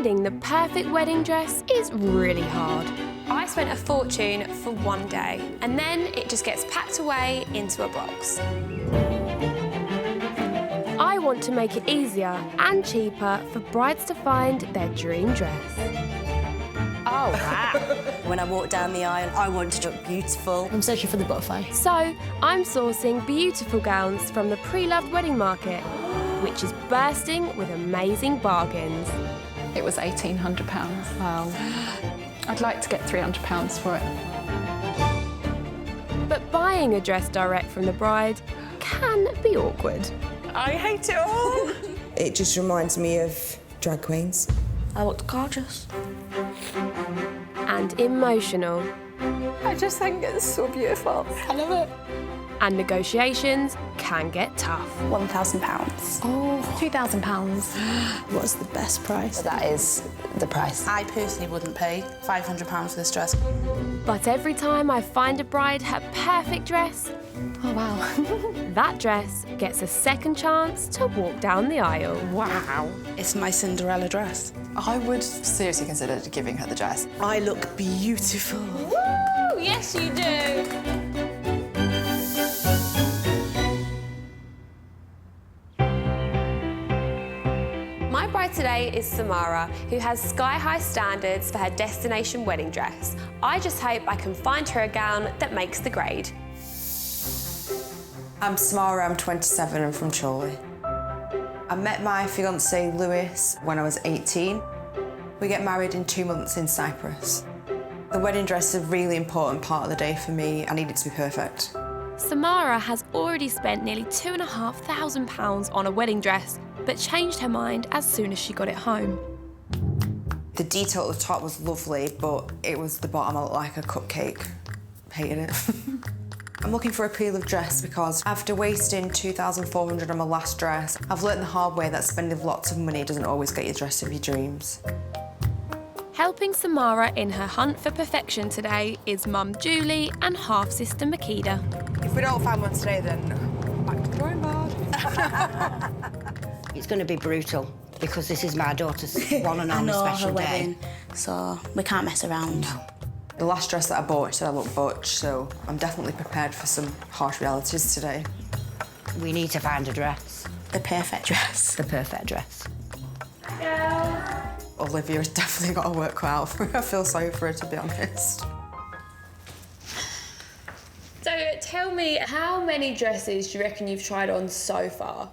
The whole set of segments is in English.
Finding the perfect wedding dress is really hard. I spent a fortune for one day, and then it just gets packed away into a box. I want to make it easier and cheaper for brides to find their dream dress. Oh, wow. When I walk down the aisle, I want to look beautiful. I'm searching for the butterfly. So, I'm sourcing beautiful gowns from the pre-loved wedding market, which is bursting with amazing bargains. It was £1,800. Wow. I'd like to get £300 for it. But buying a dress direct from the bride can be awkward. I hate it all. It just reminds me of drag queens. I looked gorgeous. And emotional. I just think it's so beautiful. I love it. And negotiations can get tough. £1,000. Oh, £2,000. What's the best price? That is the price. I personally wouldn't pay £500 for this dress. But every time I find a bride her perfect dress, Oh, wow. that dress gets a second chance to walk down the aisle. Wow. It's my Cinderella dress. I would seriously consider giving her the dress. I look beautiful. Woo! Yes, you do. My bride today is Samara, who has sky-high standards for her destination wedding dress. I just hope I can find her a gown that makes the grade. I'm Samara, I'm 27 and from Chorley. I met my fiancé Lewis when I was 18. We get married in 2 months in Cyprus. The wedding dress is a really important part of the day for me. I need it to be perfect. Samara has already spent nearly £2,500 on a wedding dress, but changed her mind as soon as she got it home. The detail at the top was lovely, but it was the bottom. I looked like a cupcake. Hated it. I'm looking for a peel of dress because after wasting £2,400 on my last dress, I've learned the hard way that spending lots of money doesn't always get you the dress of your dreams. Helping Samara in her hunt for perfection today is mum Julie and half-sister Makeda. If we don't find one today, then back to the drawing board. It's going to be brutal because this is my daughter's one and only special her day. wedding, so we can't mess around. No. The last dress that I bought said I looked butch, so I'm definitely prepared for some harsh realities today. We need to find a dress. The perfect dress. The perfect dress. Olivia's definitely got her work cut out for her. I feel sorry for her, to be honest. So tell me, how many dresses do you reckon you've tried on so far?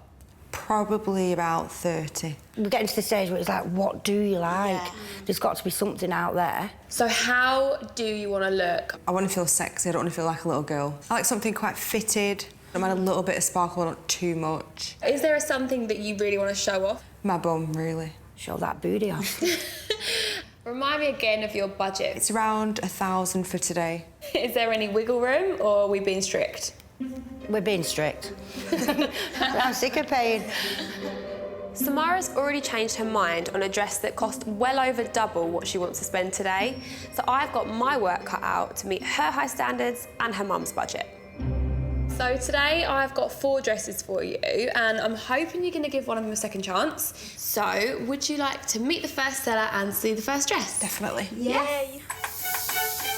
Probably about 30. We're getting to the stage where it's like, what do you like? Yeah. There's got to be something out there. So how do you want to look? I want to feel sexy, I don't want to feel like a little girl. I like something quite fitted. I might add a little bit of sparkle, not too much. Is there something that you really want to show off? My bum, really. Show that booty off. Remind me again of your budget. It's around 1,000 for today. Is there any wiggle room, or are we being strict? We're being strict. I'm sick of paying. Samara's already changed her mind on a dress that cost well over double what she wants to spend today, so I've got my work cut out to meet her high standards and her mum's budget. So today I've got 4 dresses for you, and I'm hoping you're going to give one of them a second chance. So would you like to meet the first seller and see the first dress? Definitely. Yay!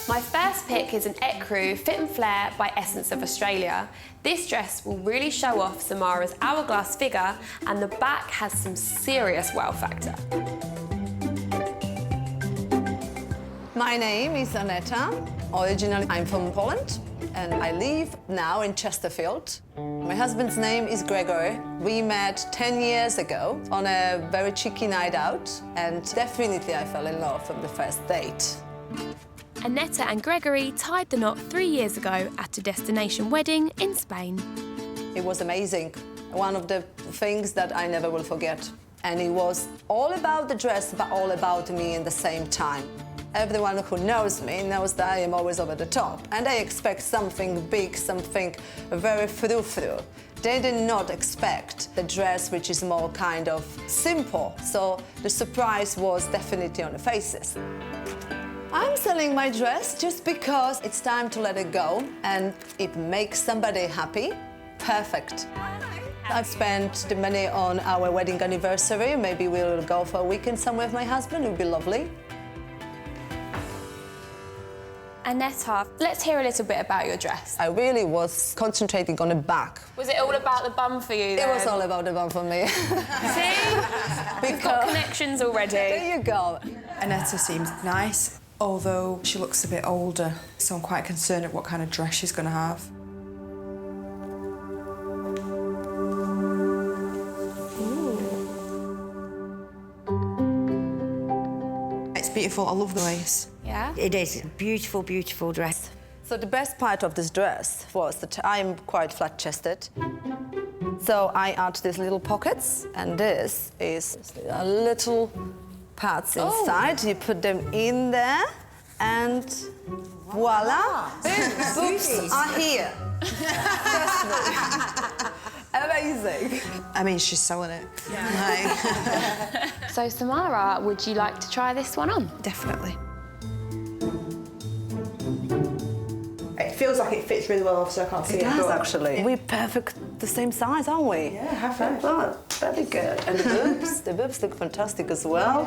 My first pick is an ecru Fit and Flare by Essence of Australia. This dress will really show off Samara's hourglass figure, and the back has some serious wow factor. My name is Aneta. Originally, I'm from Poland, and I live now in Chesterfield. My husband's name is Gregory. We met 10 years ago on a very cheeky night out, and definitely I fell in love from the first date. Annetta and Gregory tied the knot 3 years ago at a destination wedding in Spain. It was amazing. One of the things that I never will forget. And it was all about the dress, but all about me in the same time. Everyone who knows me knows that I am always over the top, and they expect something big, something very frou-frou. They did not expect the dress, which is more kind of simple, so the surprise was definitely on the faces. I'm selling my dress just because it's time to let it go, and it makes somebody happy. Perfect. I've spent the money on our wedding anniversary. Maybe we'll go for a weekend somewhere with my husband. It would be lovely. Annetta, let's hear a little bit about your dress. I really was concentrating on the back. Was it all about the bum for you then? It was all about the bum for me. See? We've got connections already. There you go. Annetta seems nice, although she looks a bit older, so I'm quite concerned at what kind of dress she's going to have. It's beautiful, I love the lace. Yeah? It is a beautiful, beautiful dress. So the best part of this dress was that I'm quite flat-chested. So I add these little pockets, and this is a little pads inside. You put them in there, and voila! Boobs are here. Trust me. Amazing. I mean, she's selling it. Yeah. So, Samara, would you like to try this one on? Definitely. It feels like it fits really well, obviously I can't see it. It does, but actually. We're perfect, the same size, aren't we? Yeah, half right. Oh, very good. And the boobs look fantastic as well.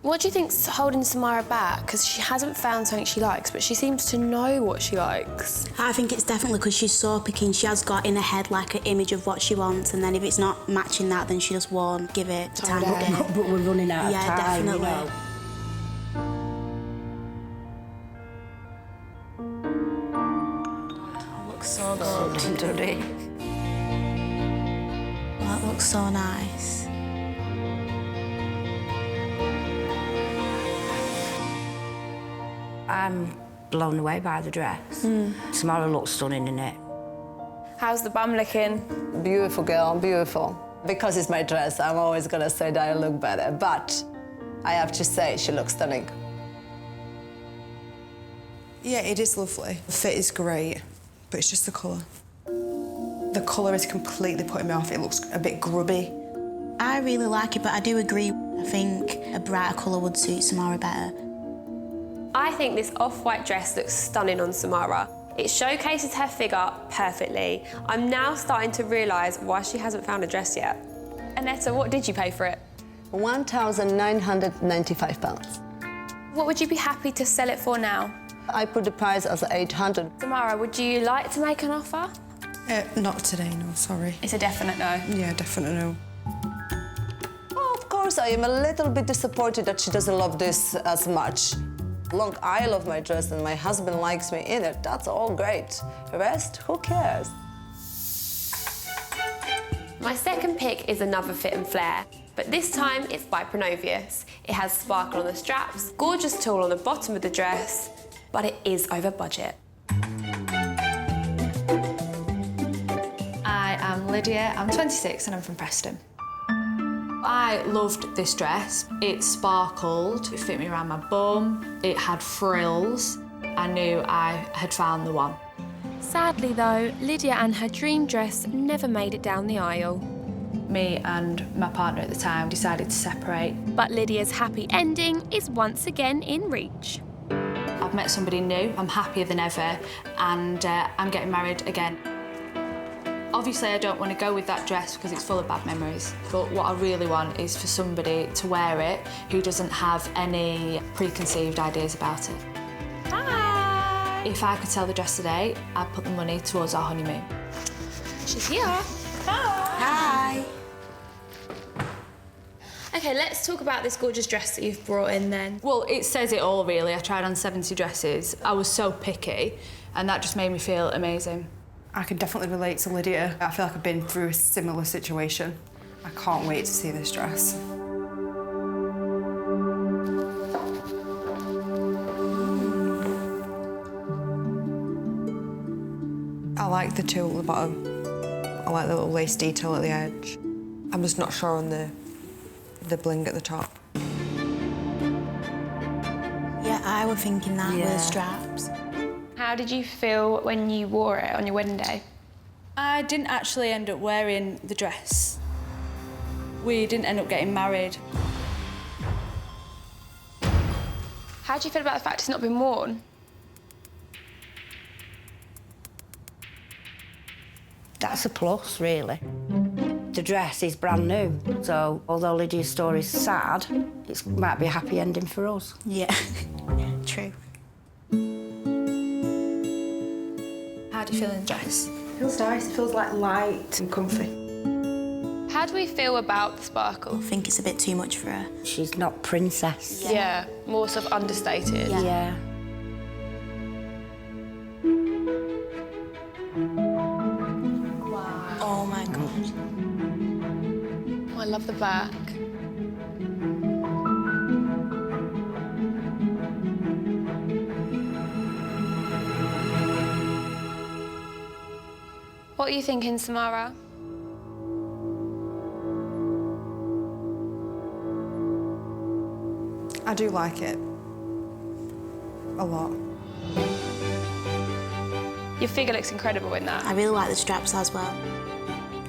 What do you think's holding Samara back? Because she hasn't found something she likes, but she seems to know what she likes. I think it's definitely because she's so picky. She has got in her head like an image of what she wants, and then if it's not matching that, then she just won't give it time of day. But we're running out of Yeah, time, definitely. you know. Looks so good. That looks so nice. I'm blown away by the dress. Samara looks stunning in it. How's the bum looking? Beautiful girl, beautiful. Because it's my dress, I'm always gonna say that I look better, but I have to say she looks stunning. Yeah, it is lovely. The fit is great, but it's just the colour. The colour is completely putting me off. It looks a bit grubby. I really like it, but I do agree. I think a brighter colour would suit Samara better. I think this off-white dress looks stunning on Samara. It showcases her figure perfectly. I'm now starting to realise why she hasn't found a dress yet. Annetta, what did you pay for it? £1,995. What would you be happy to sell it for now? I put the price as 800. Samara, would you like to make an offer? Not today, no, sorry. It's a definite no. Yeah, definitely no. Well, of course, I am a little bit disappointed that she doesn't love this as much. Look, I love my dress and my husband likes me in it. That's all great. The rest, who cares? My second pick is another fit and flare, but this time it's by Pronovius. It has sparkle on the straps, gorgeous tulle on the bottom of the dress, but it is over budget. I am Lydia, I'm 26 and I'm from Preston. I loved this dress. It sparkled, it fit me around my bum, it had frills. I knew I had found the one. Sadly though, Lydia and her dream dress never made it down the aisle. Me and my partner at the time decided to separate. But Lydia's happy ending is once again in reach. I've met somebody new, I'm happier than ever, and I'm getting married again. Obviously, I don't want to go with that dress because it's full of bad memories, but what I really want is for somebody to wear it who doesn't have any preconceived ideas about it. Hi! If I could sell the dress today, I'd put the money towards our honeymoon. She's here. Hi! Okay, let's talk about this gorgeous dress that you've brought in then. Well, it says it all, really. I tried on 70 dresses. I was so picky, and that just made me feel amazing. I can definitely relate to Lydia. I feel like I've been through a similar situation. I can't wait to see this dress. I like the tulle at the bottom. I like the little lace detail at the edge. I'm just not sure on the bling at the top. Yeah, I was thinking that with the straps. How did you feel when you wore it on your wedding day? I didn't actually end up wearing the dress. We didn't end up getting married. How do you feel about the fact it's not been worn? That's a plus, really. The dress is brand new, so although Lydia's story's sad, it might be a happy ending for us. Yeah, true. How do you feel in the dress? It feels nice. It feels like light and comfy. How do we feel about the sparkle? I think it's a bit too much for her. She's not princess. Yeah, more sort of understated. Yeah. Oh my God. Oh, I love the back. What are you thinking, Samara? I do like it. A lot. Your figure looks incredible in that. I really like the straps as well.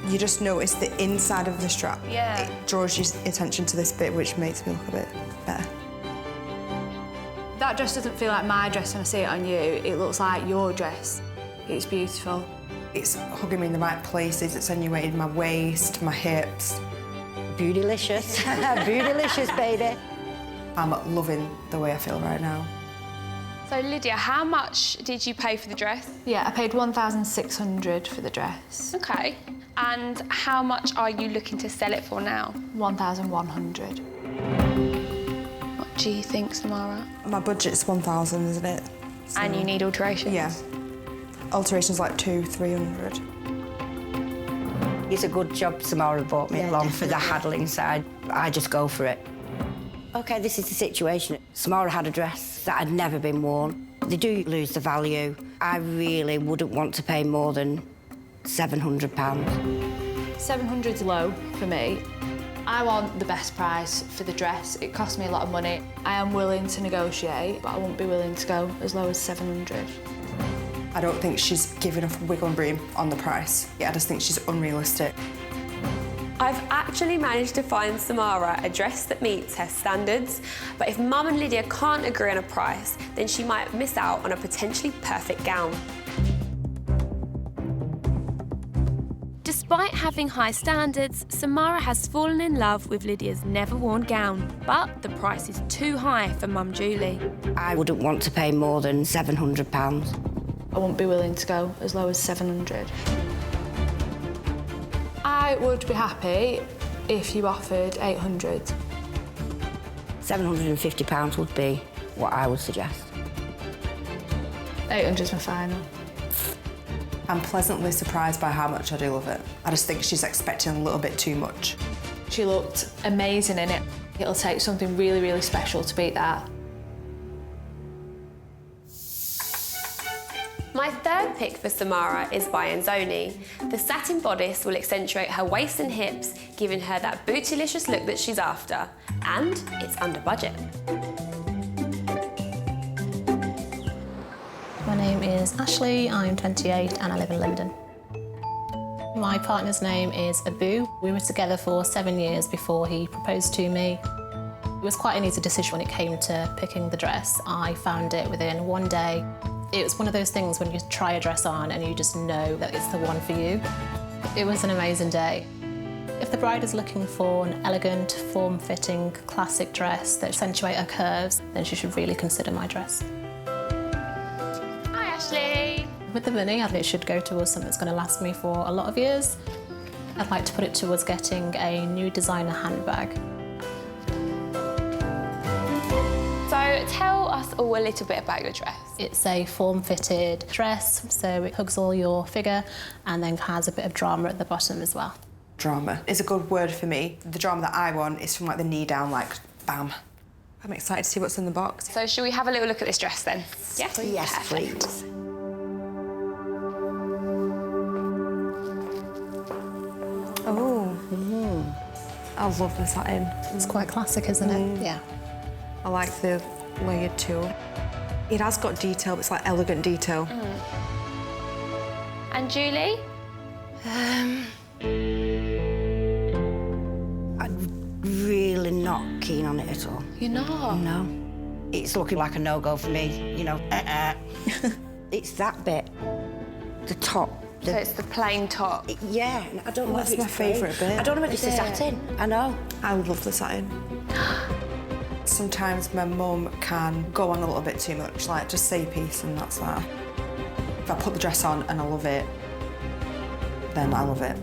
You just notice the inside of the strap. Yeah. It draws your attention to this bit, which makes me look a bit better. That dress doesn't feel like my dress when I see it on you. It looks like your dress. It's beautiful. It's hugging me in the right places, it's attenuated my waist, my hips. Beautylicious. Beautylicious, baby. I'm loving the way I feel right now. So, Lydia, how much did you pay for the dress? Yeah, I paid $1,600 for the dress. OK. And how much are you looking to sell it for now? $1,100. What do you think, Samara? My budget's 1,000, isn't it? So, And you need alterations? Yeah. Alterations like 200-300. It's a good job Samara brought me along for the haggling side. I just go for it. OK, this is the situation. Samara had a dress that had never been worn. They do lose the value. I really wouldn't want to pay more than £700. 700's low for me. I want the best price for the dress. It cost me a lot of money. I am willing to negotiate, but I won't be willing to go as low as 700. I don't think she's given enough wiggle room on the price. I just think she's unrealistic. I've actually managed to find Samara a dress that meets her standards, but if Mum and Lydia can't agree on a price, then she might miss out on a potentially perfect gown. Despite having high standards, Samara has fallen in love with Lydia's never-worn gown, but the price is too high for Mum Julie. I wouldn't want to pay more than £700. I won't be willing to go as low as 700. I would be happy if you offered 800. £750 would be what I would suggest. 800's my final. I'm pleasantly surprised by how much I do love it. I just think she's expecting a little bit too much. She looked amazing in it. It'll take something really, really special to beat that. My third pick for Samara is by Enzoni. The satin bodice will accentuate her waist and hips, giving her that bootylicious look that she's after. And it's under budget. My name is Ashley, I'm 28 and I live in London. My partner's name is Abu. We were together for 7 years before he proposed to me. It was quite an easy decision when it came to picking the dress. I found it within one day. It was one of those things when you try a dress on and you just know that it's the one for you. It was an amazing day. If the bride is looking for an elegant, form-fitting, classic dress that accentuate her curves, then she should really consider my dress. Hi, Ashley. With the money, it should go towards something that's going to last me for a lot of years. I'd like to put it towards getting a new designer handbag. So tell us all a little bit about your dress. It's a form-fitted dress, so it hugs all your figure and then has a bit of drama at the bottom as well. Drama is a good word for me. The drama that I want is from like the knee down, like bam. I'm excited to see what's in the box. So shall we have a little look at this dress then? Yeah? Yes, Perfect. please. Oh. I love the satin. It's quite classic, isn't it? Yeah. I like the layered tulle. It has got detail, but it's like elegant detail. And Julie? I'm really not keen on it at all. You're not? No. It's looking like a no-go for me, you know. It's that bit. The top, So it's the plain top. Yeah, I don't know. That's my favourite bit. I don't know if it's the satin. I know. I love the satin. Sometimes my mum can go on a little bit too much, like just say a piece and that's that. If I put the dress on and I love it, then I love it.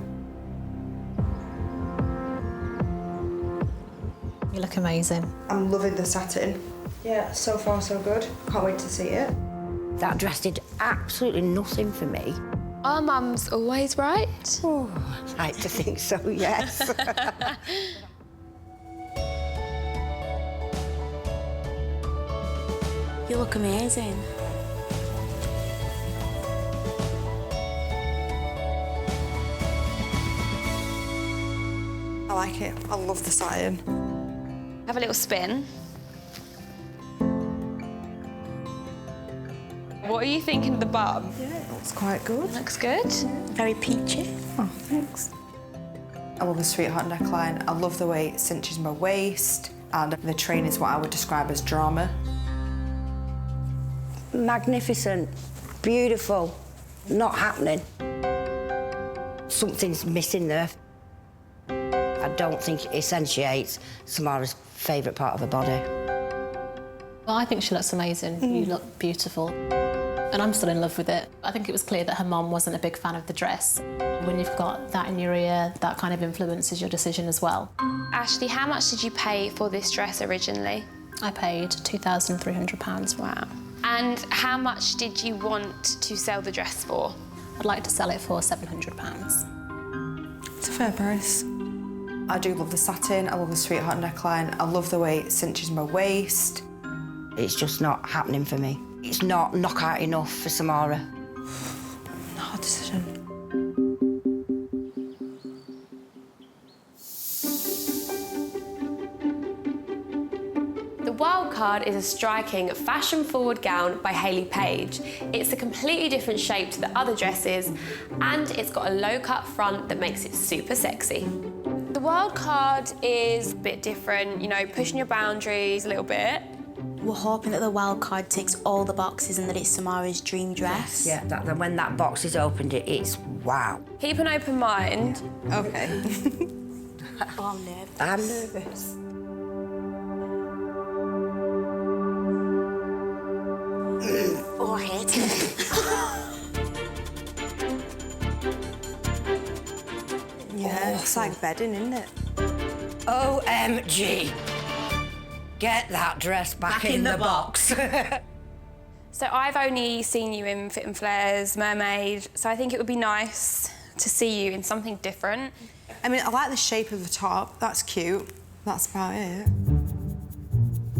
You look amazing. I'm loving the satin. Yeah, so far so good. Can't wait to see it. That dress did absolutely nothing for me. Our mum's always right. Oh, I'd like to think so, yes. You look amazing. I like it. I love the satin. Have a little spin. What are you thinking of the bum? Yeah, it looks quite good. Looks good. Very peachy. Oh, thanks. I love the sweetheart neckline. I love the way it cinches my waist, and the train is what I would describe as drama. Magnificent, beautiful, not happening. Something's missing there. I don't think it accentuates Samara's favourite part of her body. Well, I think she looks amazing. You look beautiful. And I'm still in love with it. I think it was clear that her mum wasn't a big fan of the dress. When you've got that in your ear, that kind of influences your decision as well. Ashley, how much did you pay for this dress originally? I paid £2,300. Wow. And how much did you want to sell the dress for? I'd like to sell it for £700. It's a fair price. I do love the satin, I love the sweetheart neckline, I love the way it cinches my waist. It's just not happening for me. It's not knockout enough for Samara. Hard decision. The wild card is a striking fashion-forward gown by Hayley Page. It's a completely different shape to the other dresses, and it's got a low-cut front that makes it super sexy. The wild card is a bit different, you know, pushing your boundaries a little bit. We're hoping that the wild card ticks all the boxes and that it's Samara's dream dress. Yeah, that when that box is opened, it's wow. Keep an open mind. Okay. Oh, I'm nervous. I'm nervous. Oh, I hate it. Yeah, it's like bedding, isn't it? OMG. Get that dress back in the box. So I've only seen you in Fit and Flares, Mermaid, so I think it would be nice to see you in something different. I mean, I like the shape of the top. That's cute. That's about it.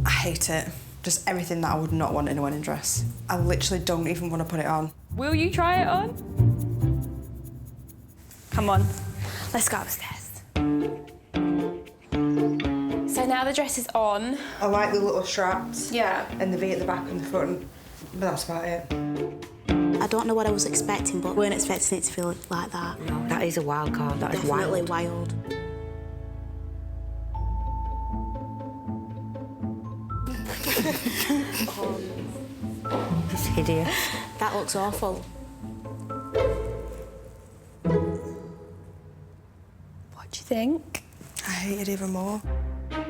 I hate it. Just everything that I would not want in a wedding dress. I literally don't even want to put it on. Will you try it on? Come on, let's go upstairs. So now the dress is on. I like the little straps. Yeah. And the V at the back and the front, but that's about it. I don't know what I was expecting, but I weren't expecting it to feel like that. No, that is a wild card. That Definitely is wild. It's hideous. That looks awful. What do you think? I hate it even more.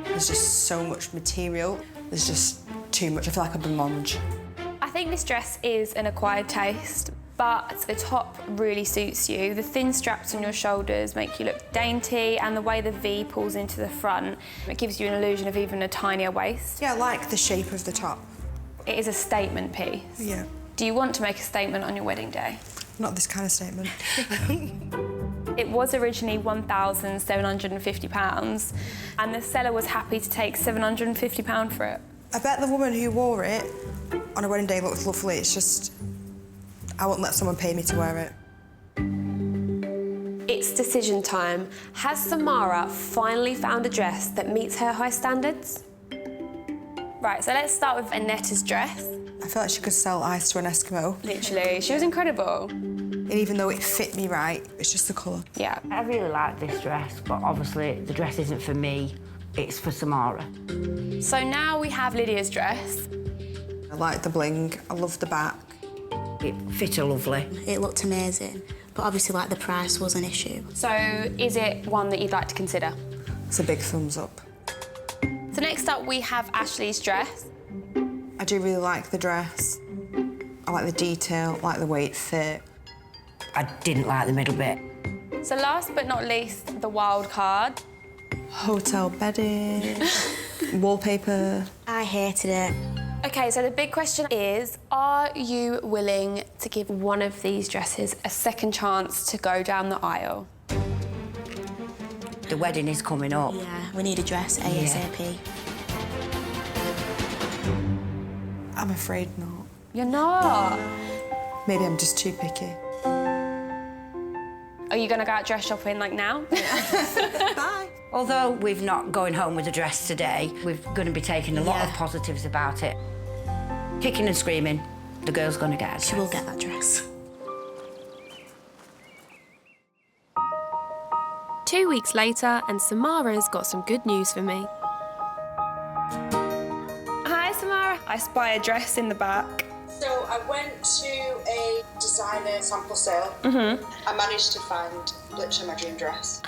There's just so much material. There's just too much. I feel like a blancmange. I think this dress is an acquired taste, but the top really suits you. The thin straps on your shoulders make you look dainty, and the way the V pulls into the front, it gives you an illusion of even a tinier waist. Yeah, I like the shape of the top. It is a statement piece. Yeah. Do you want to make a statement on your wedding day? Not this kind of statement. It was originally £1,750, and the seller was happy to take £750 for it. I bet the woman who wore it on a wedding day looked lovely. It's just, I won't let someone pay me to wear it. It's decision time. Has Samara finally found a dress that meets her high standards? Right, so let's start with Annetta's dress. I feel like she could sell ice to an Eskimo. Literally, she was incredible. And even though it fit me right, it's just the colour. Yeah. I really like this dress, but obviously the dress isn't for me. It's for Samara. So now we have Lydia's dress. I like the bling. I love the back. It fit her lovely. It looked amazing. But obviously, like, the price was an issue. So is it one that you'd like to consider? It's a big thumbs up. So next up we have Ashley's dress. I do really like the dress. I like the detail, I like the way it fit. I didn't like the middle bit. So last but not least, the wild card. Hotel bedding, wallpaper. I hated it. Okay, so the big question is, are you willing to give one of these dresses a second chance to go down the aisle? The wedding is coming up. Yeah, we need a dress ASAP. I'm afraid not. You're not? Maybe I'm just too picky. Are you going to go out dress shopping, like, now? Bye. Although we're not going home with a dress today, we're going to be taking a lot of positives about it. Kicking and screaming, the girl's going to get a dress. She will get that dress. 2 weeks later, and Samara's got some good news for me. Hi, Samara. I spy a dress in the back. So I went to a designer sample sale. I managed to find literally my dream dress.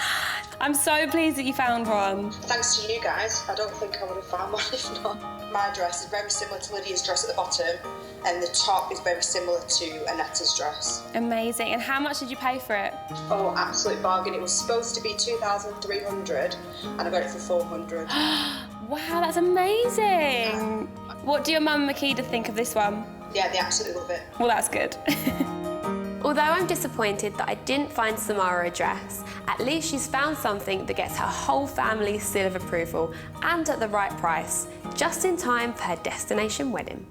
I'm so pleased that you found one. Thanks to you guys, I don't think I would have found one if not. My dress is very similar to Lydia's dress at the bottom, and the top is very similar to Annetta's dress. Amazing. And how much did you pay for it? Oh, absolute bargain. It was supposed to be $2,300 and I got it for $400. Wow, that's amazing. What do your mum and Makeda think of this one? Yeah, they absolutely love it. Well, that's good. Although I'm disappointed that I didn't find Samara a dress, at least she's found something that gets her whole family's seal of approval and at the right price, just in time for her destination wedding.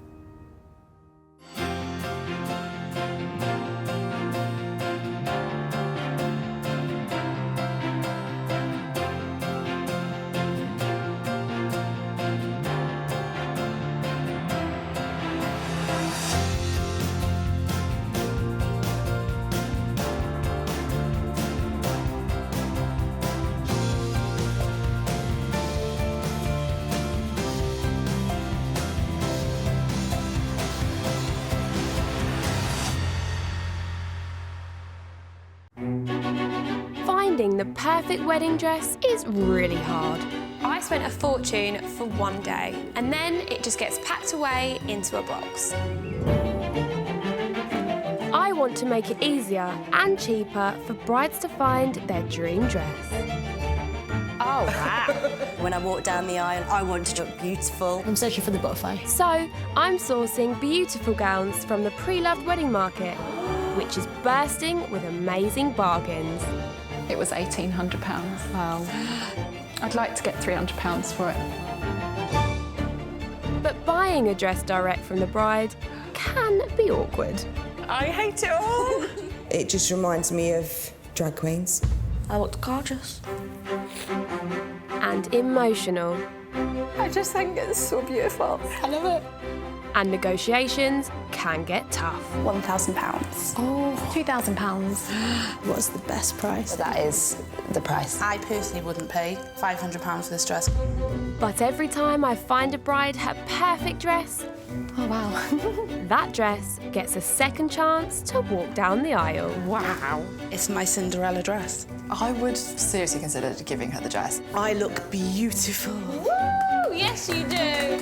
Finding the perfect wedding dress is really hard. I spent a fortune for one day, and then it just gets packed away into a box. I want to make it easier and cheaper for brides to find their dream dress. Oh, wow. When I walk down the aisle, I want to look beautiful. I'm searching for the butterfly. So I'm sourcing beautiful gowns from the pre-loved wedding market, which is bursting with amazing bargains. It was £1,800. Wow. I'd like to get £300 for it. But buying a dress direct from the bride can be awkward. I hate it all. It just reminds me of drag queens. I looked gorgeous. And emotional. I just think it's so beautiful. I love it. And negotiations can get tough. £1,000. Oh, £2,000. What's the best price? That is the price. I personally wouldn't pay £500 for this dress. But every time I find a bride her perfect dress, Oh, wow. that dress gets a second chance to walk down the aisle. Wow. It's my Cinderella dress. I would seriously consider giving her the dress. I look beautiful. Woo! Yes, you do.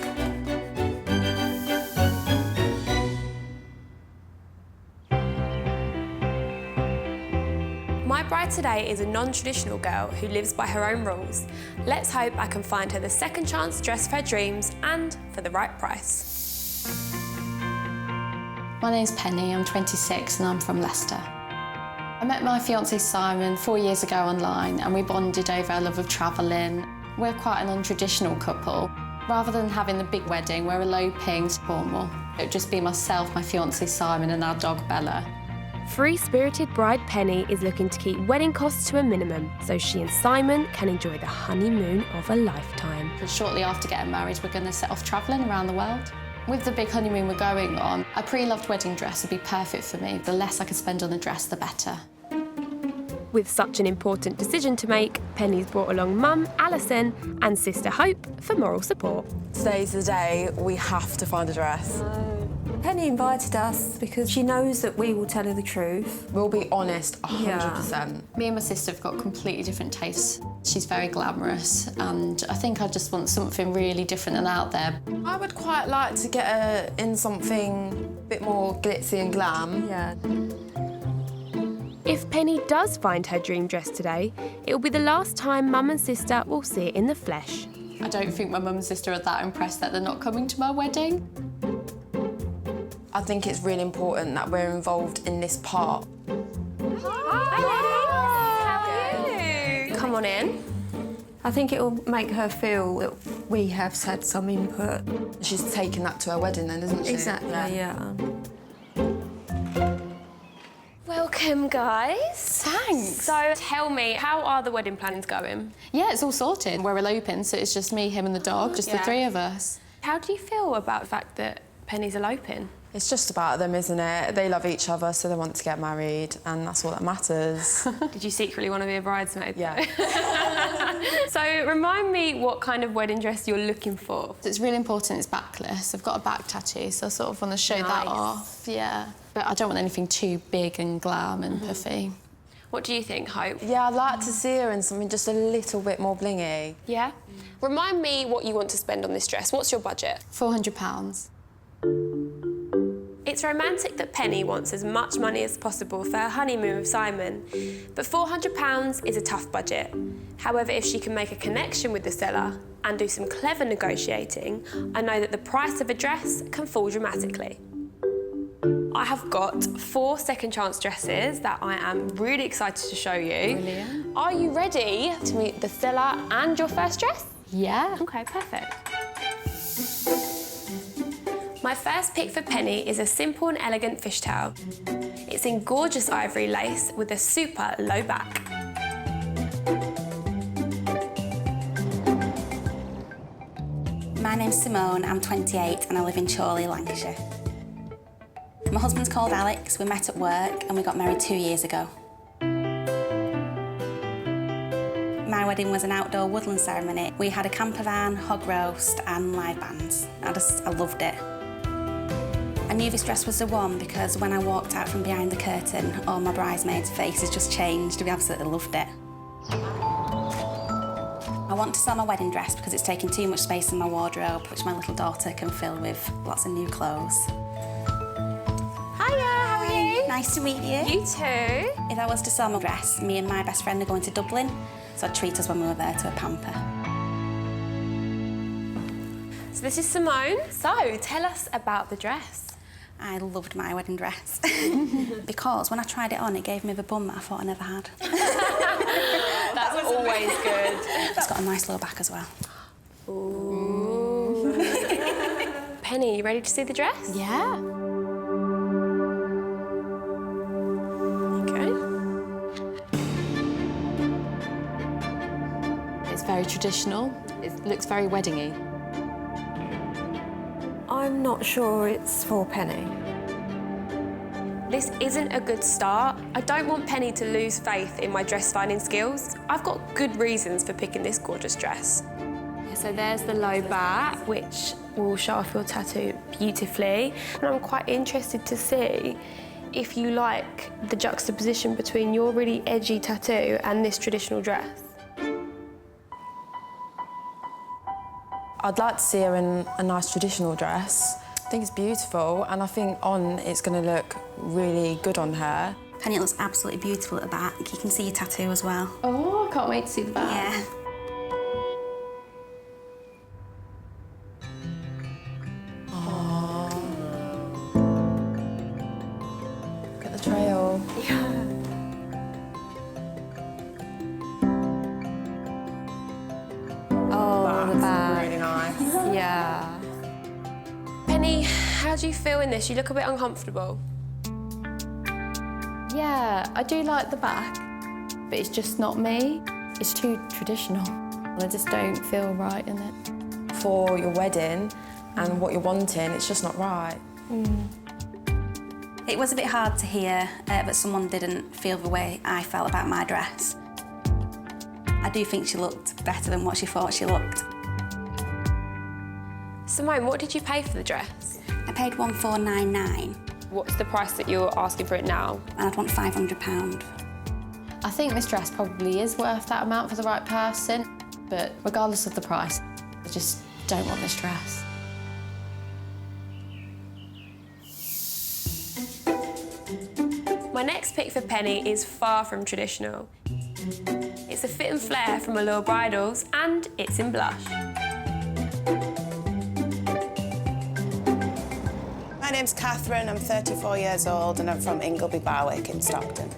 My bride today is a non-traditional girl who lives by her own rules. Let's hope I can find her the second chance dress of her dreams and for the right price. My name's Penny, I'm 26 and I'm from Leicester. I met my fiancé Simon 4 years ago online and we bonded over our love of travelling. We're quite a non-traditional couple. Rather than having the big wedding, we're eloping to Cornwall. It would just be myself, my fiancé Simon and our dog Bella. Free-spirited bride Penny is looking to keep wedding costs to a minimum so she and Simon can enjoy the honeymoon of a lifetime. Shortly after getting married, we're going to set off travelling around the world. With the big honeymoon we're going on, a pre-loved wedding dress would be perfect for me. The less I could spend on a dress, the better. With such an important decision to make, Penny's brought along mum, Alison, and sister Hope for moral support. Today's the day we have to find a dress. Penny invited us because she knows that we will tell her the truth. We'll be honest 100%. Me and my sister have got completely different tastes. She's very glamorous, and I think I just want something really different and out there. I would quite like to get her in something a bit more glitzy and glam. Yeah. If Penny does find her dream dress today, it'll be the last time Mum and Sister will see it in the flesh. I don't think my mum and sister are that impressed that they're not coming to my wedding. I think it's really important that we're involved in this part. Come on in. I think it will make her feel that we have had some input. She's taken that to her wedding then, isn't she? Exactly, yeah. Welcome, guys. Thanks. So tell me, how are the wedding plannings going? Yeah, it's all sorted. We're eloping, so it's just me, him and the dog, just the three of us. How do you feel about the fact that Penny's eloping? It's just about them, isn't it? They love each other, so they want to get married, and that's all that matters. Did you secretly want to be a bridesmaid? Yeah. So remind me what kind of wedding dress you're looking for. It's really important it's backless. I've got a back tattoo, so I sort of want to show that off, yeah. But I don't want anything too big and glam and puffy. What do you think, Hope? Yeah, I'd like to see her in something just a little bit more blingy. Yeah? Remind me what you want to spend on this dress. What's your budget? £400. It's romantic that Penny wants as much money as possible for her honeymoon with Simon, but £400 is a tough budget. However, if she can make a connection with the seller and do some clever negotiating, I know that the price of a dress can fall dramatically. I have got 4 second chance dresses that I am really excited to show you. Brilliant. Are you ready to meet the seller and your first dress? Yeah. Okay, perfect. My first pick for Penny is a simple and elegant fishtail. It's in gorgeous ivory lace with a super low back. My name's Simone, I'm 28 and I live in Chorley, Lancashire. My husband's called Alex, we met at work and we got married 2 years ago. My wedding was an outdoor woodland ceremony. We had a camper van, hog roast and live bands. I loved it. I knew this dress was the one because when I walked out from behind the curtain, all my bridesmaids' faces just changed. We absolutely loved it. I want to sell my wedding dress because it's taking too much space in my wardrobe, which my little daughter can fill with lots of new clothes. Hiya, how are you? Nice to meet you. You too. If I was to sell my dress, me and my best friend are going to Dublin, so I'd treat us when we were there to a pamper. So this is Simone. So tell us about the dress. I loved my wedding dress because when I tried it on, it gave me the bum that I thought I never had. That's always good. It's got a nice low back as well. Ooh. Penny, you ready to see the dress? Yeah. Okay. It's very traditional. It looks very wedding-y. I'm not sure it's for Penny. This isn't a good start. I don't want Penny to lose faith in my dress finding skills. I've got good reasons for picking this gorgeous dress. So there's the low back, which will show off your tattoo beautifully. And I'm quite interested to see if you like the juxtaposition between your really edgy tattoo and this traditional dress. I'd like to see her in a nice traditional dress. I think it's beautiful, and I think on it's going to look really good on her. Penny, it looks absolutely beautiful at the back. You can see your tattoo as well. Oh, I can't wait to see the back. Yeah. Oh. Look at the trail. Yeah. Oh, the back. Really nice. Yeah. Penny, how do you feel in this? You look a bit uncomfortable. Yeah, I do like the back, but it's just not me. It's too traditional. I just don't feel right in it. For your wedding and what you're wanting, it's just not right. It was a bit hard to hear that someone didn't feel the way I felt about my dress. I do think she looked better than what she thought she looked. Simone, what did you pay for the dress? I paid 1499. What's the price that you're asking for it now? And I'd want £500. I think this dress probably is worth that amount for the right person, but regardless of the price, I just don't want this dress. My next pick for Penny is far from traditional. It's a fit and flare from Allure Bridals, and it's in blush. My name's Catherine, I'm 34 years old and I'm from Ingleby Barwick in Stockton.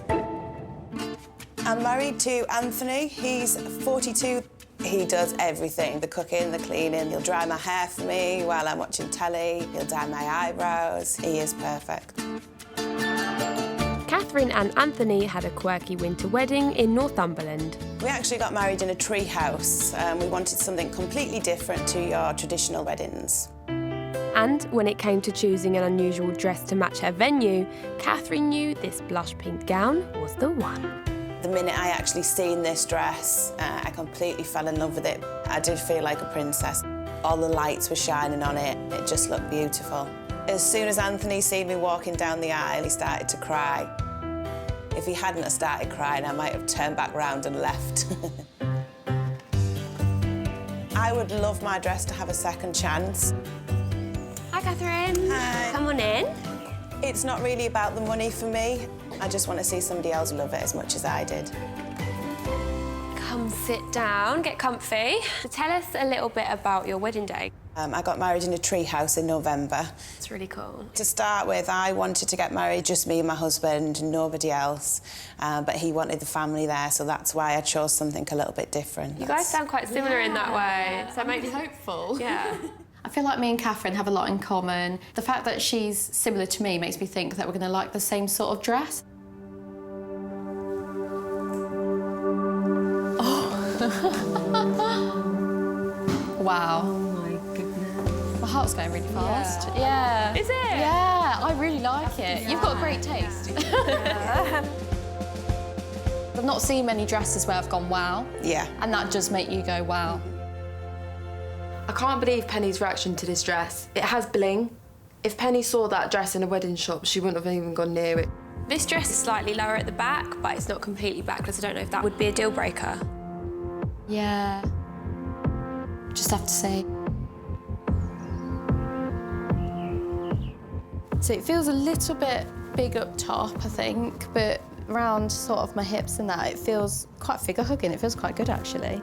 I'm married to Anthony, he's 42. He does everything, the cooking, the cleaning. He'll dry my hair for me while I'm watching telly. He'll dye my eyebrows. He is perfect. Catherine and Anthony had a quirky winter wedding in Northumberland. We actually got married in a tree house. We wanted something completely different to your traditional weddings. And when it came to choosing an unusual dress to match her venue, Catherine knew this blush pink gown was the one. The minute I actually seen this dress, I completely fell in love with it. I did feel like a princess. All the lights were shining on it. It just looked beautiful. As soon as Anthony seen me walking down the aisle, he started to cry. If he hadn't have started crying, I might have turned back round and left. I would love my dress to have a second chance. Hi, Catherine. Hi. Come on in. It's not really about the money for me. I just want to see somebody else love it as much as I did. Come sit down, get comfy. Tell us a little bit about your wedding day. I got married in a tree house in November. It's really cool. To start with, I wanted to get married, just me and my husband, nobody else. But he wanted the family there, so that's why I chose something a little bit different. You guys sound quite similar in that way. So it makes hopeful. Yeah. I feel like me and Catherine have a lot in common. The fact that she's similar to me makes me think that we're going to like the same sort of dress. Wow. Oh my goodness. My heart's going really fast. Yeah. Is it? Yeah, I really like it. You've got great taste. I've not seen many dresses where I've gone, wow. Yeah. And that does make you go, wow. I can't believe Penny's reaction to this dress. It has bling. If Penny saw that dress in a wedding shop, she wouldn't have even gone near it. This dress is slightly lower at the back, but it's not completely backless. I don't know if that would be a deal breaker. Yeah. Just have to say. So it feels a little bit big up top, I think, but around sort of my hips and that, it feels quite figure-hugging. It feels quite good, actually.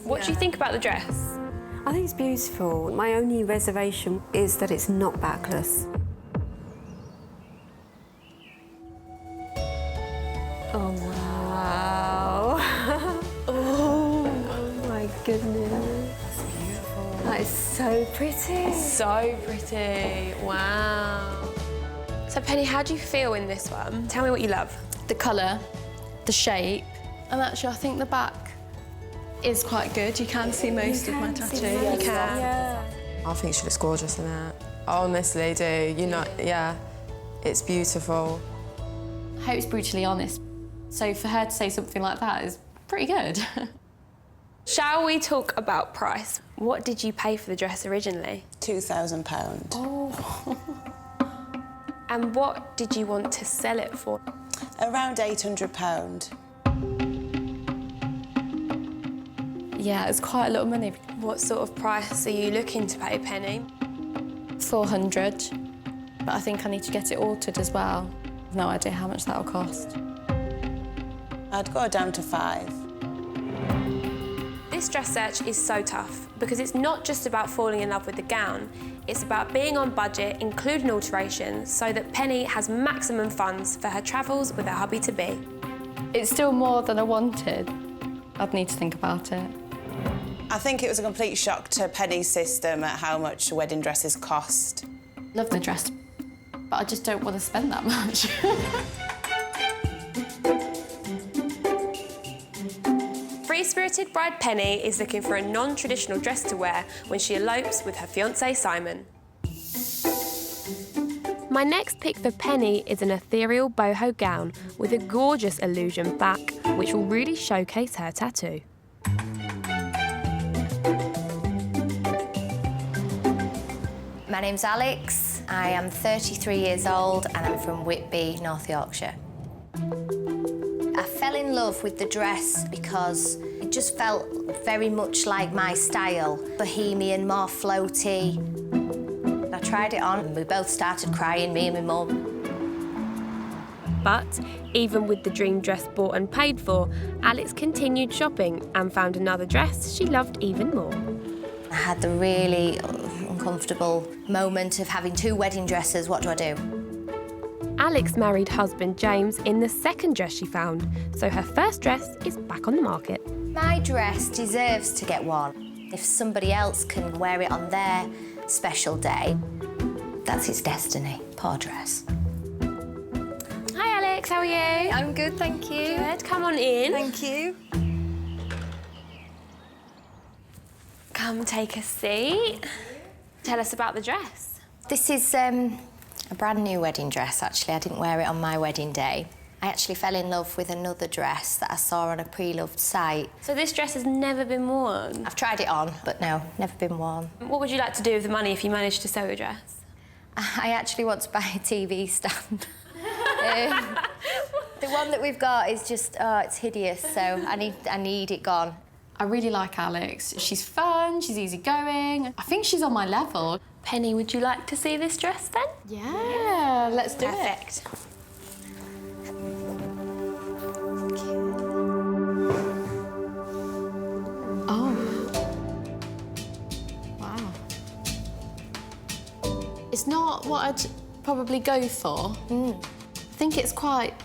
What do you think about the dress? I think it's beautiful. My only reservation is that it's not backless. Oh, wow. Oh, my goodness. It's beautiful. That is so pretty. So pretty. Wow. So, Penny, how do you feel in this one? Tell me what you love. The colour, the shape, and actually I think the back is quite good. You can see most of my tattoo. You can. Yeah. I think she looks gorgeous in it. I honestly do. You know, yeah, it's beautiful. I hope it's brutally honest. So for her to say something like that is pretty good. Shall we talk about price? What did you pay for the dress originally? £2,000. Oh. And what did you want to sell it for? Around £800. Yeah, it's quite a lot of money. What sort of price are you looking to pay, Penny? 400, but I think I need to get it altered as well. I've no idea how much that'll cost. I'd go down to 5. This dress search is so tough because it's not just about falling in love with the gown, it's about being on budget, including alterations, so that Penny has maximum funds for her travels with her hubby-to-be. It's still more than I wanted. I'd need to think about it. I think it was a complete shock to Penny's system at how much wedding dresses cost. Love the dress, but I just don't want to spend that much. Free-spirited bride Penny is looking for a non-traditional dress to wear when she elopes with her fiancé Simon. My next pick for Penny is an ethereal boho gown with a gorgeous illusion back, which will really showcase her tattoo. My My name's Alex. I am 33 years old and I'm from Whitby, North Yorkshire. I fell in love with the dress because it just felt very much like my style. Bohemian, more floaty. I tried it on and we both started crying, me and my mum. But even with the dream dress bought and paid for, Alex continued shopping and found another dress she loved even more. I had the really uncomfortable moment of having 2 wedding dresses. What do I do? Alex married husband James in the second dress she found, so her first dress is back on the market. My dress deserves to get worn. If somebody else can wear it on their special day, that's its destiny. Poor dress. Hi Alex, how are you? I'm good, thank you. Good, come on in. Thank you. Come take a seat. Tell us about the dress. This is a brand new wedding dress, actually. I didn't wear it on my wedding day. I actually fell in love with another dress that I saw on a pre-loved site. So this dress has never been worn? I've tried it on, but no, never been worn. What would you like to do with the money if you managed to sell your dress? I actually want to buy a TV stand. The one that we've got is just, it's hideous, so I need it gone. I really like Alex. She's fun, she's easygoing. I think she's on my level. Penny, would you like to see this dress then? Yeah, let's do Perfect. Wow. It's not what I'd probably go for. I think it's quite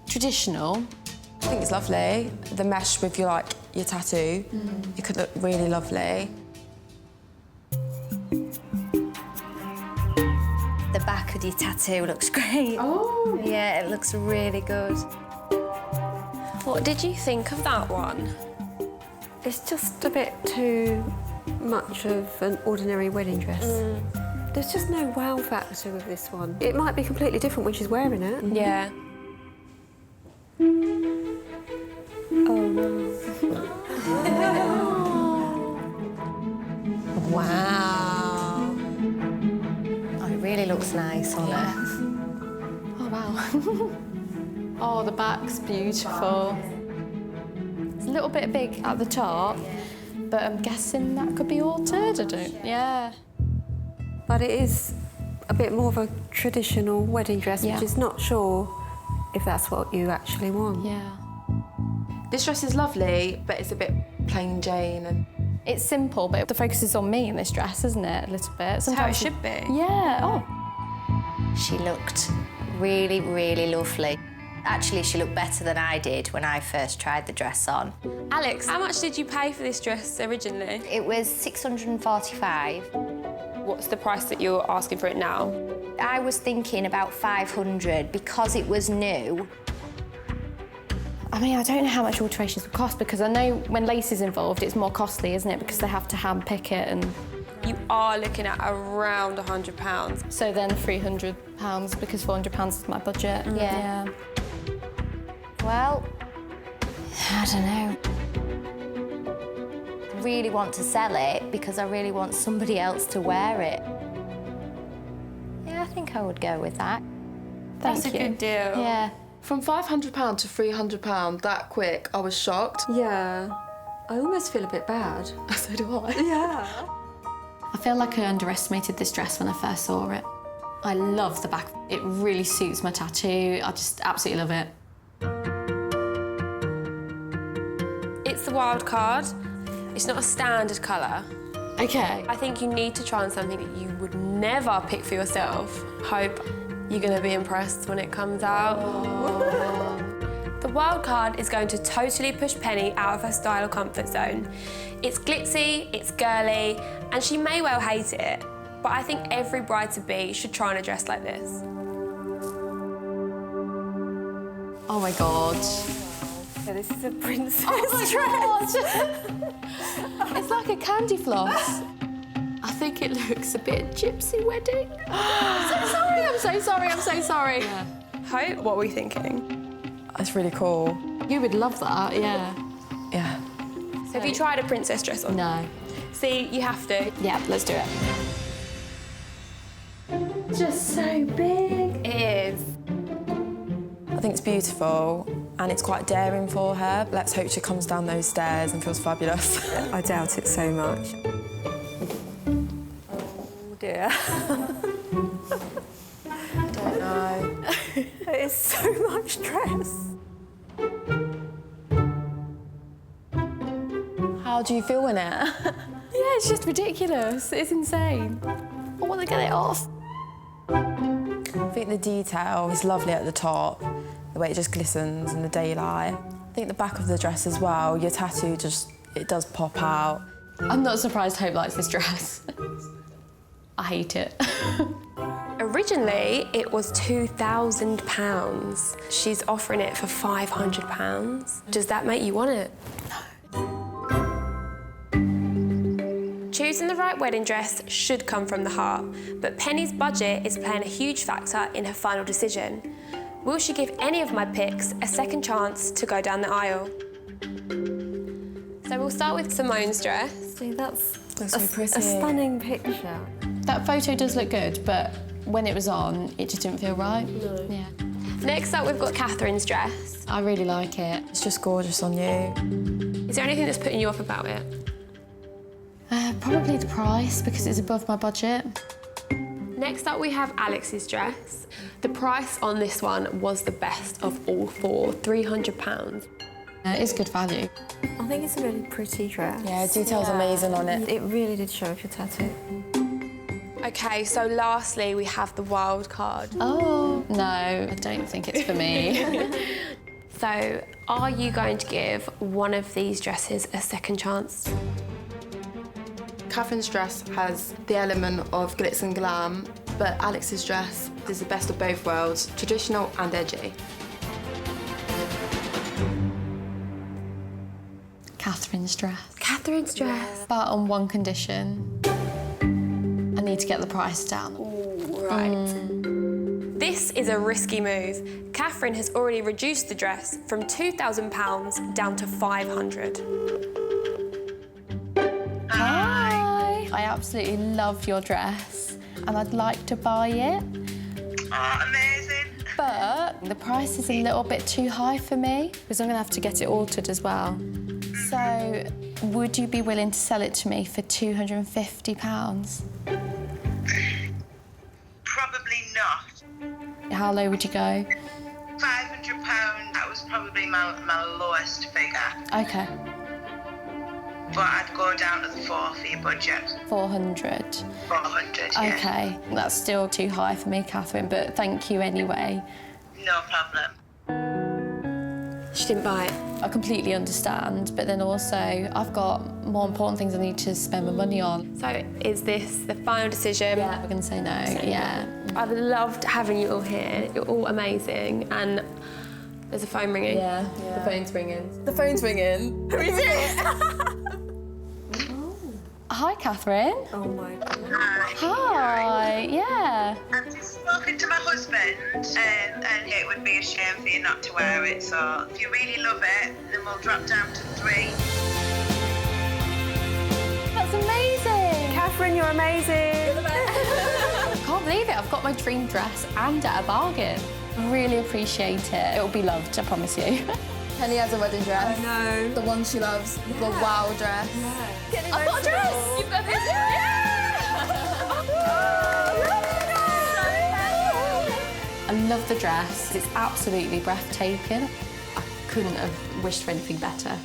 traditional. I think it's lovely. The mesh with your tattoo, it could look really lovely. The back of your tattoo looks great. Oh! Yeah, it looks really good. What did you think of that one? It's just a bit too much of an ordinary wedding dress. There's just no wow factor with this one. It might be completely different when she's wearing it. Yeah. Wow. Oh, it really looks nice on her. Oh, wow. Oh, the back's beautiful. It's a little bit big at the top, but I'm guessing that could be altered. I don't... Yeah. But it is a bit more of a traditional wedding dress, which is not sure if that's what you actually want. Yeah. This dress is lovely, but it's a bit plain Jane and... It's simple, but the focus is on me in this dress, isn't it? A little bit. Sometimes how it should be. Yeah. Oh. She looked really, really lovely. Actually, she looked better than I did when I first tried the dress on. Alex, how much did you pay for this dress originally? It was $645. What's the price that you're asking for it now? I was thinking about $500 because it was new. I mean, I don't know how much alterations would cost because I know when lace is involved, it's more costly, isn't it? Because they have to hand-pick it and... You are looking at around £100. So then £300 because £400 is my budget. Yeah. Well, I don't know. I really want to sell it because I really want somebody else to wear it. Yeah, I think I would go with that. That's a good deal. Yeah. From £500 to £300 that quick, I was shocked. Yeah. I almost feel a bit bad. So do I. Yeah. I feel like I underestimated this dress when I first saw it. I love the back. It really suits my tattoo. I just absolutely love it. It's the wild card. It's not a standard colour. OK. I think you need to try on something that you would never pick for yourself. Hope you're going to be impressed when it comes out. The wild card is going to totally push Penny out of her style or comfort zone. It's glitzy, it's girly, and she may well hate it, but I think every bride-to-be should try on a dress like this. Oh my God. Yeah, this is a princess dress. It's like a candy floss. I think it looks a bit gypsy wedding. I'm so sorry. Yeah. Hope, what were we thinking? It's really cool. You would love that, yeah. Yeah. So have you tried a princess dress on? No. See, you have to. Yeah, let's do it. Just so big. It is. I think it's beautiful and it's quite daring for her. Let's hope she comes down those stairs and feels fabulous. I doubt it so much. Oh dear. I don't know. It's so much dress. How do you feel in it? Yeah, it's just ridiculous. It's insane. I want to get it off. I think the detail is lovely at the top, the way it just glistens in the daylight. I think the back of the dress as well, your tattoo it does pop out. I'm not surprised Hope likes this dress. I hate it. Originally, it was £2,000. She's offering it for £500. Does that make you want it? Choosing the right wedding dress should come from the heart, but Penny's budget is playing a huge factor in her final decision. Will she give any of my picks a second chance to go down the aisle? So we'll start with Simone's dress. See, that's so pretty. a stunning picture. That photo does look good, but when it was on, it just didn't feel right. No. Yeah. Next up, we've got Catherine's dress. I really like it. It's just gorgeous on you. Is there anything that's putting you off about it? Probably the price, because it's above my budget. Next up, we have Alex's dress. The price on this one was the best of all four, £300. It's good value. I think it's a really pretty dress. Yeah, detail's amazing on it. It really did show off your tattoo. Okay, so lastly, we have the wild card. Oh, no, I don't think it's for me. So, are you going to give one of these dresses a second chance? Catherine's dress has the element of glitz and glam, but Alex's dress is the best of both worlds, traditional and edgy. Catherine's dress. Catherine's dress. But on one condition. I need to get the price down. Ooh, right. This is a risky move. Catherine has already reduced the dress from £2,000 down to £500. I absolutely love your dress and I'd like to buy it. Oh, amazing. But the price is a little bit too high for me because I'm going to have to get it altered as well. So, would you be willing to sell it to me for £250? Probably not. How low would you go? £500, that was probably my lowest figure. Okay. But I'd go down to the 4 for your budget. 400. 400, yeah. Okay, that's still too high for me, Catherine, but thank you anyway. No problem. She didn't buy it. I completely understand, but then also I've got more important things I need to spend my money on. So, is this the final decision? Yeah, we're going to say no, yeah. I've loved having you all here. You're all amazing. And there's a phone ringing. Yeah, the phone's ringing. The phone's ringing. Who is it? Hi, Catherine. Oh my God. Hi, yeah. I've just spoken to my husband and it would be a shame for you not to wear it. So if you really love it, then we'll drop down to 3. That's amazing. Catherine, you're amazing. I can't believe it. I've got my dream dress and at a bargain. I really appreciate it. It'll be loved, I promise you. Penny has a wedding dress. I know. The one she loves, the wow dress. Yeah. I've got a dress! You've got this? I love the dress. It's absolutely breathtaking. I couldn't have wished for anything better.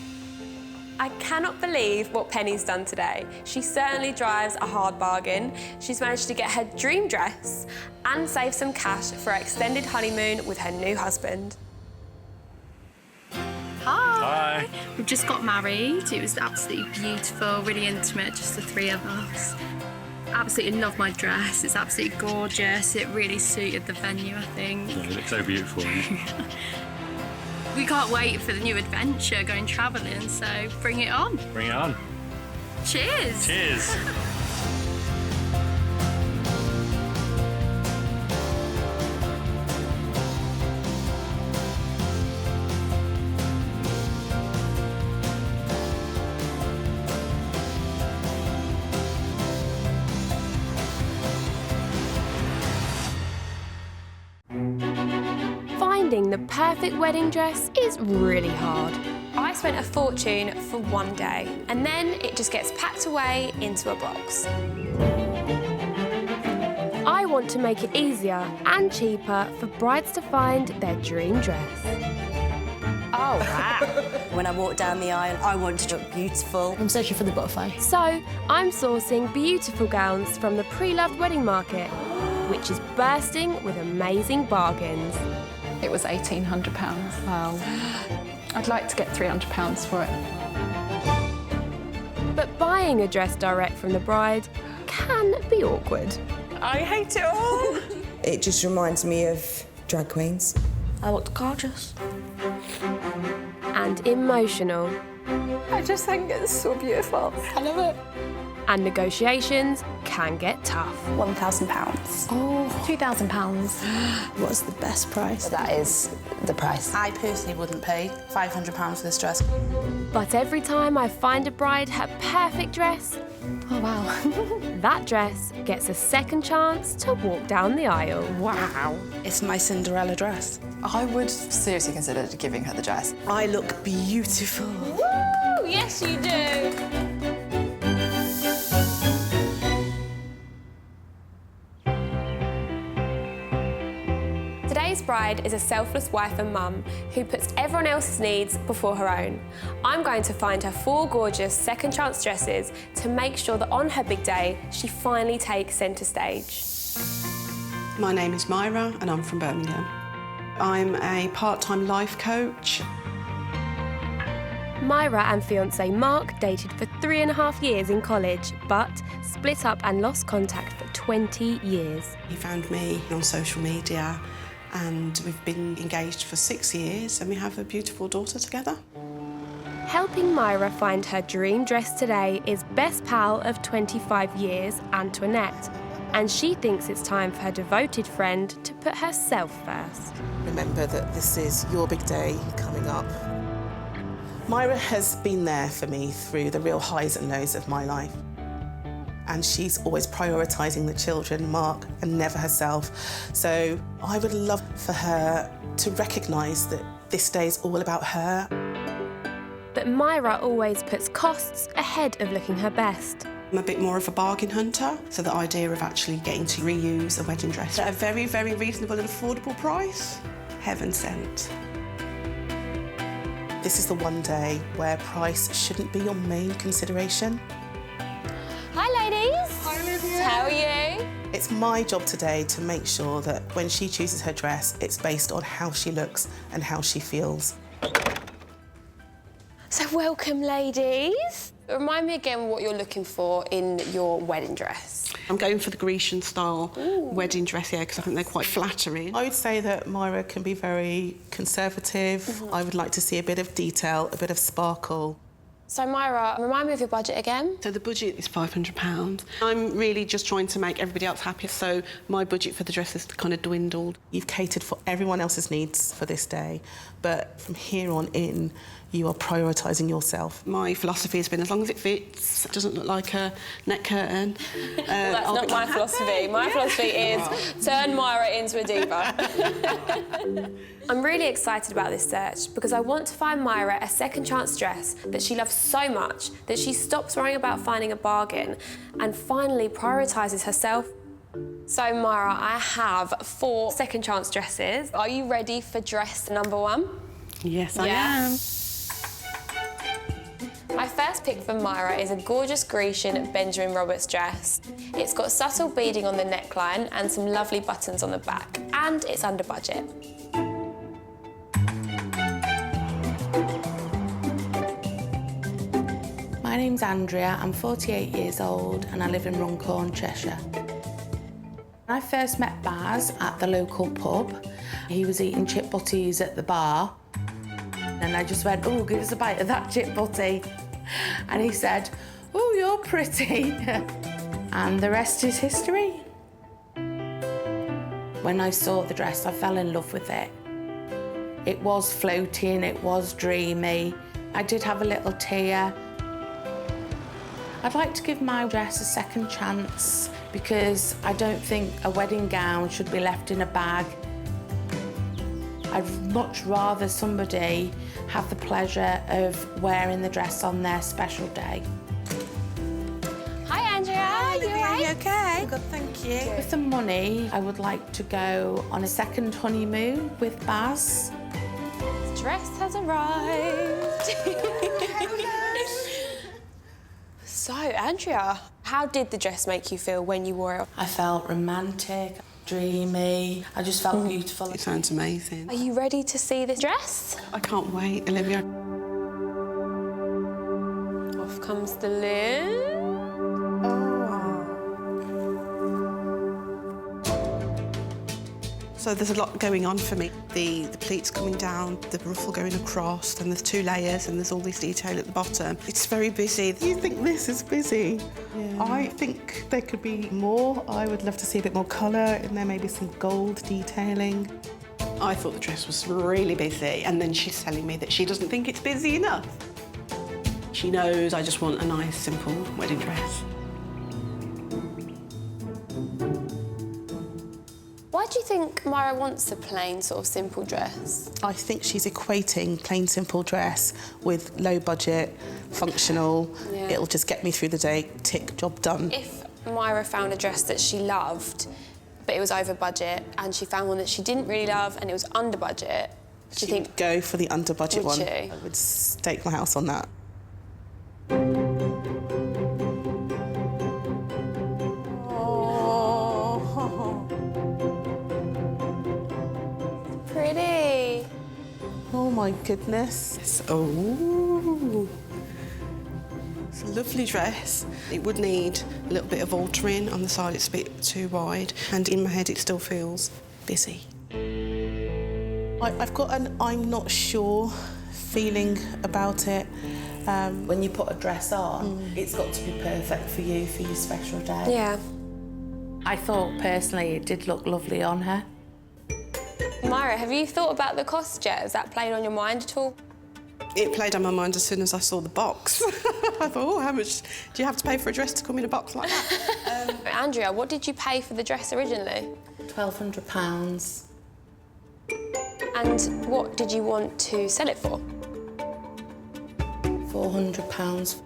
I cannot believe what Penny's done today. She certainly drives a hard bargain. She's managed to get her dream dress and save some cash for her extended honeymoon with her new husband. Hi. We've just got married. It was absolutely beautiful, really intimate, just the 3 of us. Absolutely love my dress. It's absolutely gorgeous. It really suited the venue, I think. Yeah, you look so beautiful. We can't wait for the new adventure, going travelling, so bring it on. Bring it on. Cheers. Cheers. the perfect wedding dress is really hard. I spent a fortune for one day, and then it just gets packed away into a box. I want to make it easier and cheaper for brides to find their dream dress. Oh, wow. When I walk down the aisle, I want to look beautiful. I'm searching for the butterfly. So, I'm sourcing beautiful gowns from the pre-loved wedding market, which is bursting with amazing bargains. It was £1,800. Wow. I'd like to get £300 for it. But buying a dress direct from the bride can be awkward. I hate it all. It just reminds me of drag queens. I looked gorgeous. And emotional. I just think it's so beautiful. I love it. And negotiations can get tough. £1,000. Oh, £2,000. What's the best price? That is the price. I personally wouldn't pay £500 for this dress. But every time I find a bride her perfect dress, Oh, wow. that dress gets a second chance to walk down the aisle. Wow. It's my Cinderella dress. I would seriously consider giving her the dress. I look beautiful. Woo! Yes, you do. Today's bride is a selfless wife and mum who puts everyone else's needs before her own. I'm going to find her 4 gorgeous second chance dresses to make sure that on her big day, she finally takes centre stage. My name is Myra and I'm from Birmingham. I'm a part-time life coach. Myra and fiancé Mark dated for 3.5 years in college, but split up and lost contact for 20 years. He found me on social media and we've been engaged for 6 years and we have a beautiful daughter together. Helping Myra find her dream dress today is best pal of 25 years, Antoinette, and she thinks it's time for her devoted friend to put herself first. Remember that this is your big day coming up. Myra has been there for me through the real highs and lows of my life. And she's always prioritising the children, Mark, and never herself. So I would love for her to recognise that this day is all about her. But Myra always puts costs ahead of looking her best. I'm a bit more of a bargain hunter, so the idea of actually getting to reuse a wedding dress at a very, very reasonable and affordable price, heaven sent. This is the one day where price shouldn't be your main consideration. Hi, ladies. Hi, Olivia. How are you? It's my job today to make sure that when she chooses her dress, it's based on how she looks and how she feels. So welcome, ladies. Remind me again what you're looking for in your wedding dress. I'm going for the Grecian style wedding dress here because I think they're quite flattering. I would say that Myra can be very conservative. I would like to see a bit of detail, a bit of sparkle. So Myra, remind me of your budget again. So the budget is £500. I'm really just trying to make everybody else happy, so my budget for the dress has kind of dwindled. You've catered for everyone else's needs for this day, but from here on in, you are prioritising yourself. My philosophy has been as long as it fits, it doesn't look like a neck curtain. Well, that's not my philosophy. My philosophy is turn Myra into a diva. I'm really excited about this search because I want to find Myra a second chance dress that she loves so much that she stops worrying about finding a bargain and finally prioritises herself. So Myra, I have 4 second chance dresses. Are you ready for dress number 1? Yes, I am. My first pick for Myra is a gorgeous Grecian Benjamin Roberts dress. It's got subtle beading on the neckline and some lovely buttons on the back, and it's under budget. My name's Andrea, I'm 48 years old and I live in Runcorn, Cheshire. I first met Baz at the local pub. He was eating chip butties at the bar and I just went, oh, give us a bite of that chip butty. And he said, oh, you're pretty. And the rest is history. When I saw the dress, I fell in love with it. It was floating, it was dreamy. I did have a little tear. I'd like to give my dress a second chance because I don't think a wedding gown should be left in a bag. I'd much rather somebody have the pleasure of wearing the dress on their special day. Hi, Andrea. Are you all right? Okay. Good, thank you. With the money, I would like to go on a second honeymoon with Baz. The dress has arrived. So, Andrea, how did the dress make you feel when you wore it? I felt romantic, dreamy. I just felt beautiful. It sounds amazing. Are you ready to see this dress? I can't wait, Olivia. Off comes the lid. So there's a lot going on for me. The pleats coming down, the ruffle going across, and there's 2 layers, and there's all this detail at the bottom. It's very busy. You think this is busy? Yeah. I think there could be more. I would love to see a bit more colour in there, maybe some gold detailing. I thought the dress was really busy, and then she's telling me that she doesn't think it's busy enough. She knows I just want a nice, simple wedding dress. Why do you think Myra wants a plain, sort of simple dress? I think she's equating plain, simple dress with low budget, functional. Yeah. It'll just get me through the day, tick, job done. If Myra found a dress that she loved, but it was over budget, and she found one that she didn't really love and it was under budget, do you think... Go for the under budget Would one. you? I would stake my house on that. Pretty. Oh my goodness. Oh. It's a lovely dress. It would need a little bit of altering. On the side it's a bit too wide, and in my head it still feels busy. I've got an I'm not sure feeling about it. When you put a dress on, it's got to be perfect for you, for your special day. Yeah. I thought, personally, it did look lovely on her. Myra, have you thought about the cost yet? Has that played on your mind at all? It played on my mind as soon as I saw the box. I thought, oh, how much do you have to pay for a dress to come in a box like that? Andrea, what did you pay for the dress originally? £1,200. And what did you want to sell it for? £400.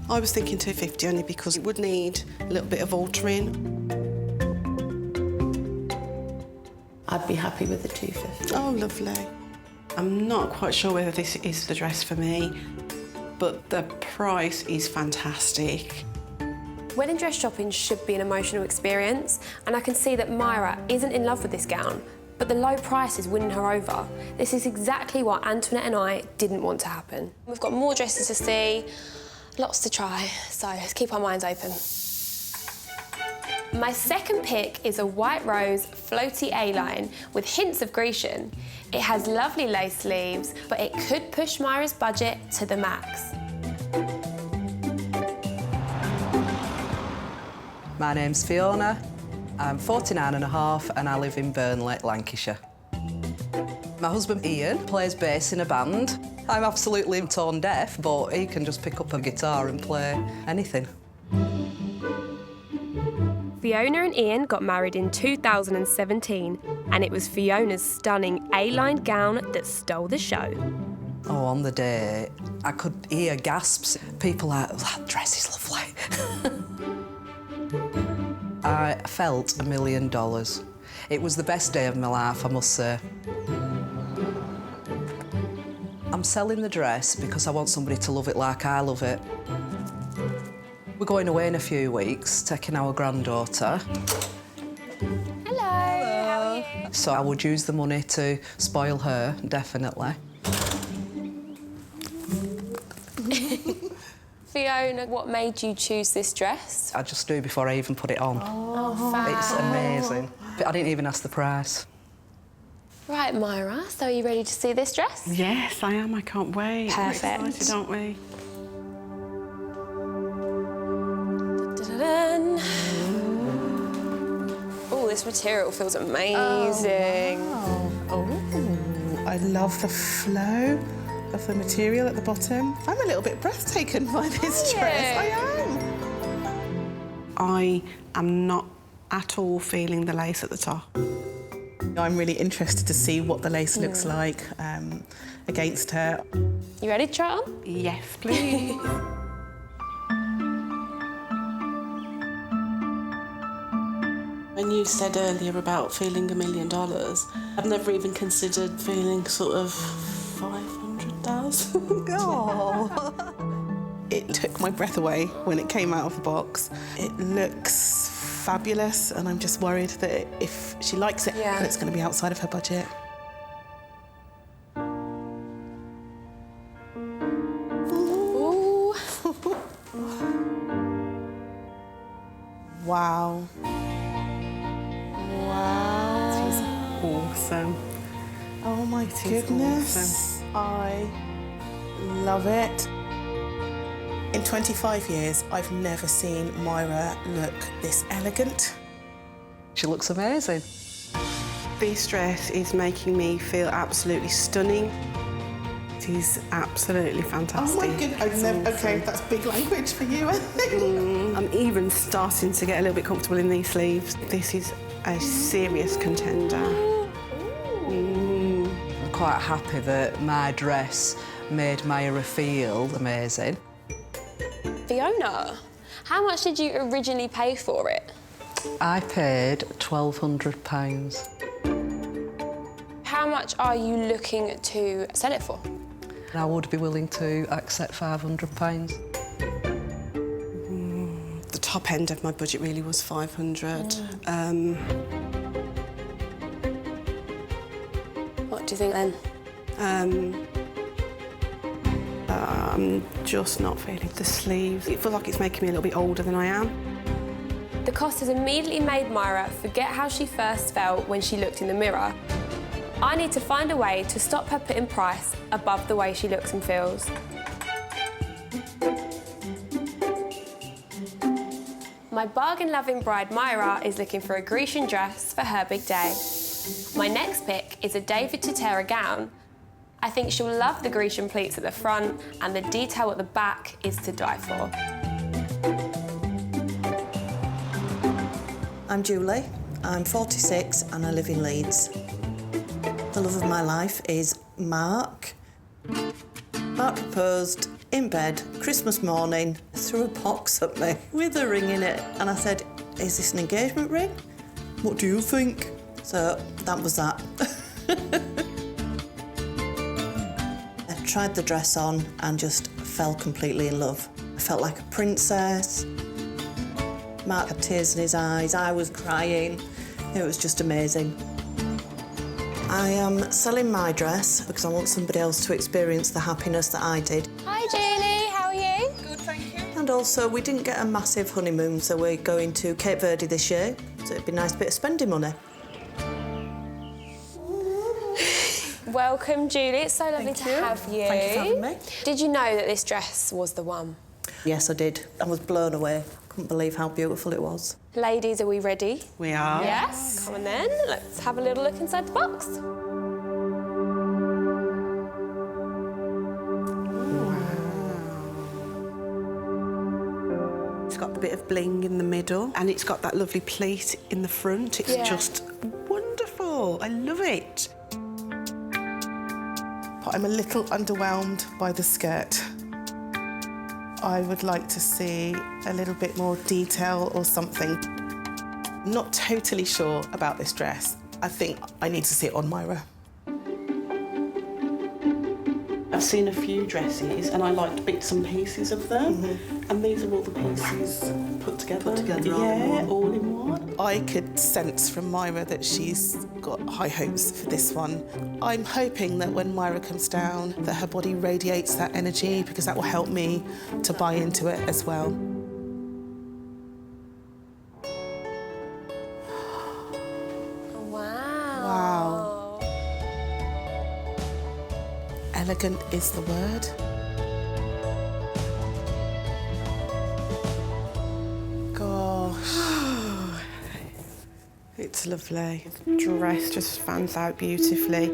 I was thinking 250 only because it would need a little bit of altering. I'd be happy with the 250. Oh, lovely. I'm not quite sure whether this is the dress for me, but the price is fantastic. Wedding dress shopping should be an emotional experience, and I can see that Myra isn't in love with this gown, but the low price is winning her over. This is exactly what Antoinette and I didn't want to happen. We've got more dresses to see, lots to try, so let's keep our minds open. My second pick is a white rose floaty A-line with hints of Grecian. It has lovely lace sleeves, but it could push Myra's budget to the max. My name's Fiona. I'm 49 and a half and I live in Burnley, Lancashire. My husband Ian plays bass in a band. I'm absolutely tone deaf, but he can just pick up a guitar and play anything. Fiona and Ian got married in 2017, and it was Fiona's stunning A-line gown that stole the show. Oh, on the day, I could hear gasps. People like, that dress is lovely. I felt $1 million. It was the best day of my life, I must say. I'm selling the dress because I want somebody to love it like I love it. We're going away in a few weeks, taking our granddaughter. Hello. How are you? So I would use the money to spoil her, definitely. Fiona, what made you choose this dress? I just do before I even put it on. Oh, fab. It's amazing. But I didn't even ask the price. Right, Myra, so are you ready to see this dress? Yes, I am. I can't wait. Perfect. We're excited, aren't we? Oh, this material feels amazing. Oh, I love the flow of the material at the bottom. I'm a little bit breathtaken by this dress. I am. I am not at all feeling the lace at the top. I'm really interested to see what the lace looks like against her. You ready to try it on? Yes, please. When you said earlier about feeling $1 million, I've never even considered feeling sort of 500,000. Oh. It took my breath away when it came out of the box. It looks fabulous, and I'm just worried that if she likes it, then it's going to be outside of her budget. Ooh. Wow. Wow. She's awesome. Oh my goodness. Awesome. I love it. In 25 years, I've never seen Myra look this elegant. She looks amazing. This dress is making me feel absolutely stunning. It is absolutely fantastic. Oh my goodness. Okay, that's big language for you, I think. I'm even starting to get a little bit comfortable in these sleeves. This is a serious contender. I'm quite happy that my dress made Myra feel amazing. Fiona, how much did you originally pay for it? I paid £1,200. How much are you looking to sell it for? I would be willing to accept £500. The top end of my budget really was 500. What do you think then? I'm just not feeling the sleeves. It feels like it's making me a little bit older than I am. The cost has immediately made Myra forget how she first felt when she looked in the mirror. I need to find a way to stop her putting price above the way she looks and feels. My bargain-loving bride Myra is looking for a Grecian dress for her big day. My next pick is a David Tutera gown. I think she'll love the Grecian pleats at the front, and the detail at the back is to die for. I'm Julie, I'm 46 and I live in Leeds. The love of my life is Mark. Mark proposed in bed, Christmas morning, threw a box at me with a ring in it, and I said, "Is this an engagement ring? What do you think?" So that was that. I tried the dress on and just fell completely in love. I felt like a princess. Mark had tears in his eyes, I was crying. It was just amazing. I am selling my dress because I want somebody else to experience the happiness that I did. Hi Julie, how are you? Good, thank you. And also, we didn't get a massive honeymoon, so we're going to Cape Verde this year, so it'd be a nice bit of spending money. Welcome, Julie. It's so lovely to have you. Thank you for having me. Did you know that this dress was the one? Yes, I did. I was blown away. Couldn't believe how beautiful it was. Ladies, are we ready? We are. Yes. Come on then, let's have a little look inside the box. It's got a bit of bling in the middle, and it's got that lovely pleat in the front. It's just wonderful. I love it. But I'm a little underwhelmed by the skirt. I would like to see a little bit more detail or something. I'm not totally sure about this dress. I think I need to see it on Myra. I've seen a few dresses and I liked bits and pieces of them, and these are all the pieces put together. Yeah, all in one. I could sense from Myra that she's got high hopes for this one. I'm hoping that when Myra comes down, that her body radiates that energy, because that will help me to buy into it as well. Wow. Elegant is the word. Gosh. It's lovely. The dress just fans out beautifully.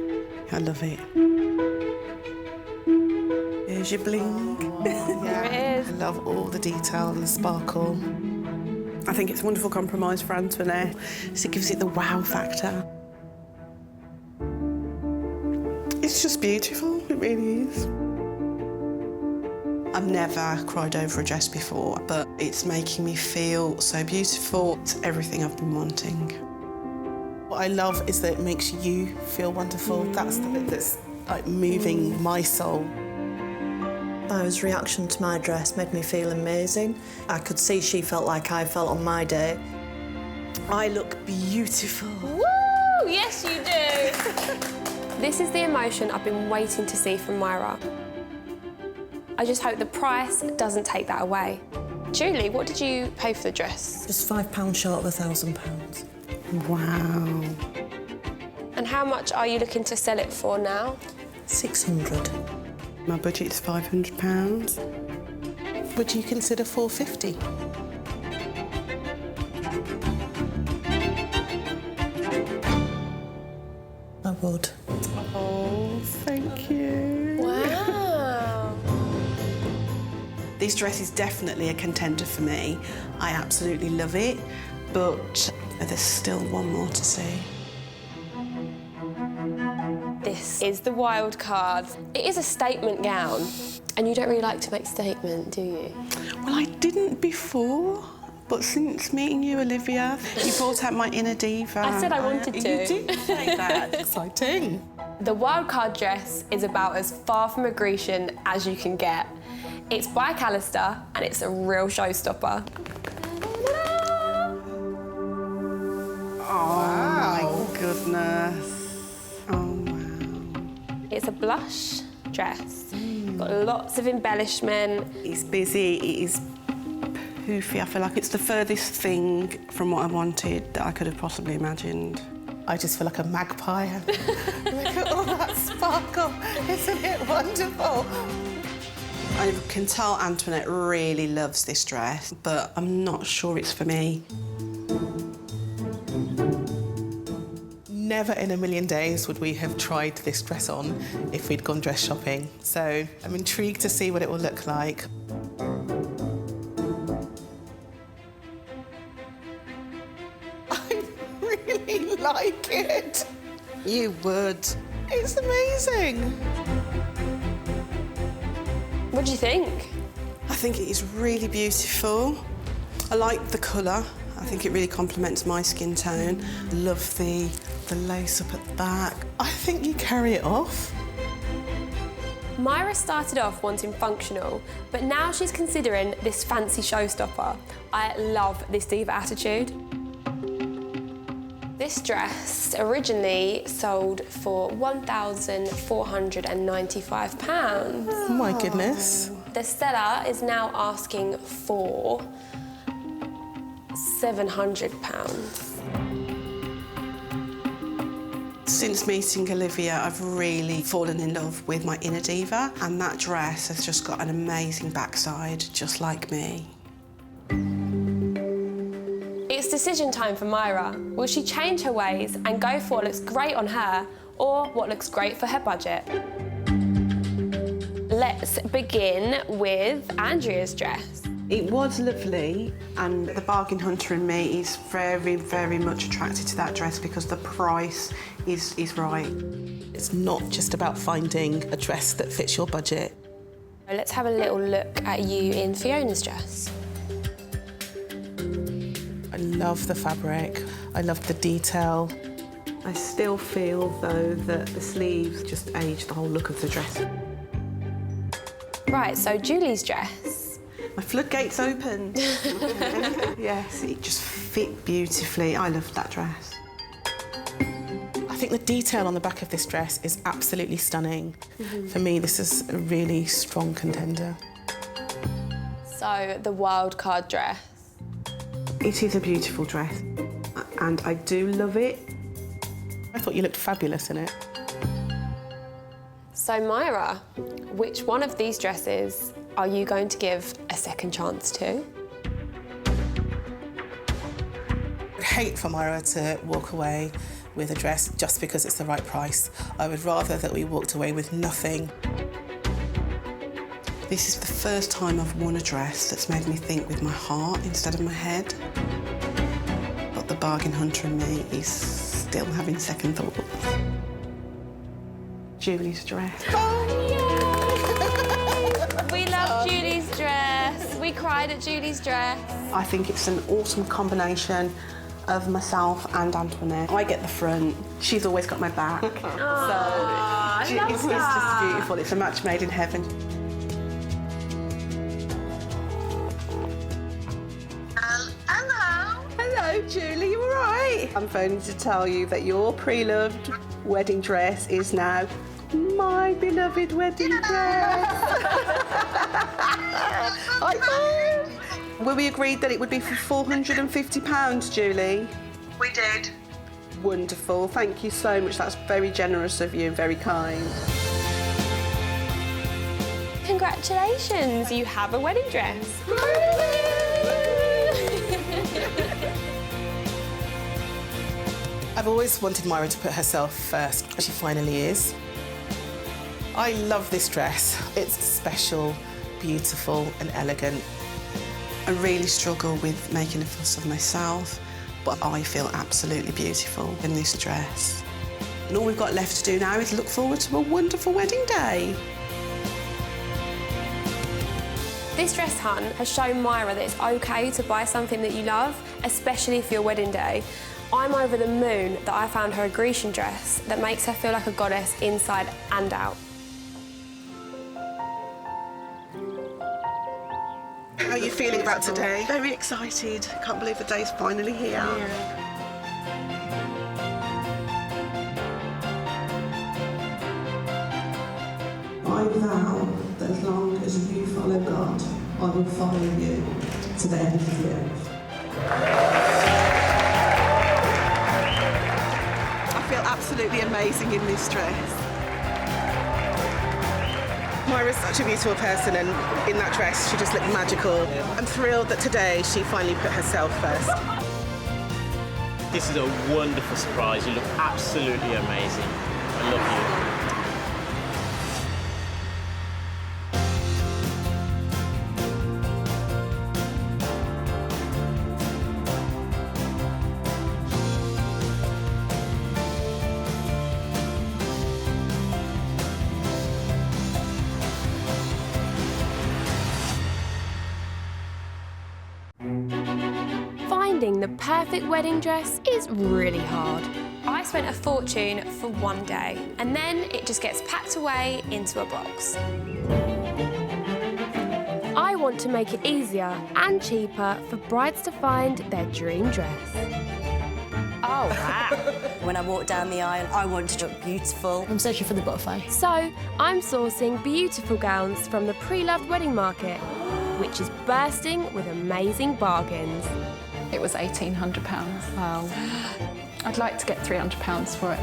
I love it. Here's your bling. There it is. I love all the detail and the sparkle. I think it's a wonderful compromise for Antoinette. So it gives it the wow factor. just beautiful, it really is. I've never cried over a dress before, but it's making me feel so beautiful. It's everything I've been wanting. What I love is that it makes you feel wonderful. That's the bit that's like moving my soul. Myra's reaction to my dress made me feel amazing. I could see she felt like I felt on my day. I look beautiful. Woo! Yes, you do. This is the emotion I've been waiting to see from Myra. I just hope the price doesn't take that away. Julie, what did you pay for the dress? Just £5 short of £1,000. Wow. And how much are you looking to sell it for now? 600. My budget's £500. Would you consider £450? I would. Oh, thank you. Wow. This dress is definitely a contender for me. I absolutely love it, but there's still one more to see. This is the wild card. It is a statement gown, and you don't really like to make statement, do you? Well, I didn't before, but since meeting you, Olivia, you brought out my inner diva. I said I wanted to. You did say that. Exciting. The wild card dress is about as far from a Grecian as you can get. It's by Callister, and it's a real showstopper. Oh, my goodness. It's a blush dress. Got lots of embellishment. It's busy, it is poofy. I feel like it's the furthest thing from what I wanted that I could have possibly imagined. I just feel like a magpie. Look at all that sparkle. Isn't it wonderful? I can tell Antoinette really loves this dress, but I'm not sure it's for me. Never in a million days would we have tried this dress on if we'd gone dress shopping. So I'm intrigued to see what it will look like. I really like it. You would. It's amazing. What do you think? I think it is really beautiful. I like the colour. I think it really complements my skin tone. Love the lace up at the back. I think you carry it off. Myra started off wanting functional, but now she's considering this fancy showstopper. I love this diva attitude. This dress originally sold for £1,495. Oh my goodness. The seller is now asking for £700. Since meeting Olivia, I've really fallen in love with my inner diva, and that dress has just got an amazing backside, just like me. It's decision time for Myra. Will she change her ways and go for what looks great on her, or what looks great for her budget? Let's begin with Andrea's dress. It was lovely, and the bargain hunter in me is very, very much attracted to that dress because the price is right. It's not just about finding a dress that fits your budget. Let's have a little look at you in Fiona's dress. I love the fabric. I love the detail. I still feel, though, that the sleeves just age the whole look of the dress. Right, so Julie's dress. My floodgates opened. Yes, it just fit beautifully. I loved that dress. I think the detail on the back of this dress is absolutely stunning. For me, this is a really strong contender. So, the wild card dress. It is a beautiful dress, and I do love it. I thought you looked fabulous in it. So, Myra, which one of these dresses are you going to give a second chance to? I'd hate for Myra to walk away with a dress just because it's the right price. I would rather that we walked away with nothing. This is the first time I've worn a dress that's made me think with my heart instead of my head. But the bargain hunter in me is still having second thoughts. Julie's dress. We love Julie's dress. We cried at Julie's dress. I think it's an awesome combination of myself and Antoinette. I get the front. She's always got my back. I love It's just beautiful. It's a match made in heaven. Hello, Julie, you all right? I'm phoning to tell you that your pre-loved wedding dress is now my beloved wedding dress. I know. Well, we agreed that it would be for £450, Julie. We did. Wonderful. Thank you so much. That's very generous of you and very kind. Congratulations, you have a wedding dress. I've always wanted Myra to put herself first. She finally is. I love this dress. It's special, beautiful and elegant. I really struggle with making a fuss of myself, but I feel absolutely beautiful in this dress. And all we've got left to do now is look forward to a wonderful wedding day. This dress hunt has shown Myra that it's okay to buy something that you love, especially for your wedding day. I'm over the moon that I found her a Grecian dress that makes her feel like a goddess inside and out. How are you feeling about today? Very excited. Can't believe the day's finally here. I vow that as long as you follow God, I will follow you to the end of the earth. I feel absolutely amazing in this dress. Myra's such a beautiful person, and in that dress she just looked magical. I'm thrilled that today she finally put herself first. This is a wonderful surprise. You look absolutely amazing. I love you. Finding the perfect wedding dress is really hard. I spent a fortune for one day, and then it just gets packed away into a box. I want to make it easier and cheaper for brides to find their dream dress. Oh, wow. When I walk down the aisle, I want to look beautiful. I'm searching for the butterfly. So, I'm sourcing beautiful gowns from the pre-loved wedding market, which is bursting with amazing bargains. It was £1,800. Wow. I'd like to get £300 for it.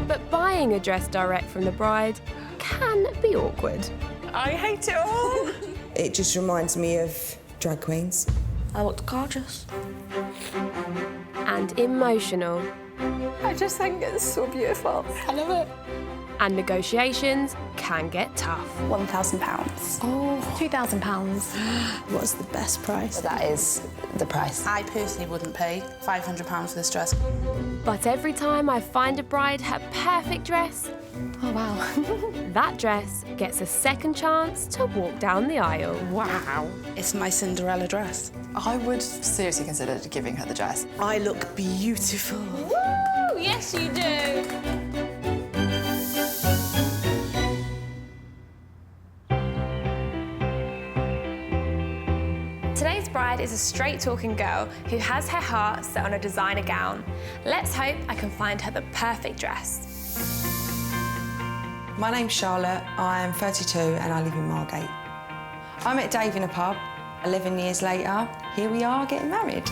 But buying a dress direct from the bride can be awkward. I hate it all. It just reminds me of drag queens. I looked gorgeous. And emotional. I just think it's so beautiful. I love it. And negotiations can get tough. £1,000. Oh, £2,000. What's the best price? That is the price. I personally wouldn't pay £500 for this dress. But every time I find a bride her perfect dress, oh wow, that dress gets a second chance to walk down the aisle. Wow. It's my Cinderella dress. I would seriously consider giving her the dress. I look beautiful. Woo! Yes, you do. Today's bride is a straight-talking girl who has her heart set on a designer gown. Let's hope I can find her the perfect dress. My name's Charlotte, I'm 32 and I live in Margate. I met Dave in a pub. 11 years later, here we are getting married.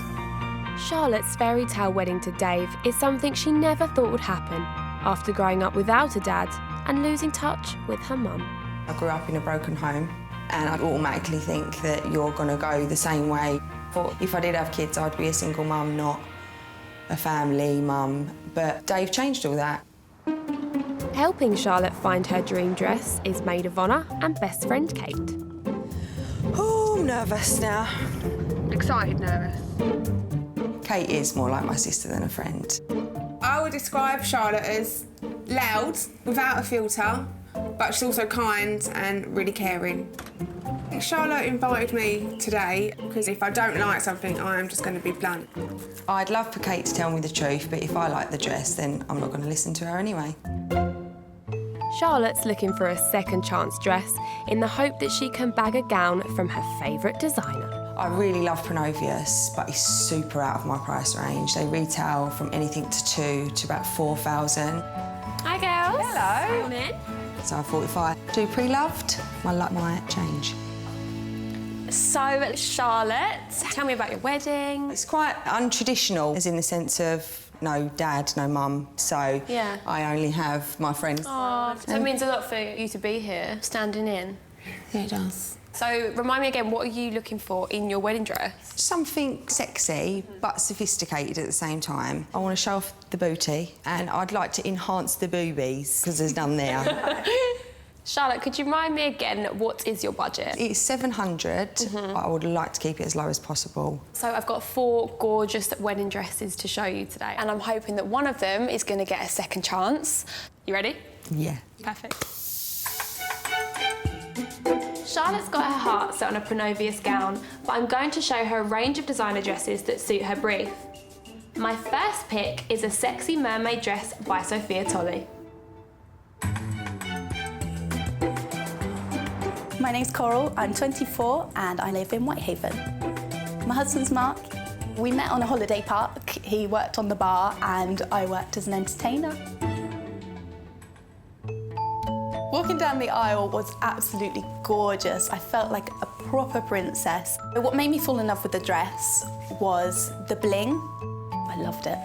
Charlotte's fairy tale wedding to Dave is something she never thought would happen after growing up without a dad and losing touch with her mum. I grew up in a broken home and I automatically think that you're going to go the same way. But if I did have kids, I'd be a single mum, not a family mum. But Dave changed all that. Helping Charlotte find her dream dress is maid of honour and best friend Kate. Oh, I'm nervous now. Excited, nervous. Kate is more like my sister than a friend. I would describe Charlotte as loud, without a filter, but she's also kind and really caring. Charlotte invited me today because if I don't like something, I am just going to be blunt. I'd love for Kate to tell me the truth, but if I like the dress, then I'm not going to listen to her anyway. Charlotte's looking for a second chance dress in the hope that she can bag a gown from her favourite designer. I really love Pronovius, but it's super out of my price range. They retail from anything to 2 to about 4,000. Hi, girls. Hello. Come in. So I thought if I do pre-loved, my luck might change. So, Charlotte, tell me about your wedding. It's quite untraditional, as in the sense of no dad, no mum, so Yeah. I only have my friends. Oh, so it means a lot for you to be here, standing in. Yeah, it does. So, remind me again, what are you looking for in your wedding dress? Something sexy, but sophisticated at the same time. I want to show off the booty, and I'd like to enhance the boobies, because there's none there. Charlotte, could you remind me again, what is your budget? It's 700, but I would like to keep it as low as possible. So I've got 4 gorgeous wedding dresses to show you today, and I'm hoping that one of them is going to get a second chance. You ready? Yeah. Perfect. Charlotte's got her heart set on a Pronovius gown, but I'm going to show her a range of designer dresses that suit her brief. My first pick is a sexy mermaid dress by Sophia Tolley. My name's Coral, I'm 24 and I live in Whitehaven. My husband's Mark. We met on a holiday park. He worked on the bar and I worked as an entertainer. Walking down the aisle was absolutely gorgeous. I felt like a proper princess. What made me fall in love with the dress was the bling. I loved it.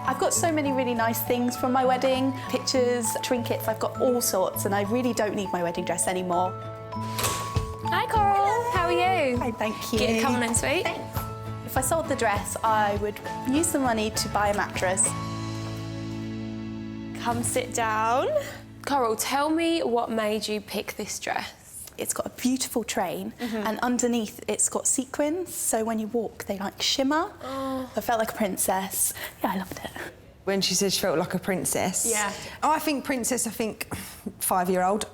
I've got so many really nice things from my wedding. Pictures, trinkets, I've got all sorts and I really don't need my wedding dress anymore. Hi, Coral. How are you? Hi, thank you. Get coming in, sweet. If I sold the dress, I would use the money to buy a mattress. Come sit down. Coral, tell me what made you pick this dress. It's got a beautiful train and underneath it's got sequins, so when you walk they like shimmer. Oh. I felt like a princess. Yeah, I loved it. When she said she felt like a princess. Yeah. I think princess, 5-year-old.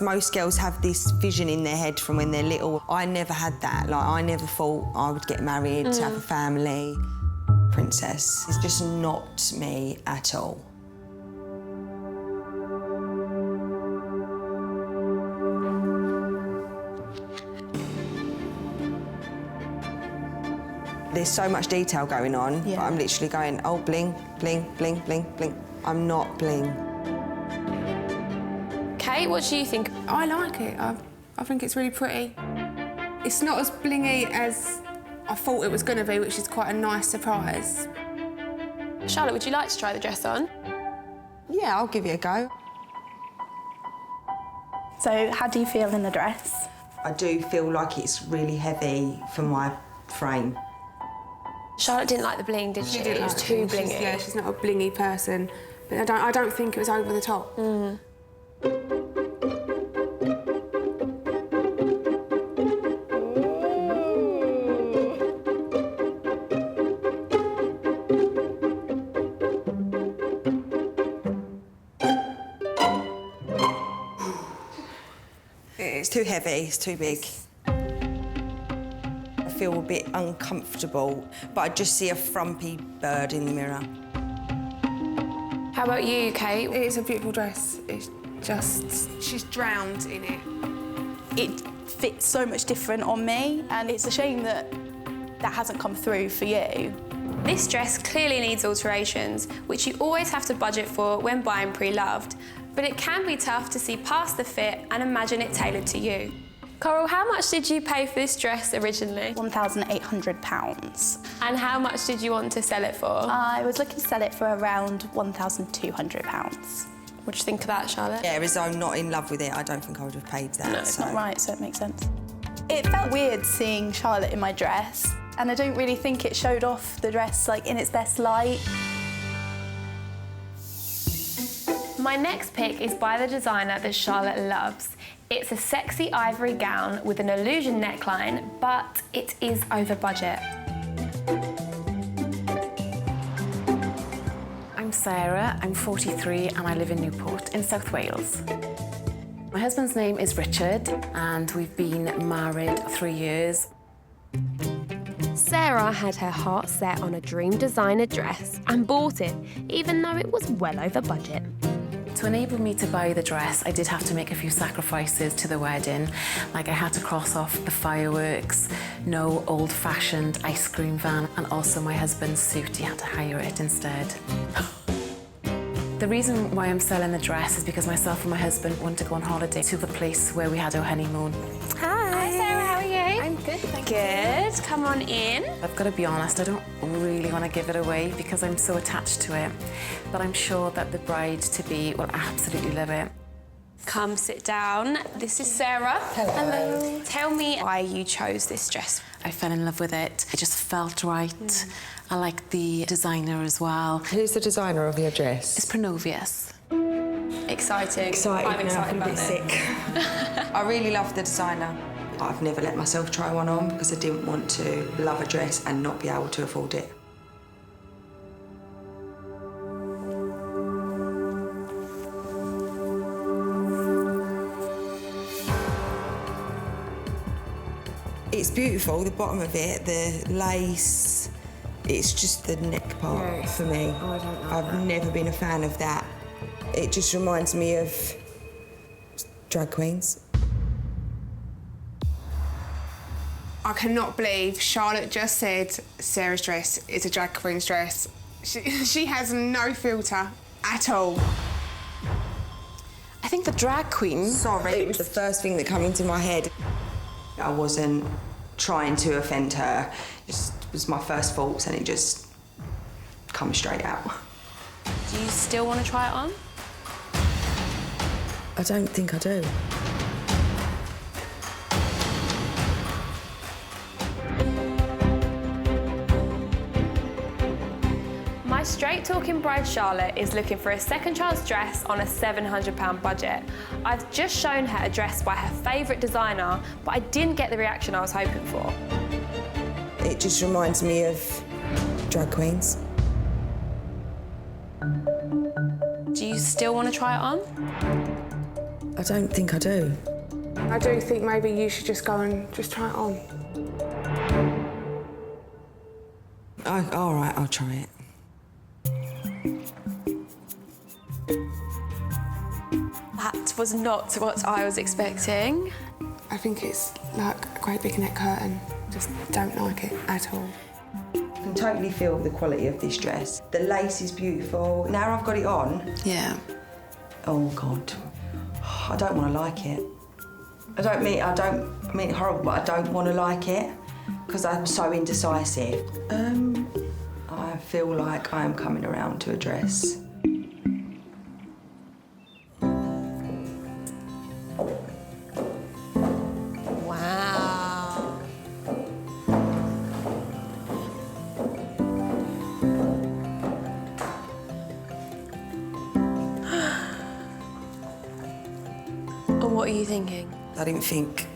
Most girls have this vision in their head from when they're little. I never had that. Like, I never thought I would get married, to have a family. Princess is just not me at all. There's so much detail going on, but I'm literally going, oh, bling, bling, bling, bling, bling. I'm not bling. Kate, what do you think? I like it. I think it's really pretty. It's not as blingy as I thought it was going to be, which is quite a nice surprise. Charlotte, would you like to try the dress on? Yeah, I'll give it a go. So, how do you feel in the dress? I do feel like it's really heavy for my frame. Charlotte didn't like the bling, did she? It was too blingy. Yeah, she's not a blingy person, but I don't think it was over the top. It's too heavy, it's too big. I feel a bit uncomfortable, but I just see a frumpy bird in the mirror. How about you, Kate? It's a beautiful dress. It's just... she's drowned in it. It fits so much different on me and it's a shame that that hasn't come through for you. This dress clearly needs alterations, which you always have to budget for when buying pre-loved, but it can be tough to see past the fit and imagine it tailored to you. Coral, how much did you pay for this dress originally? £1,800. And how much did you want to sell it for? I was looking to sell it for around £1,200. What do you think of that, Charlotte? Yeah, as I'm not in love with it, I don't think I would have paid that. No, it's not right, so it makes sense. It felt weird seeing Charlotte in my dress, and I don't really think it showed off the dress like in its best light. My next pick is by the designer that Charlotte loves. It's a sexy ivory gown with an illusion neckline, but it is over budget. I'm Sarah, I'm 43 and I live in Newport in South Wales. My husband's name is Richard and we've been married 3 years. Sarah had her heart set on a dream designer dress and bought it, even though it was well over budget. To enable me to buy the dress, I did have to make a few sacrifices to the wedding. Like I had to cross off the fireworks, no old-fashioned ice cream van, and also my husband's suit, he had to hire it instead. The reason why I'm selling the dress is because myself and my husband want to go on holiday to the place where we had our honeymoon. Hi Sarah, how are you? I'm good, thank you. Good, come on in. I've got to be honest, I don't really want to give it away because I'm so attached to it. But I'm sure that the bride-to-be will absolutely love it. Come sit down. This is Sarah. Hello. Tell me why you chose this dress. I fell in love with it. It just felt right. I like the designer as well. Who's the designer of your dress? It's Pronovius. Exciting. Excited I'm now, excited I feel a about bit this. sick. I really love the designer. I've never let myself try one on because I didn't want to love a dress and not be able to afford it. It's beautiful, the bottom of it, the lace. It's just the neck part for me. I've never been a fan of that. It just reminds me of drag queens. I cannot believe Charlotte just said Sarah's dress is a drag queen's dress. She has no filter at all. I think the drag queen... Sorry, it was the first thing that came into my head. I wasn't trying to offend her. It just was my first thoughts and it just comes straight out. Do you still want to try it on? I don't think I do. My straight-talking bride Charlotte is looking for a second chance dress on a £700 budget. I've just shown her a dress by her favourite designer, but I didn't get the reaction I was hoping for. It just reminds me of drag queens. Do you still want to try it on? I don't think I do. I do think maybe you should just go and just try it on. All right, I'll try it. That was not what I was expecting. I think it's like a great big neck curtain. Just don't like it at all. I can totally feel the quality of this dress. The lace is beautiful. Now I've got it on. Yeah. Oh God, I don't want to like it. I mean it horrible, but I don't want to like it because I'm so indecisive. I feel like I am coming around to a dress. Wow. What are you thinking? I didn't think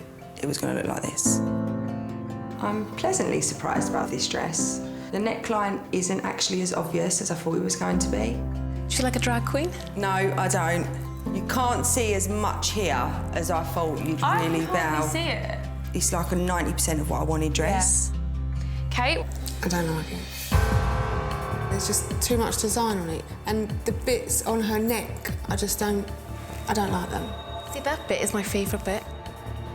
it was going to look like this. I'm pleasantly surprised about this dress. The neckline isn't actually as obvious as I thought it was going to be. Do you like a drag queen? No, I don't. You can't see as much here as I thought you'd really be able. see it. It's like a 90% of what I wanted dress. Kate? I don't like it. There's just too much design on it. And the bits on her neck, I don't like them. See, that bit is my favourite bit.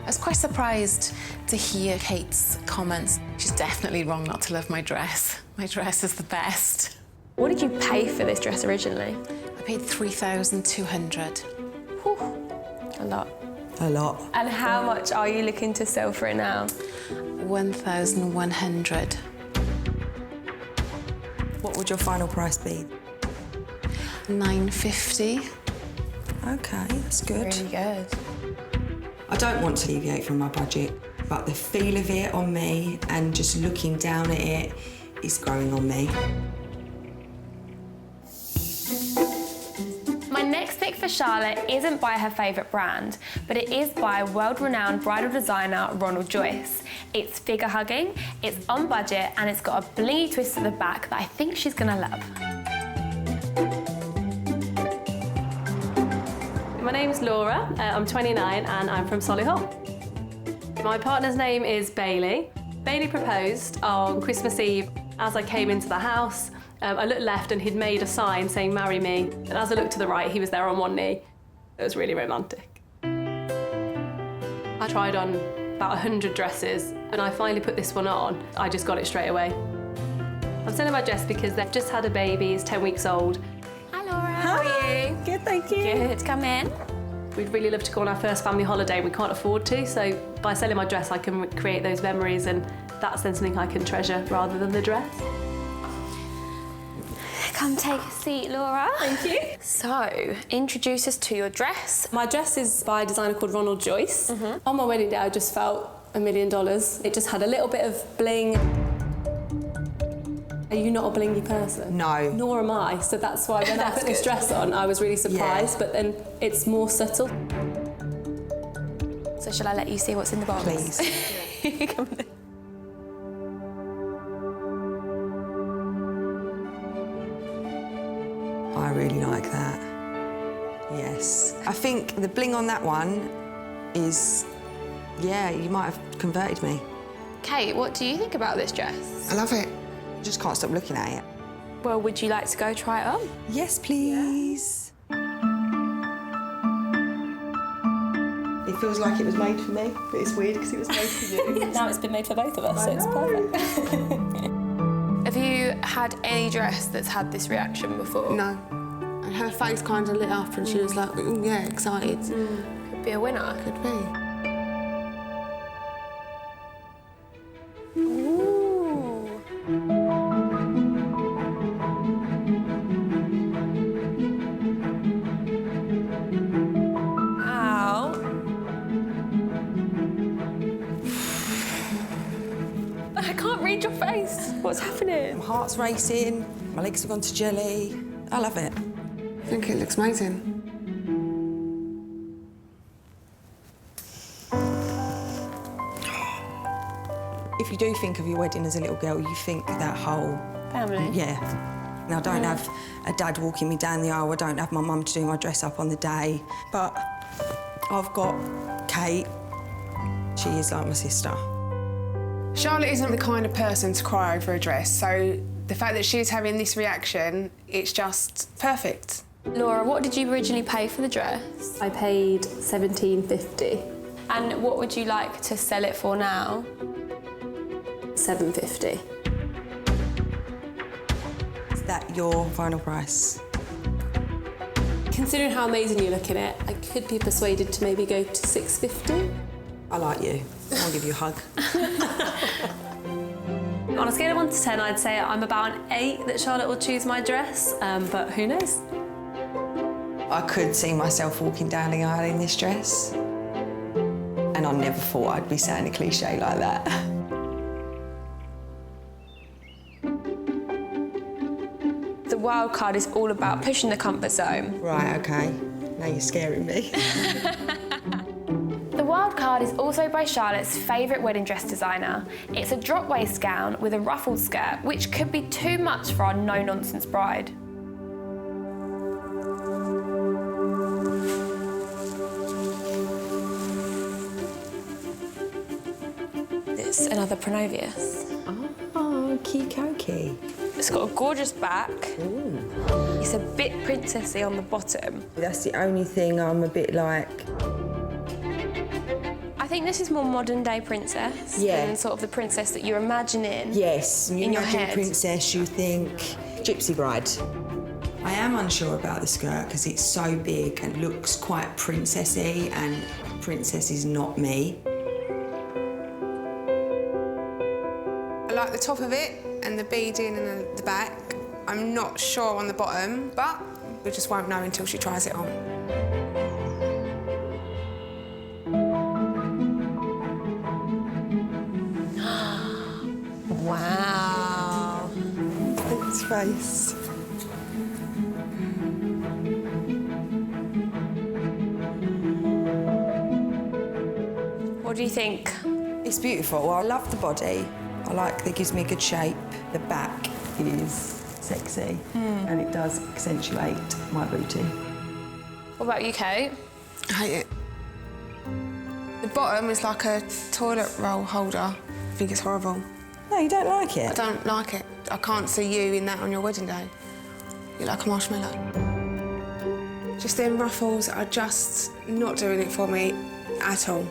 I was quite surprised to hear Kate's comments. She's definitely wrong not to love my dress. My dress is the best. What did you pay for this dress originally? I paid $3,200. A lot. A lot. And how much are you looking to sell for it now? $1,100. What would your final price be? $950. Okay, that's good. Really good. I don't want to deviate from my budget, but the feel of it on me and just looking down at it is growing on me. My next pick for Charlotte isn't by her favourite brand, but it is by world-renowned bridal designer Ronald Joyce. It's figure-hugging, it's on budget, and it's got a blingy twist at the back that I think she's gonna love. My name is Laura, I'm 29 and I'm from Solihull. My partner's name is Bailey. Bailey proposed on Christmas Eve. As I came into the house, I looked left and he'd made a sign saying marry me. And as I looked to the right, he was there on one knee. It was really romantic. I tried on about 100 dresses and I finally put this one on. I just got it straight away. I'm selling my dress because they've just had a baby, he's 10 weeks old. Hi Laura, how are you? Good, thank you. Good, come in. We'd really love to go on our first family holiday and we can't afford to, so by selling my dress I can create those memories and that's then something I can treasure rather than the dress. Come take a seat, Laura. Thank you. So, introduce us to your dress. My dress is by a designer called Ronald Joyce. On my wedding day I just felt $1 million. It just had a little bit of bling. Are you not a blingy person? No. Nor am I, so that's why when I put this dress on I was really surprised, but then it's more subtle. So shall I let you see what's in the box? Please. Come on. I really like that. Yes. I think the bling on that one is, yeah, you might have converted me. Kate, what do you think about this dress? I love it. Just can't stop looking at it. Well, would you like to go try it on? Yes, please. It feels like it was made for me, but it's weird because it was made for you. Now it's been made for both of us, so it's perfect. Have you had any dress that's had this reaction before? No. And her face kind of lit up and she was like, "Ooh, yeah, excited." Could be a winner. Could be. I can't read your face. What's happening? My heart's racing, my legs have gone to jelly. I love it. I think it looks amazing. If you do think of your wedding as a little girl, you think that whole... Family? Yeah. And I don't have a dad walking me down the aisle, I don't have my mum to do my dress up on the day, but I've got Kate. She is like my sister. Charlotte isn't the kind of person to cry over a dress, so the fact that she's having this reaction, it's just perfect. Laura, what did you originally pay for the dress? I paid $17.50. And what would you like to sell it for now? $7.50. Is that your final price? Considering how amazing you look in it, I could be persuaded to maybe go to $6.50. I like you. I'll give you a hug. On a scale of 1 to 10, I'd say I'm about an 8 that Charlotte will choose my dress, but who knows? I could see myself walking down the aisle in this dress. And I never thought I'd be saying a cliche like that. The wild card is all about pushing the comfort zone. Right, OK. Now you're scaring me. The wild card is also by Charlotte's favourite wedding dress designer. It's a drop waist gown with a ruffled skirt, which could be too much for our no-nonsense bride. It's another Pronovius. Oh, Kikoki. It's got a gorgeous back. Ooh. It's a bit princessy on the bottom. That's the only thing I'm a bit like... I think this is more modern day princess than sort of the princess that you're imagining. Yes, you in your imagine head. princess, you think gypsy bride. I am unsure about the skirt because it's so big and looks quite princessy, and princess is not me. I like the top of it and the beading and the back. I'm not sure on the bottom, but we just won't know until she tries it on. Wow. Its face. What do you think? It's beautiful. I love the body. I like that it gives me a good shape. The back is sexy and it does accentuate my booty. What about you, Kate? I hate it. The bottom is like a toilet roll holder. I think it's horrible. No, you don't like it? I don't like it. I can't see you in that on your wedding day. You're like a marshmallow. Just them ruffles are just not doing it for me at all.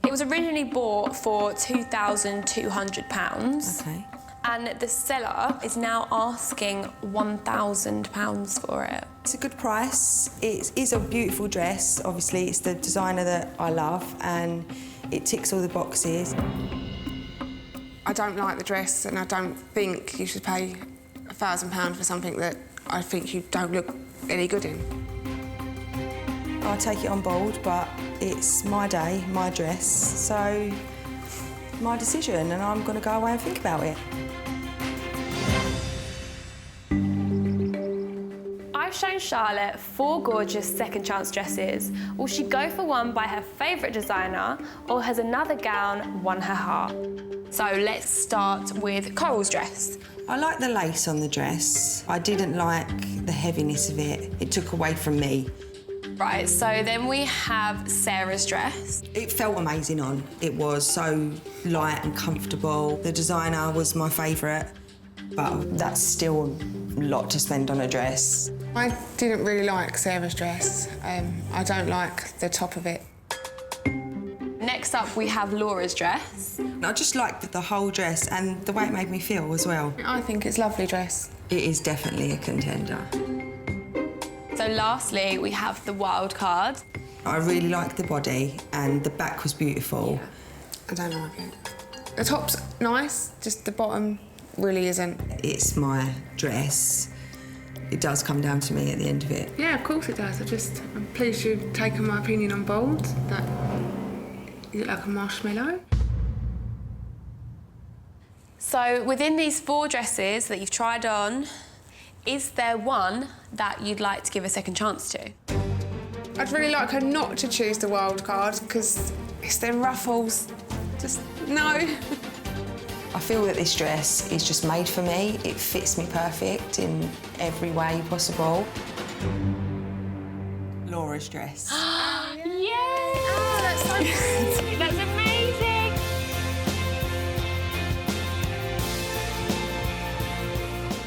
It was originally bought for £2,200. Okay. And the seller is now asking £1,000 for it. It's a good price. It is a beautiful dress. Obviously, it's the designer that I love and it ticks all the boxes. I don't like the dress and I don't think you should pay £1,000 for something that I think you don't look any good in. I take it on board, but it's my day, my dress, so my decision, and I'm going to go away and think about it. I've shown Charlotte 4 gorgeous second chance dresses. Will she go for one by her favourite designer, or has another gown won her heart? So let's start with Coral's dress. I like the lace on the dress. I didn't like the heaviness of it. It took away from me. Right, so then we have Sarah's dress. It felt amazing on. It was so light and comfortable. The designer was my favourite, but that's still a lot to spend on a dress. I didn't really like Sarah's dress. I don't like the top of it. Next up, we have Laura's dress. I just liked the whole dress and the way it made me feel as well. I think it's a lovely dress. It is definitely a contender. So lastly, we have the wild card. I really liked the body and the back was beautiful. Yeah. I don't like it. The top's nice, just the bottom really isn't. It's my dress. It does come down to me at the end of it. Yeah, of course it does. I'm pleased you've taken my opinion on board, that you look like a marshmallow. So within these 4 dresses that you've tried on, is there one that you'd like to give a second chance to? I'd really like her not to choose the wild card because it's them ruffles. Just no. I feel that this dress is just made for me. It fits me perfect in every way possible. Laura's dress. Yay! Oh, that's so good. That's amazing.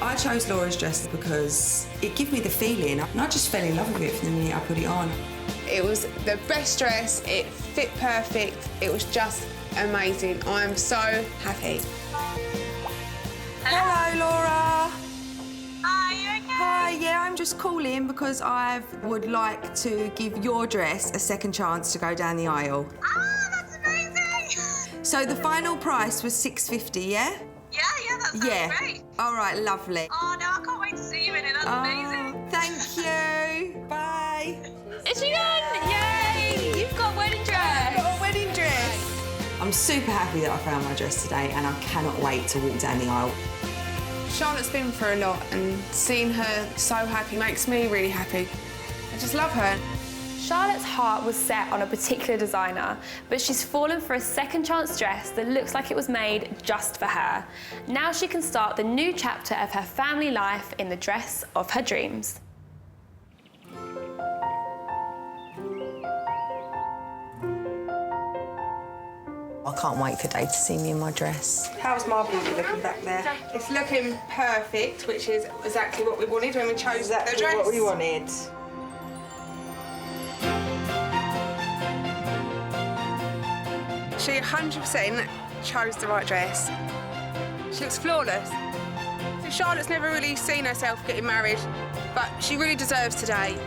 I chose Laura's dress because it gave me the feeling, and I just fell in love with it from the minute I put it on. It was the best dress, it fit perfect, it was just amazing. I am so happy. Hello, Laura. Hi, you okay? Hi, yeah, I'm just calling because I would like to give your dress a second chance to go down the aisle. Oh, that's amazing! So the final price was $6.50, yeah? Yeah, that sounds great. All right, lovely. Oh, no, I can't wait to see you in it. That's amazing. Thank you. Bye. Is she done? Yay! You've got a wedding dress. I've got a wedding dress. I'm super happy that I found my dress today and I cannot wait to walk down the aisle. Charlotte's been through a lot and seeing her so happy makes me really happy. I just love her. Charlotte's heart was set on a particular designer, but she's fallen for a second chance dress that looks like it was made just for her. Now she can start the new chapter of her family life in the dress of her dreams. I can't wait for Dave to see me in my dress. How's my beauty looking back there? It's looking perfect, which is exactly what we wanted when we chose the dress. Exactly what we wanted. She 100% chose the right dress. She looks flawless. So Charlotte's never really seen herself getting married, but she really deserves today.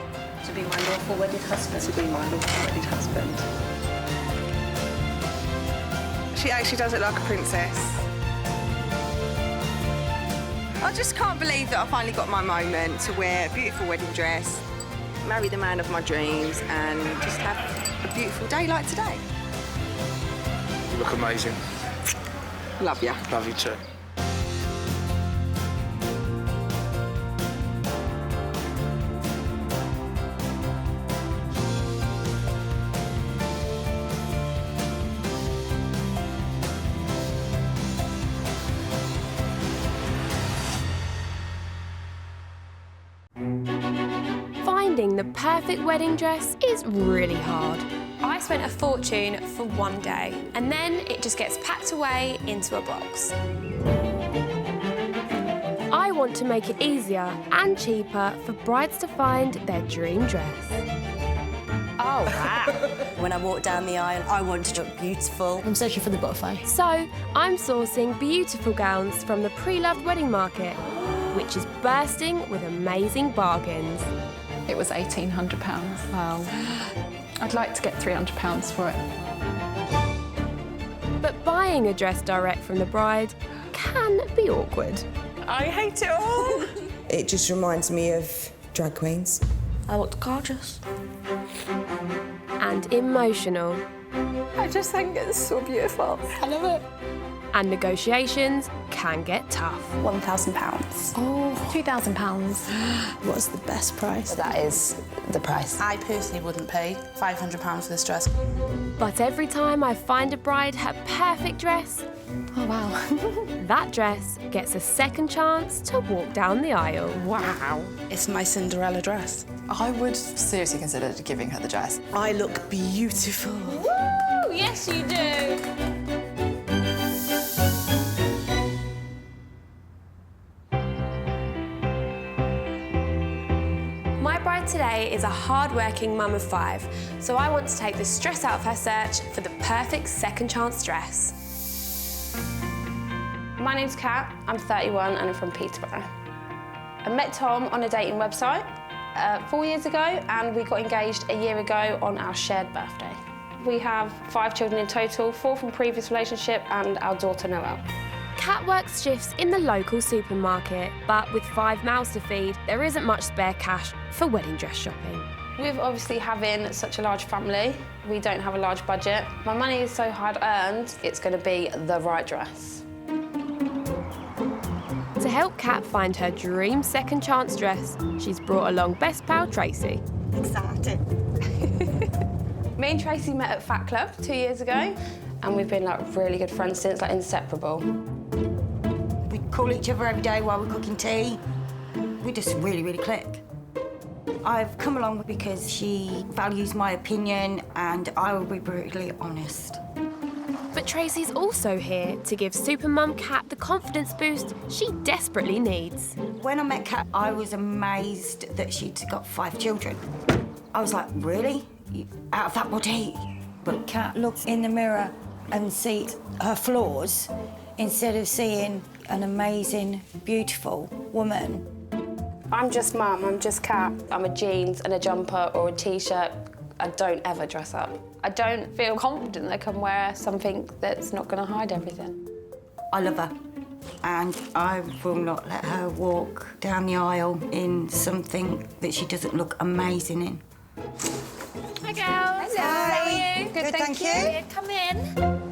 To be my lawful wedded husband. To be my lawful wedded husband. She actually does look like a princess. I just can't believe that I finally got my moment to wear a beautiful wedding dress, marry the man of my dreams, and just have a beautiful day like today. You look amazing. Love ya. Love you too. the perfect wedding dress is really hard. I spent a fortune for one day, and then it just gets packed away into a box. I want to make it easier and cheaper for brides to find their dream dress. Oh, wow. When I walk down the aisle, I want to look beautiful. I'm searching for the butterfly. So I'm sourcing beautiful gowns from the pre-loved wedding market, which is bursting with amazing bargains. It was £1,800. Wow. I'd like to get £300 for it. But buying a dress direct from the bride can be awkward. I hate it all. It just reminds me of drag queens. I looked gorgeous. And emotional. I just think it's so beautiful. I love it. And negotiations can get tough. £1,000. Oh, £2,000. What's the best price? That is the price. I personally wouldn't pay £500 for this dress. But every time I find a bride her perfect dress, oh wow, that dress gets a second chance to walk down the aisle. Wow. It's my Cinderella dress. I would seriously consider giving her the dress. I look beautiful. Woo! Yes, you do. My bride today is a hard-working mum of 5, so I want to take the stress out of her search for the perfect second chance dress. My name's Kat, I'm 31 and I'm from Peterborough. I met Tom on a dating website 4 years ago and we got engaged a year ago on our shared birthday. We have 5 children in total, 4 from previous relationship and our daughter Noelle. Kat works shifts in the local supermarket, but with 5 mouths to feed, there isn't much spare cash for wedding dress shopping. With obviously having such a large family, we don't have a large budget. My money is so hard earned, it's going to be the right dress. To help Kat find her dream second chance dress, she's brought along best pal Tracy. Excited. Me and Tracy met at Fat Club 2 years ago, and we've been like really good friends since, like inseparable. We call each other every day while we're cooking tea. We just really, really click. I've come along because she values my opinion and I will be brutally honest. But Tracy's also here to give Supermum Kat the confidence boost she desperately needs. When I met Kat, I was amazed that she'd got 5 children. I was like, really? Out of that body? But Kat looks in the mirror and sees her flaws instead of seeing an amazing, beautiful woman. I'm just mum, I'm just Kat. I'm a jeans and a jumper or a T-shirt. I don't ever dress up. I don't feel confident that I can wear something that's not going to hide everything. I love her, and I will not let her walk down the aisle in something that she doesn't look amazing in. Hi, girls. Hello. How are you? Good, thank you. Yeah, come in.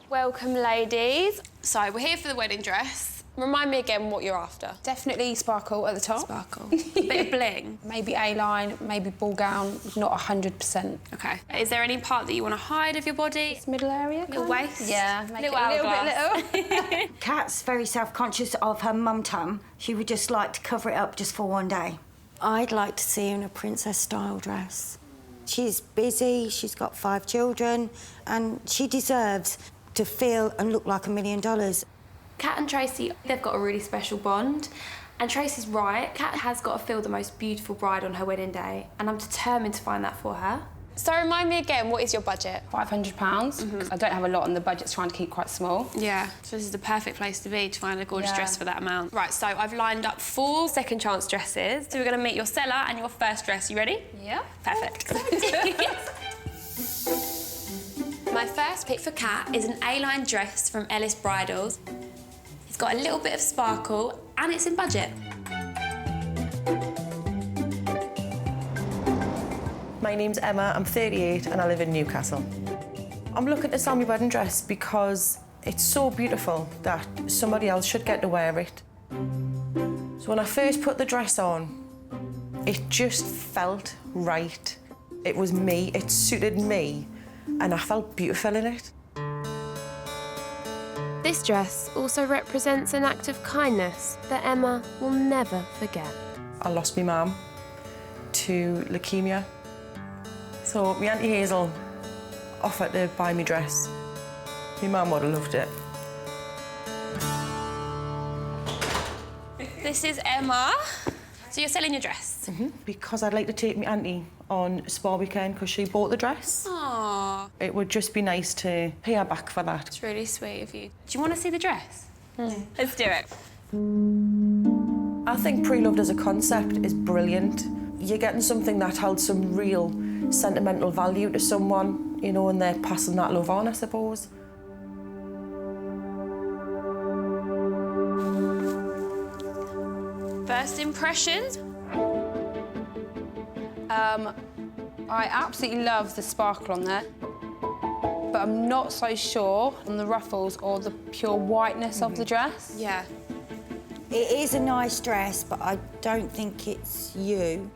Welcome, ladies. So we're here for the wedding dress. Remind me again what you're after. Definitely sparkle at the top. Sparkle. A bit of bling. Maybe A-line, maybe ball gown, not 100%. Okay. Is there any part that you want to hide of your body? This middle area. Your waist? Yeah, make little it a little hourglass. bit little. Kat's very self-conscious of her mum-tum. She would just like to cover it up just for one day. I'd like to see her in a princess-style dress. She's busy, she's got 5 children, and she deserves to feel and look like $1 million. Kat and Tracy, they've got a really special bond. And Tracy's right, Kat has got to feel the most beautiful bride on her wedding day, and I'm determined to find that for her. So remind me again, what is your budget? £500. I don't have a lot and the budget's trying to keep quite small. Yeah, so this is the perfect place to be to find a gorgeous dress for that amount. Right, so I've lined up 4 second chance dresses. So we're going to meet your seller and your first dress. You ready? Yeah. Perfect. My first pick for Kat is an A-line dress from Ellis Bridals. It's got a little bit of sparkle and it's in budget. My name's Emma, I'm 38 and I live in Newcastle. I'm looking to sell my wedding dress because it's so beautiful that somebody else should get to wear it. So when I first put the dress on, it just felt right. It was me, it suited me, and I felt beautiful in it. This dress also represents an act of kindness that Emma will never forget. I lost my mum to leukemia. So my Auntie Hazel offered to buy me dress. My mum would have loved it. This is Emma. So you're selling your dress? Because I'd like to take my auntie on a spa weekend because she bought the dress. Aww. It would just be nice to pay her back for that. It's really sweet of you. Do you want to see the dress? Let's do it. I think pre-loved as a concept is brilliant. You're getting something that held some real sentimental value to someone, you know, and they're passing that love on, I suppose. First impressions? I absolutely love the sparkle on there, but I'm not so sure on the ruffles or the pure whiteness of the dress. Yeah. It is a nice dress, but I don't think it's you.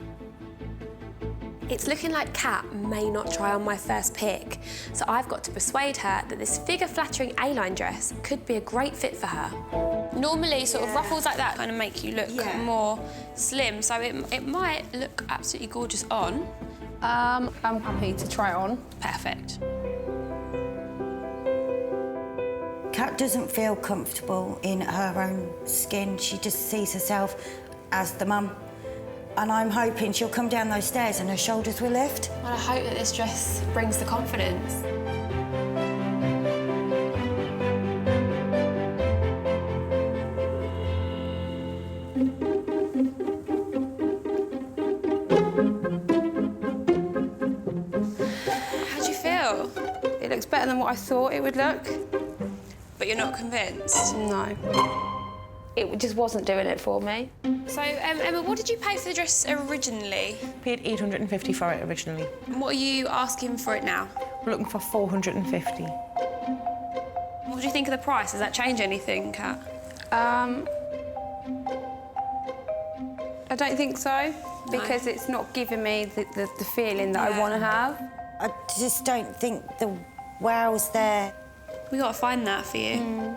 It's looking like Kat may not try on my first pick, so I've got to persuade her that this figure-flattering A-line dress could be a great fit for her. Normally, sort of ruffles like that kind of make you look more slim, so it might look absolutely gorgeous on. I'm happy to try it on. Perfect. Kat doesn't feel comfortable in her own skin. She just sees herself as the mum. And I'm hoping she'll come down those stairs and her shoulders will lift. Well, I hope that this dress brings the confidence. How do you feel? It looks better than what I thought it would look. But you're not convinced? No. It just wasn't doing it for me. So, Emma, what did you pay for the dress originally? Paid $850 for it originally. And what are you asking for it now? We're looking for $450. What do you think of the price? Does that change anything, Kat? I don't think so, because it's not giving me the feeling that I want to have. I just don't think the wow's there. We got to find that for you.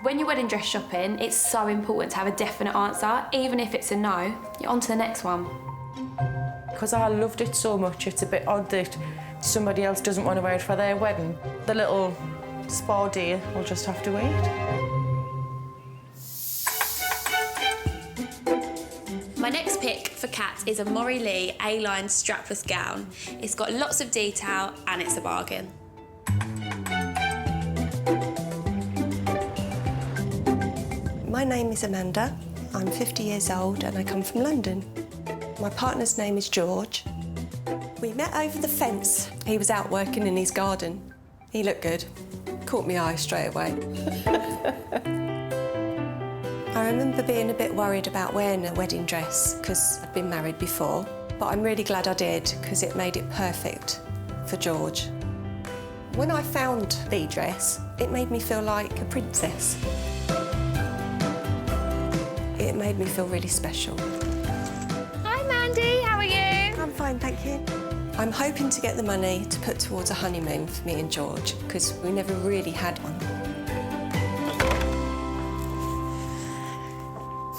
When you're wedding dress shopping, it's so important to have a definite answer. Even if it's a no, you're on to the next one. Because I loved it so much, it's a bit odd that somebody else doesn't want to wear it for their wedding. The little spa day will just have to wait. My next pick for Kat is a Maury Lee A-line strapless gown. It's got lots of detail and it's a bargain. My name is Amanda. I'm 50 years old and I come from London. My partner's name is George. We met over the fence. He was out working in his garden. He looked good. Caught my eye straight away. I remember being a bit worried about wearing a wedding dress because I'd been married before, but I'm really glad I did because it made it perfect for George. When I found the dress, it made me feel like a princess. It made me feel really special. Hi, Mandy. How are you? I'm fine, thank you. I'm hoping to get the money to put towards a honeymoon for me and George because we never really had one.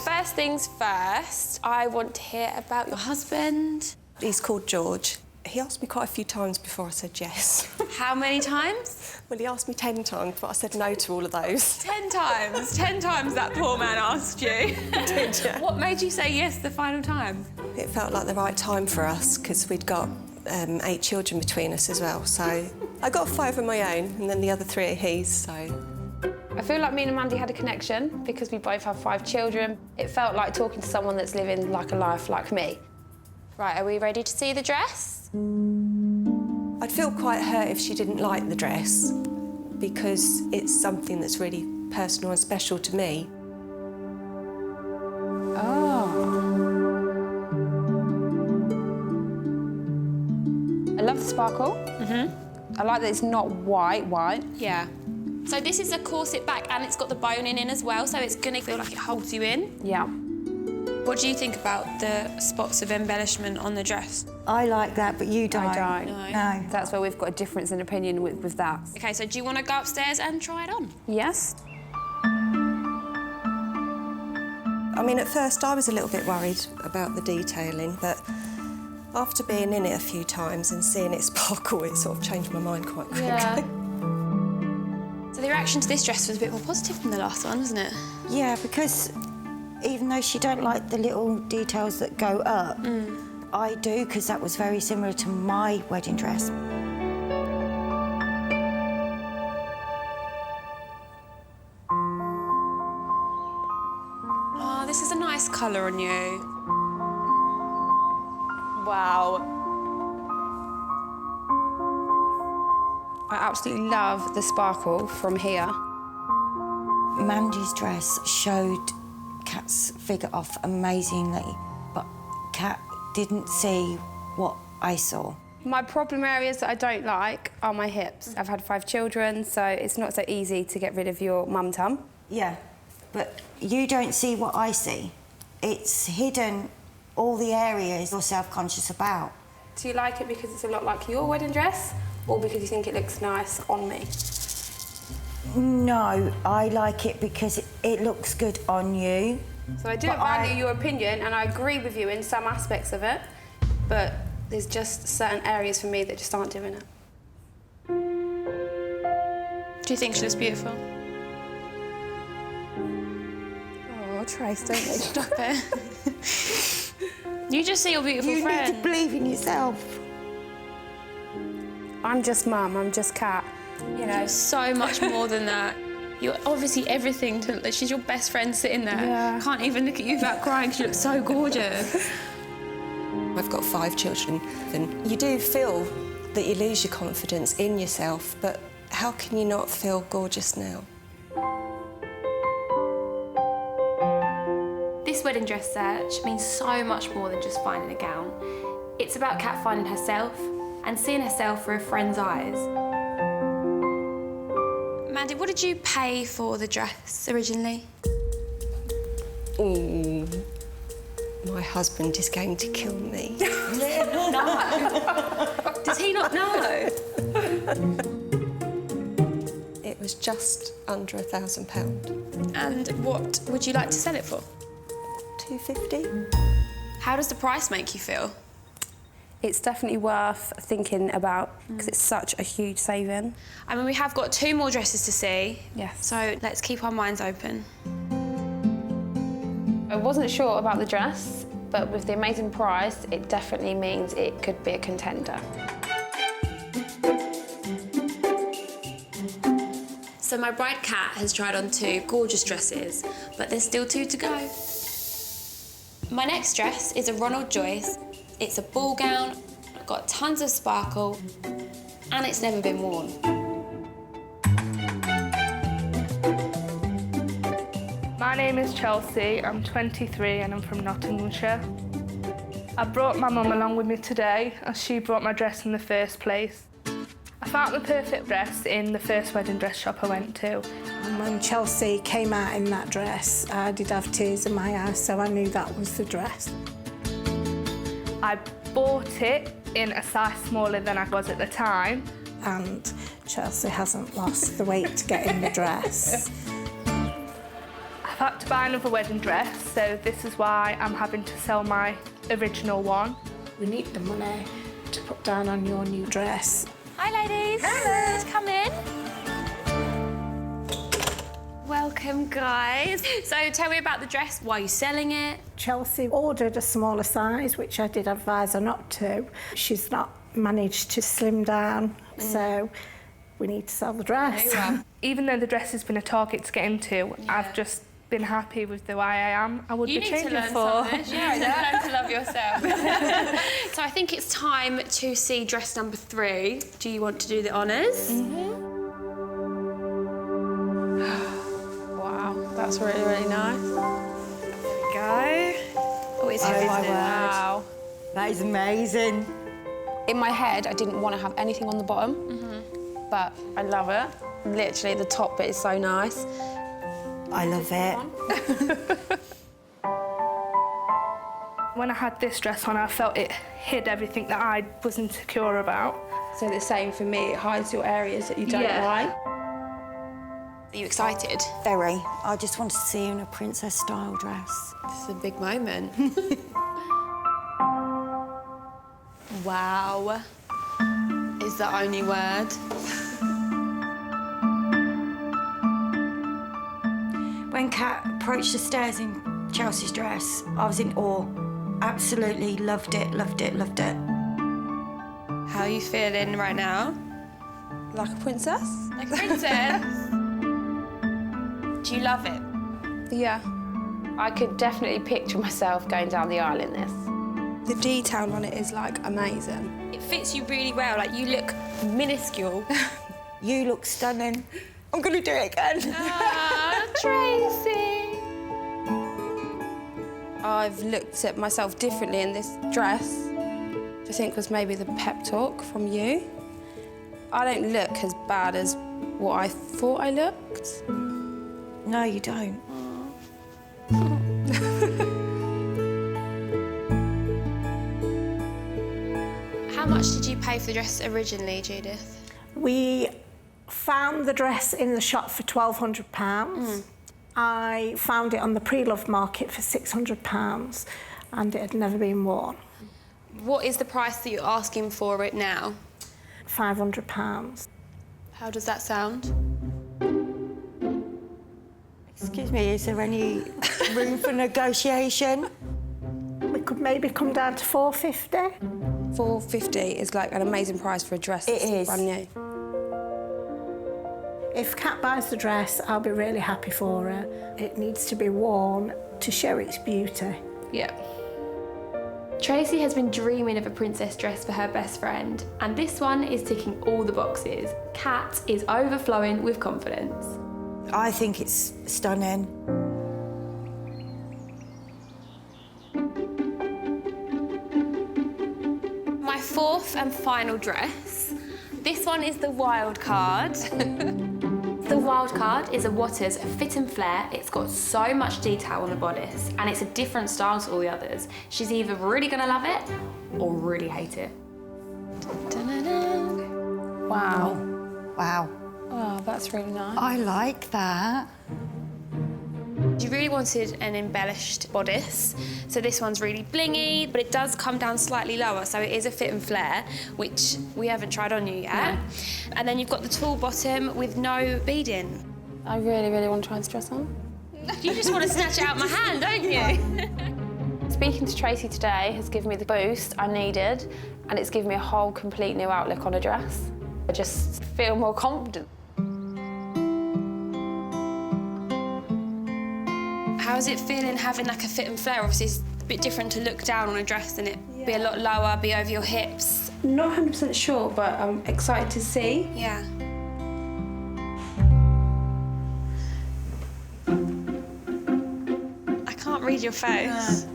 First things first, I want to hear about your husband. He's called George. He asked me quite a few times before I said yes. How many times? Well, he asked me 10 times, but I said no to all of those. 10 times? 10 times that poor man asked you? Did you? What made you say yes the final time? It felt like the right time for us because we'd got 8 children between us as well. So I got 5 of my own and then the other 3 are his, so... I feel like me and Mandy had a connection because we both have 5 children. It felt like talking to someone that's living like a life like me. Right, are we ready to see the dress? I'd feel quite hurt if she didn't like the dress because it's something that's really personal and special to me. Oh. I love the sparkle. I like that it's not white. Yeah. So this is a corset back and it's got the boning in as well, so it's gonna feel like it holds you in. Yeah. What do you think about the spots of embellishment on the dress? I like that, but you don't. I don't. No. That's where we've got a difference in opinion with that. OK, so do you want to go upstairs and try it on? Yes. I mean, at first I was a little bit worried about the detailing, but After being in it a few times and seeing it sparkle, it sort of changed my mind quite quickly. Yeah. So the reaction to this dress was a bit more positive than the last one, wasn't it? Yeah, because even though she don't like the little details that go up, I do, because that was very similar to my wedding dress. Oh, this is a nice colour on you. Wow. I absolutely love the sparkle from here. Mandy's dress showed Kat's figure off amazingly, but Kat didn't see what I saw. My problem areas that I don't like are my hips. I've had 5 children, so it's not so easy to get rid of your mum-tum. Yeah, but you don't see what I see. It's hidden all the areas you're self-conscious about. Do you like it because it's a lot like your wedding dress, or because you think it looks nice on me? No, I like it because it looks good on you. So I do value your opinion, and I agree with you in some aspects of it, but there's just certain areas for me that just aren't doing it. Do you think she looks beautiful? Oh, Trace, don't make Stop it. You just see your beautiful friend. You need to believe in yourself. I'm just mum, I'm just Kat. You know, so much more than that. You're obviously everything to... She's your best friend sitting there. Yeah. Can't even look at you without crying because you look so gorgeous. I've got 5 children, and you do feel that you lose your confidence in yourself, but how can you not feel gorgeous now? This wedding dress search means so much more than just finding a gown. It's about Kat finding herself and seeing herself through a friend's eyes. Mandy, what did you pay for the dress originally? My husband is going to kill me. No. Does he not know? It was just under £1,000. And what would you like to sell it for? £250. How does the price make you feel? It's definitely worth thinking about because it's such a huge saving. I mean, we have got 2 more dresses to see. Yes. So let's keep our minds open. I wasn't sure about the dress, but with the amazing price, it definitely means it could be a contender. So my bride Kat has tried on 2 gorgeous dresses, but there's still 2 to go. My next dress is a Ronald Joyce. It's a ball gown, got tons of sparkle, and it's never been worn. My name is Chelsea, I'm 23 and I'm from Nottinghamshire. I brought my mum along with me today as she brought my dress in the first place. I found the perfect dress in the first wedding dress shop I went to. And when Chelsea came out in that dress, I did have tears in my eyes, so I knew that was the dress. I bought it in a size smaller than I was at the time. And Chelsea hasn't lost the weight to get in the dress. I've had to buy another wedding dress, so this is why I'm having to sell my original one. We need the money to put down on your new dress. Hi, ladies. Hello. Come in. Welcome, guys. So tell me about the dress. Why are you selling it? Chelsea ordered a smaller size, which I did advise her not to. She's not managed to slim down, so we need to sell the dress. Even though the dress has been a target to get into, I've just been happy with the way I am. I would be changing for. Yeah, learn to love yourself. So I think it's time to see dress number 3. Do you want to do the honours? Wow, that's really, really nice. There we go. Oh, it's heavy, isn't it? Wow. That is amazing. In my head, I didn't want to have anything on the bottom, but I love it. Literally, the top bit is so nice. I love it. When I had this dress on, I felt it hid everything that I was insecure about. So the same for me, it hides your areas that you don't like. Are you excited? Very. I just want to see you in a princess-style dress. This is a big moment. Wow is the only word. When Kat approached the stairs in Chelsea's dress, I was in awe. Absolutely loved it, loved it, loved it. How are you feeling right now? Like a princess? Like a princess? Do you love it? Yeah. I could definitely picture myself going down the aisle in this. The detail on it is, like, amazing. It fits you really well. Like, you look minuscule. You look stunning. I'm going to do it again. Ah, Tracy. I've looked at myself differently in this dress, which I think was maybe the pep talk from you. I don't look as bad as what I thought I looked. No, you don't. How much did you pay for the dress originally, Judith? We found the dress in the shop for £1,200. I found it on the pre-loved market for £600 and it had never been worn. What is the price that you're asking for it now? £500. How does that sound? Excuse me, is there any room for negotiation? We could maybe come down to £450. $450 is like an amazing price for a dress. It is. Brand new. If Kat buys the dress, I'll be really happy for her. It needs to be worn to show its beauty. Yeah. Tracy has been dreaming of a princess dress for her best friend, and this one is ticking all the boxes. Kat is overflowing with confidence. I think it's stunning. My fourth and final dress. This one is the wild card. The wild card is a Waters fit and flare. It's got so much detail on the bodice and it's a different style to all the others. She's either really gonna love it or really hate it. Wow. Wow. Oh, that's really nice. I like that. You really wanted an embellished bodice, so this one's really blingy, but it does come down slightly lower, so it is a fit and flare, which we haven't tried on you yet. No. And then you've got the tall bottom with no beading. I really, really want to try this dress on. You just want to snatch it out of my hand, don't you? Speaking to Tracy today has given me the boost I needed, and it's given me a whole complete new outlook on a dress. I just feel more confident. How's it feeling having like a fit and flare? Obviously, it's a bit different to look down on a dress and it be a lot lower, be over your hips. Not 100% sure, but I'm excited to see. Yeah. I can't read your face.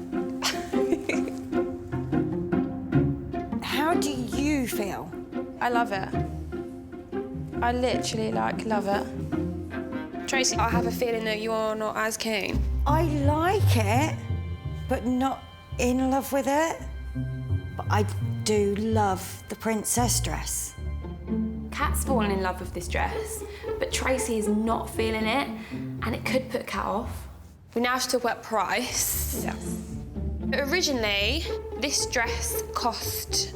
How do you feel? I love it. I literally, love it. Tracy, I have a feeling that you're not as keen. I like it, but not in love with it. But I do love the princess dress. Kat's fallen in love with this dress, but Tracy is not feeling it, and it could put Kat off. We now have to talk about price. Yeah. Originally, this dress cost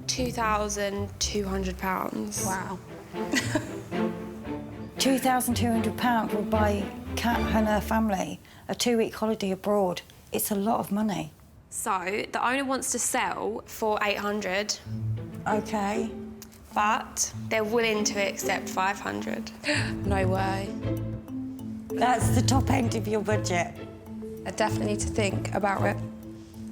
£2,200. Wow. £2,200 will buy Kat and her family a 2-week holiday abroad. It's a lot of money. So, the owner wants to sell for £800. OK. But they're willing to accept £500. No way. That's the top end of your budget. I definitely need to think about it.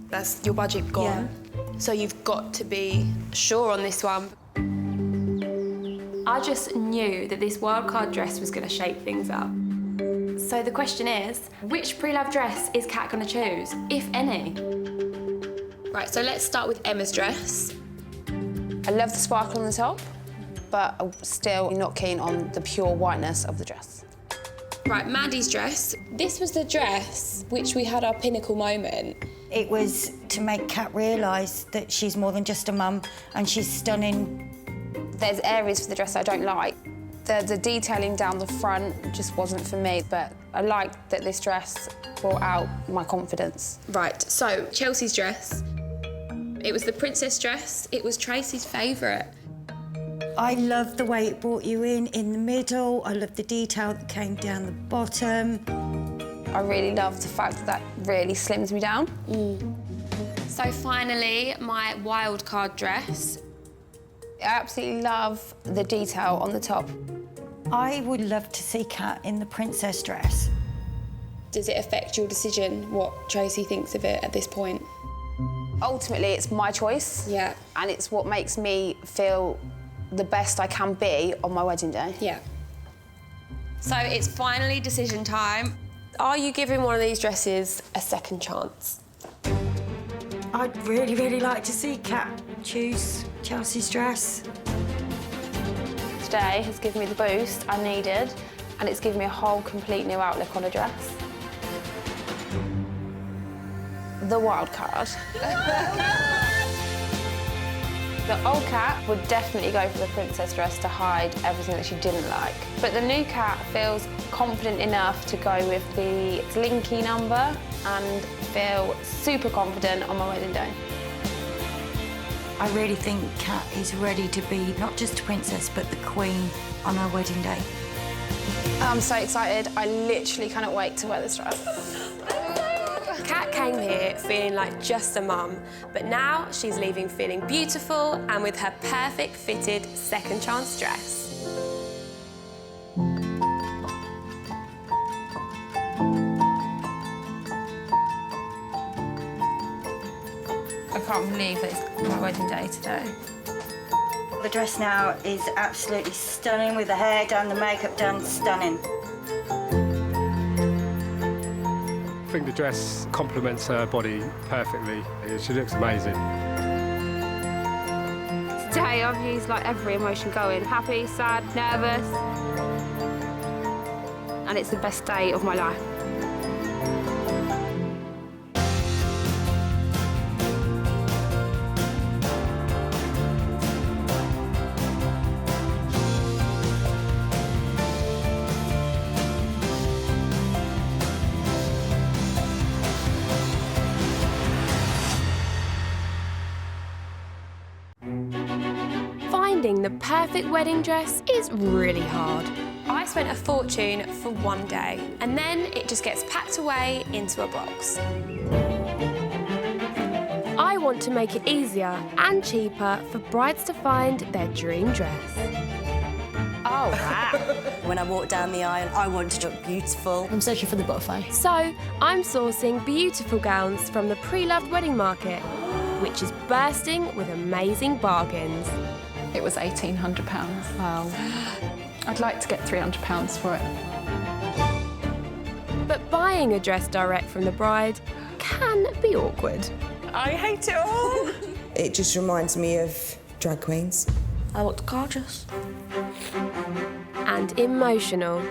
That's your budget gone. Yeah. So you've got to be sure on this one. I just knew that this wildcard dress was going to shake things up. So the question is, which pre-loved dress is Kat going to choose, if any? Right, so let's start with Emma's dress. I love the sparkle on the top, but I'm still not keen on the pure whiteness of the dress. Right, Mandy's dress. This was the dress which we had our pinnacle moment. It was to make Kat realise that she's more than just a mum and she's stunning. There's areas for the dress I don't like. The detailing down the front just wasn't for me, but I liked that this dress brought out my confidence. Right, so Chelsea's dress. It was the princess dress. It was Tracy's favourite. I love the way it brought you in the middle. I love the detail that came down the bottom. I really love the fact that that really slims me down. So finally, my wildcard dress. I absolutely love the detail on the top. I would love to see Kat in the princess dress. Does it affect your decision what Tracy thinks of it at this point? Ultimately, it's my choice. Yeah. And it's what makes me feel the best I can be on my wedding day. Yeah. So it's finally decision time. Are you giving one of these dresses a second chance? I'd really, really like to see Kat choose Chelsea's dress. Today has given me the boost I needed, and it's given me a whole complete new outlook on a dress. The wild card. The old Kat would definitely go for the princess dress to hide everything that she didn't like. But the new Kat feels confident enough to go with the slinky number and feel super confident on my wedding day. I really think Kat is ready to be not just a princess, but the queen on her wedding day. I'm so excited. I literally cannot wait to wear this dress. Kat came here feeling like just a mum, but now she's leaving feeling beautiful and with her perfect fitted second chance dress. I can't believe that it's my wedding day today. The dress now is absolutely stunning, with the hair done, the makeup done, stunning. I think the dress complements her body perfectly. She looks amazing. Today I've used like every emotion going. Happy, sad, nervous. And it's the best day of my life. Finding the perfect wedding dress is really hard. I spent a fortune for one day, and then it just gets packed away into a box. I want to make it easier and cheaper for brides to find their dream dress. Oh, wow. When I walk down the aisle, I want to look beautiful. I'm searching for the butterfly. So I'm sourcing beautiful gowns from the pre-loved wedding market, which is bursting with amazing bargains. It was £1,800. Wow. I'd like to get £300 for it. But buying a dress direct from the bride can be awkward. I hate it all. It just reminds me of drag queens. I looked gorgeous. And emotional.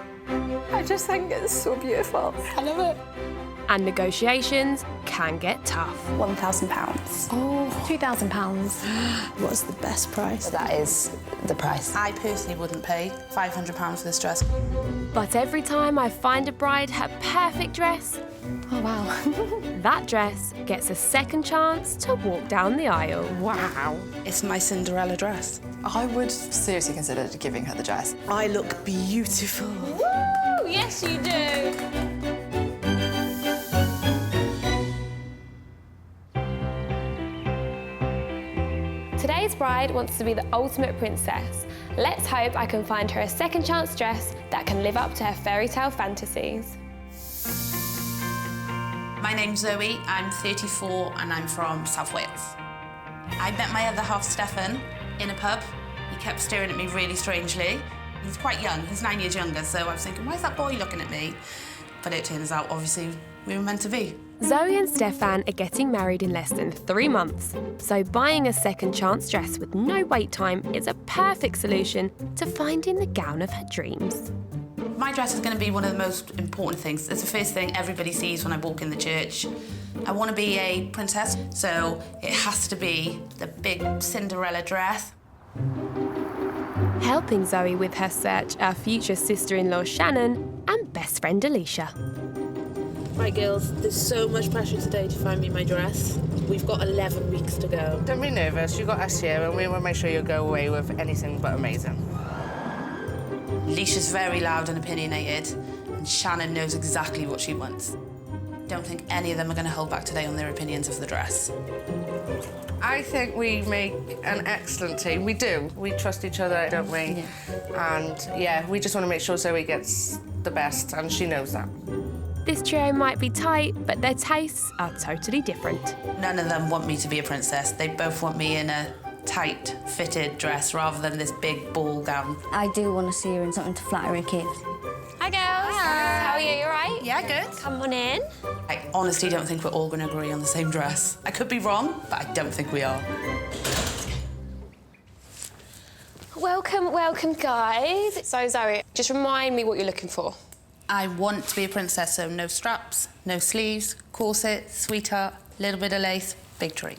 I just think it's so beautiful. I love it. And negotiations can get tough. £1,000. Oh, £2,000. What's the best price? That is the price. I personally wouldn't pay £500 for this dress. But every time I find a bride her perfect dress, Oh, wow. that dress gets a second chance to walk down the aisle. Wow. It's my Cinderella dress. I would seriously consider giving her the dress. I look beautiful. Woo! Yes, you do. Today's bride wants to be the ultimate princess. Let's hope I can find her a second chance dress that can live up to her fairy tale fantasies. My name's Zoe, I'm 34 and I'm from South Wales. I met my other half, Stefan, in a pub. He kept staring at me really strangely. He's quite young, he's 9 years younger, so I was thinking, why is that boy looking at me? But it turns out, obviously, we were meant to be. Zoe and Stefan are getting married in less than 3 months, so buying a second chance dress with no wait time is a perfect solution to finding the gown of her dreams. My dress is going to be one of the most important things. It's the first thing everybody sees when I walk in the church. I want to be a princess, so it has to be the big Cinderella dress. Helping Zoe with her search are future sister-in-law Shannon and best friend Alicia. Right, girls, there's so much pressure today to find me my dress. We've got 11 weeks to go. Don't be nervous. You got us here, and we will make sure you go away with anything but amazing. Leisha's very loud and opinionated, and Shannon knows exactly what she wants. Don't think any of them are going to hold back today on their opinions of the dress. I think we make an excellent team. We do. We trust each other, don't we? Yeah. And, yeah, we just want to make sure Zoe gets the best, and she knows that. This trio might be tight, but their tastes are totally different. None of them want me to be a princess. They both want me in a tight, fitted dress rather than this big ball gown. I do want to see her in something to flatter her kids. Hi, girls. Hi. How are you? You all right? Yeah, good. Come on in. I honestly don't think we're all going to agree on the same dress. I could be wrong, but I don't think we are. Welcome, welcome, guys. So, Zoe, just remind me what you're looking for. I want to be a princess, so no straps, no sleeves, corset, sweetheart, little bit of lace, big tree.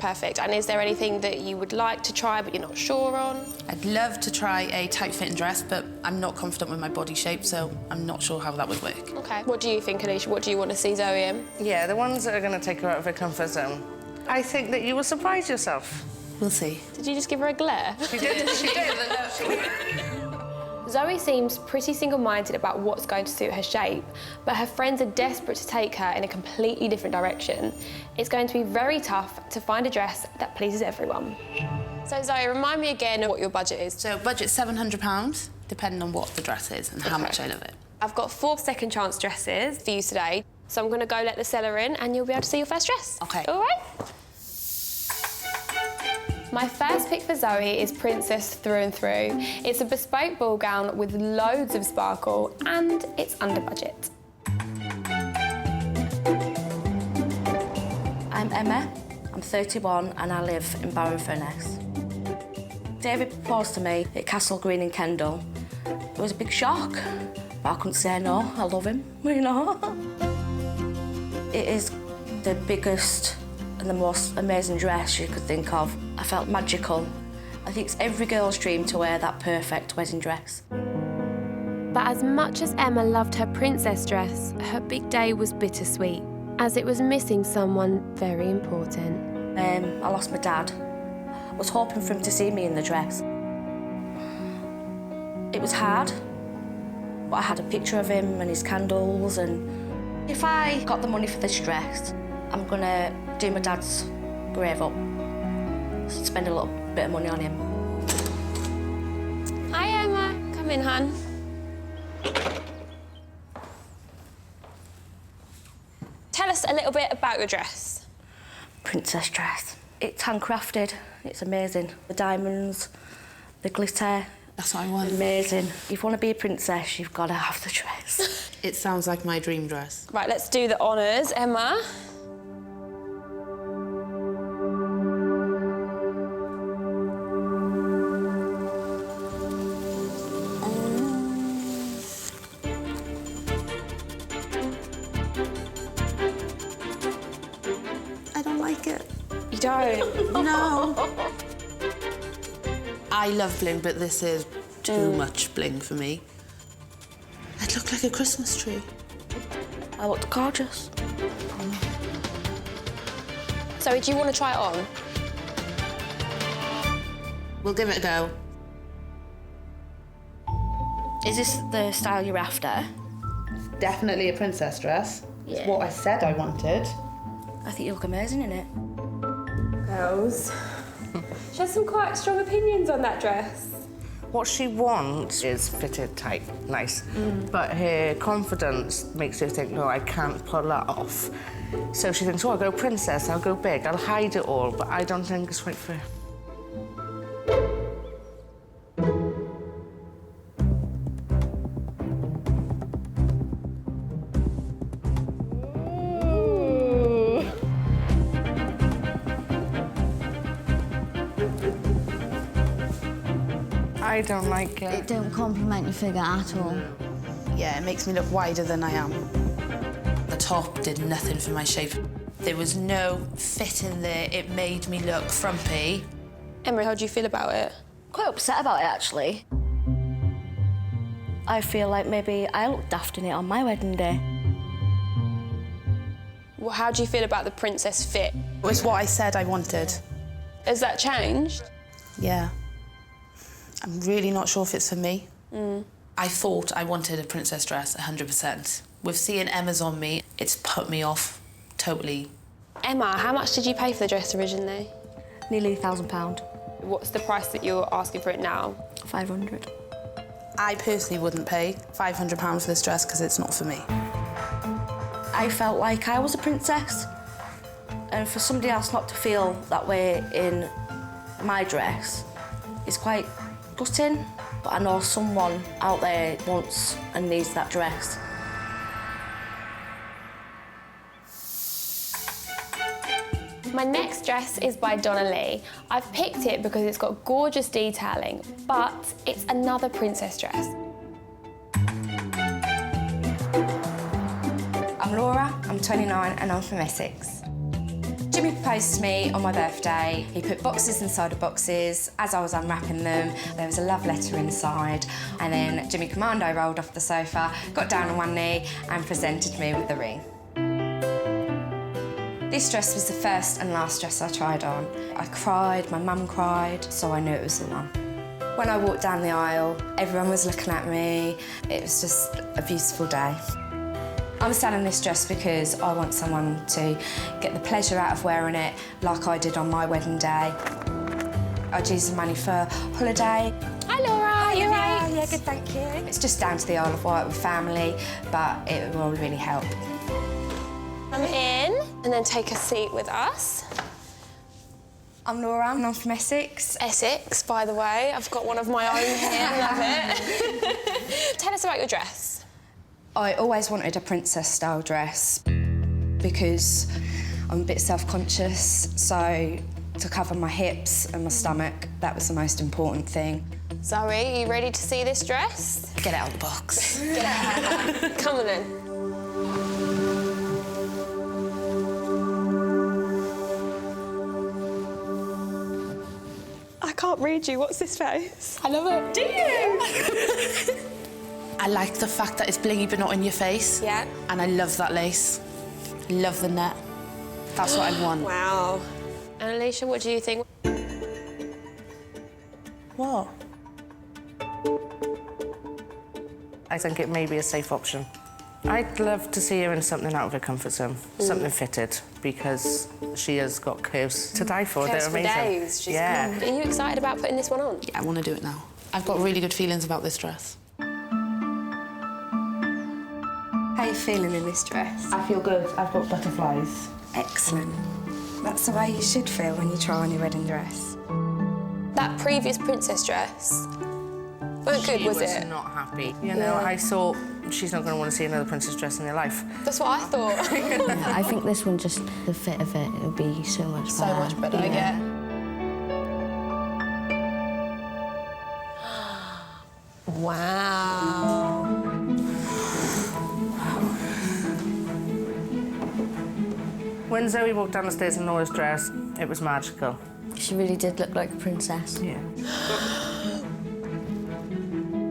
Perfect. And is there anything that you would like to try but you're not sure on? I'd love to try a tight-fitting dress, but I'm not confident with my body shape, so I'm not sure how that would work. OK. What do you think, Alicia? What do you want to see Zoe in? Yeah, the ones that are going to take her out of her comfort zone. I think that you will surprise yourself. We'll see. Did you just give her a glare? She did. She did. Zoe seems pretty single-minded about what's going to suit her shape, but her friends are desperate to take her in a completely different direction. It's going to be very tough to find a dress that pleases everyone. So, Zoe, remind me again of what your budget is. So, budget's £700, depending on what the dress is and how much I love it. I've got 4 second chance dresses for you today, so I'm going to go let the seller in and you'll be able to see your first dress. OK. All right? My first pick for Zoe is Princess through and through. It's a bespoke ball gown with loads of sparkle and it's under budget. I'm Emma, I'm 31 and I live in Barrow-in-Furness. David proposed to me at Castle Green in Kendal. It was a big shock, but I couldn't say no. I love him, you know. It is the biggest and the most amazing dress you could think of. I felt magical. I think it's every girl's dream to wear that perfect wedding dress. But as much as Emma loved her princess dress, her big day was bittersweet, as it was missing someone very important. I lost my dad. I was hoping for him to see me in the dress. It was hard, but I had a picture of him and his candles, and if I got the money for this dress, I'm gonna do my dad's grave up. Spend a little bit of money on him. Hi, Emma. Come in, hon. Tell us a little bit about your dress. Princess dress. It's handcrafted. It's amazing. The diamonds, the glitter. That's what I want. Amazing. If you want to be a princess, you've got to have the dress. It sounds like my dream dress. Right, let's do the honours, Emma. You don't? No. I love bling, but this is too much bling for me. I'd look like a Christmas tree. I look gorgeous. So, do you want to try it on? We'll give it a go. Is this the style you're after? Definitely a princess dress. Yeah. It's what I said I wanted. I think you look amazing in it. Girls. She has some quite strong opinions on that dress. What she wants is fitted tight, nice. But her confidence makes her think, no, I can't pull that off. So she thinks, oh, I'll go princess, I'll go big, I'll hide it all, but I don't think it's right for her. I don't like it. It don't compliment your figure at all. Yeah, it makes me look wider than I am. The top did nothing for my shape. There was no fit in there. It made me look frumpy. Emma, how do you feel about it? Quite upset about it, actually. I feel like maybe I look daft in it on my wedding day. Well, how do you feel about the princess fit? It was what I said I wanted. Has that changed? Yeah. I'm really not sure if it's for me. I thought I wanted a princess dress 100%. With seeing Emma's on me, it's put me off totally. Emma, how much did you pay for the dress originally? Nearly £1,000. What's the price that you're asking for it now? 500. I personally wouldn't pay £500 for this dress because it's not for me. I felt like I was a princess, and for somebody else not to feel that way in my dress is quite gutting. But I know someone out there wants and needs that dress. My next dress is by Donna Lee. I've picked it because it's got gorgeous detailing, but it's another princess dress. I'm Laura, I'm 29 and I'm from Essex. Jimmy proposed to me on my birthday. He put boxes inside of boxes. As I was unwrapping them, there was a love letter inside. And then Jimmy Commando rolled off the sofa, got down on one knee and presented me with the ring. This dress was the first and last dress I tried on. I cried, my mum cried, so I knew it was the one. When I walked down the aisle, everyone was looking at me. It was just a beautiful day. I'm selling this dress because I want someone to get the pleasure out of wearing it like I did on my wedding day. I'd use the money for holiday. Hi Laura, you right? Yeah, good, thank you. It's just down to the Isle of Wight with family, but it will really help. Come in and then take a seat with us. I'm Laura and I'm from Essex. Essex, by the way. I've got one of my own here, love it. Tell us about your dress. I always wanted a princess-style dress because I'm a bit self-conscious, so to cover my hips and my stomach, that was the most important thing. Zoe, are you ready to see this dress? Get it out of the box. Get it out. Come on then. I can't read you. What's this face? I love it. Do you? I like the fact that it's blingy but not in your face. Yeah. And I love that lace. Love the net. That's what I want. Wow. And Alicia, what do you think? What? I think it may be a safe option. I'd love to see her in something out of her comfort zone, something fitted, because she has got curves to die for. Curves They're amazing. for days. She's yeah. Are you excited about putting this one on? Yeah, I want to do it now. I've got really good feelings about this dress. How are you feeling in this dress? I feel good. I've got butterflies. Excellent. That's the way you should feel when you try on your wedding dress. That previous princess dress weren't good, was it? She was not happy. You know, I thought she's not going to want to see another princess dress in her life. That's what I thought. I think this one, just the fit of it, would be so much better. So much better, yeah. Wow. When Zoe walked down the stairs in Laura's dress, it was magical. She really did look like a princess. Yeah.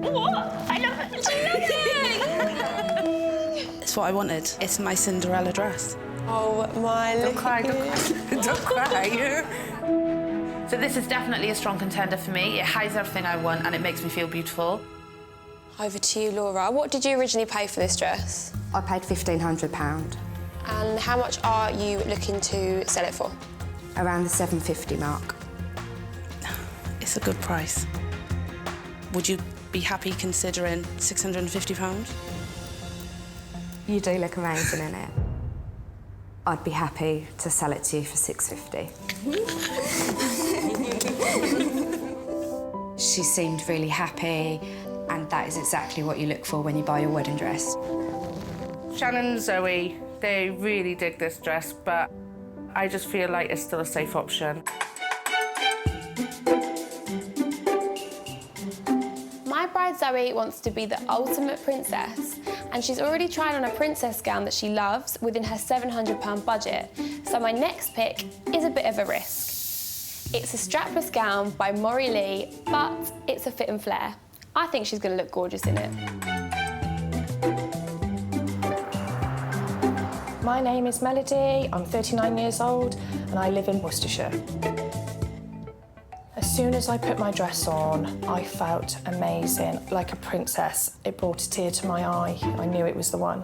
What? I love it. I love it. It's what I wanted. It's my Cinderella dress. Oh, my Don't cry, don't cry. Don't cry. So this is definitely a strong contender for me. It hides everything I want and it makes me feel beautiful. Over to you, Laura. What did you originally pay for this dress? I paid £1,500. And how much are you looking to sell it for? Around the £750 mark. It's a good price. Would you be happy considering £650? You do look amazing in it. I'd be happy to sell it to you for £650. She seemed really happy, and that is exactly what you look for when you buy your wedding dress. Shannon and Zoe, they really dig this dress, but I just feel like it's still a safe option. My bride Zoe wants to be the ultimate princess, and she's already tried on a princess gown that she loves within her £700 budget. So my next pick is a bit of a risk. It's a strapless gown by Maury Lee, but it's a fit and flare. I think she's going to look gorgeous in it. My name is Melody, I'm 39 years old and I live in Worcestershire. As soon as I put my dress on, I felt amazing, like a princess. It brought a tear to my eye. I knew it was the one.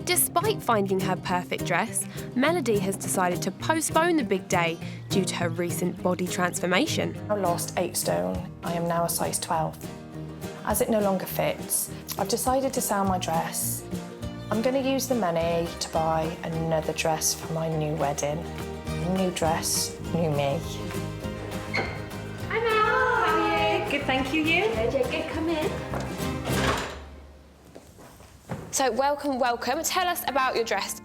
Despite finding her perfect dress, Melody has decided to postpone the big day due to her recent body transformation. I lost 8 stone. I am now a size 12. As it no longer fits, I've decided to sell my dress. I'm going to use the money to buy another dress for my new wedding. A new dress, new me. Hi, Mel. How are you? Good, thank you. You? Good, yeah, good. Come in. So, welcome, welcome. Tell us about your dress.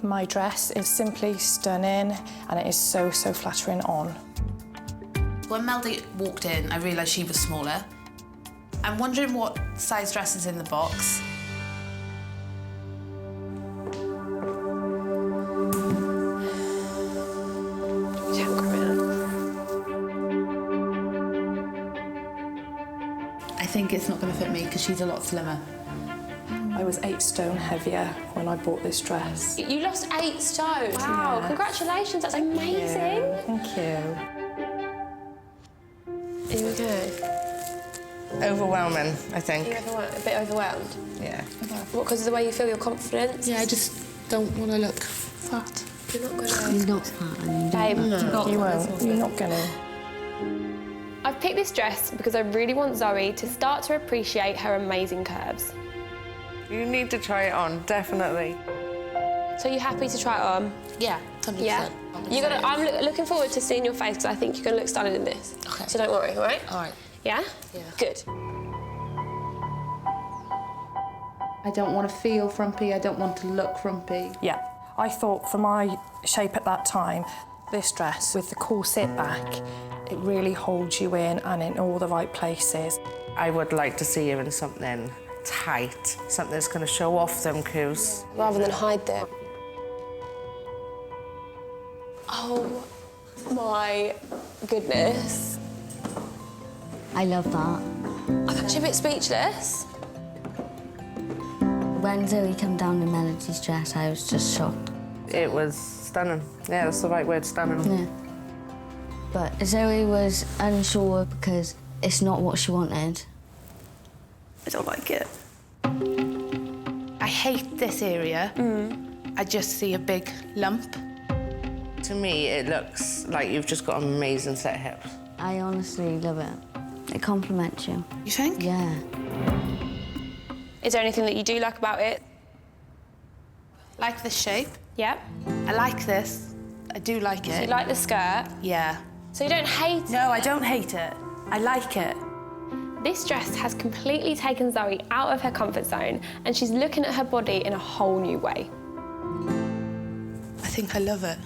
My dress is simply stunning and it is so, so flattering on. When Melody walked in, I realised she was smaller. I'm wondering what size dress is in the box. I think it's not going to fit me because she's a lot slimmer. I was 8 stone heavier when I bought this dress. You lost 8 stone. Wow, Yes. Congratulations, that's amazing. Thank you. Are you okay? Overwhelming, I think. Are you a bit overwhelmed? Yeah. What, because of the way you feel, your confidence? Yeah, I just don't want to look fat. You're not gonna... You're not fat. Babe, You won't. You're not gonna. I've picked this dress because I really want Zoe to start to appreciate her amazing curves. You need to try it on, definitely. So you happy to try it on? Yeah, 100%. Yeah. I'm looking forward to seeing your face because I think you're going to look stunning in this. Okay. So don't worry, all right? All right. Yeah? Yeah. Good. I don't want to feel frumpy. I don't want to look frumpy. Yeah. I thought for my shape at that time, this dress with the cool sit back, it really holds you in and in all the right places. I would like to see you in something tight, something that's going to show off them coups. Rather than hide them. Oh my goodness. I love that. I'm actually a bit speechless. When Zoe came down in Melody's dress, I was just shocked. It was stunning. Yeah, that's the right word, stunning. Yeah. But Zoe was unsure because it's not what she wanted. I don't like it. I hate this area. I just see a big lump. To me, it looks like you've just got an amazing set of hips. I honestly love it. It compliments you. You think? Yeah. Is there anything that you do like about it? Like this shape. Yeah. I like this. I do like it. So you like the skirt? Yeah. So you don't hate it? No, I don't hate it. I like it. This dress has completely taken Zoe out of her comfort zone and she's looking at her body in a whole new way. I think I love it.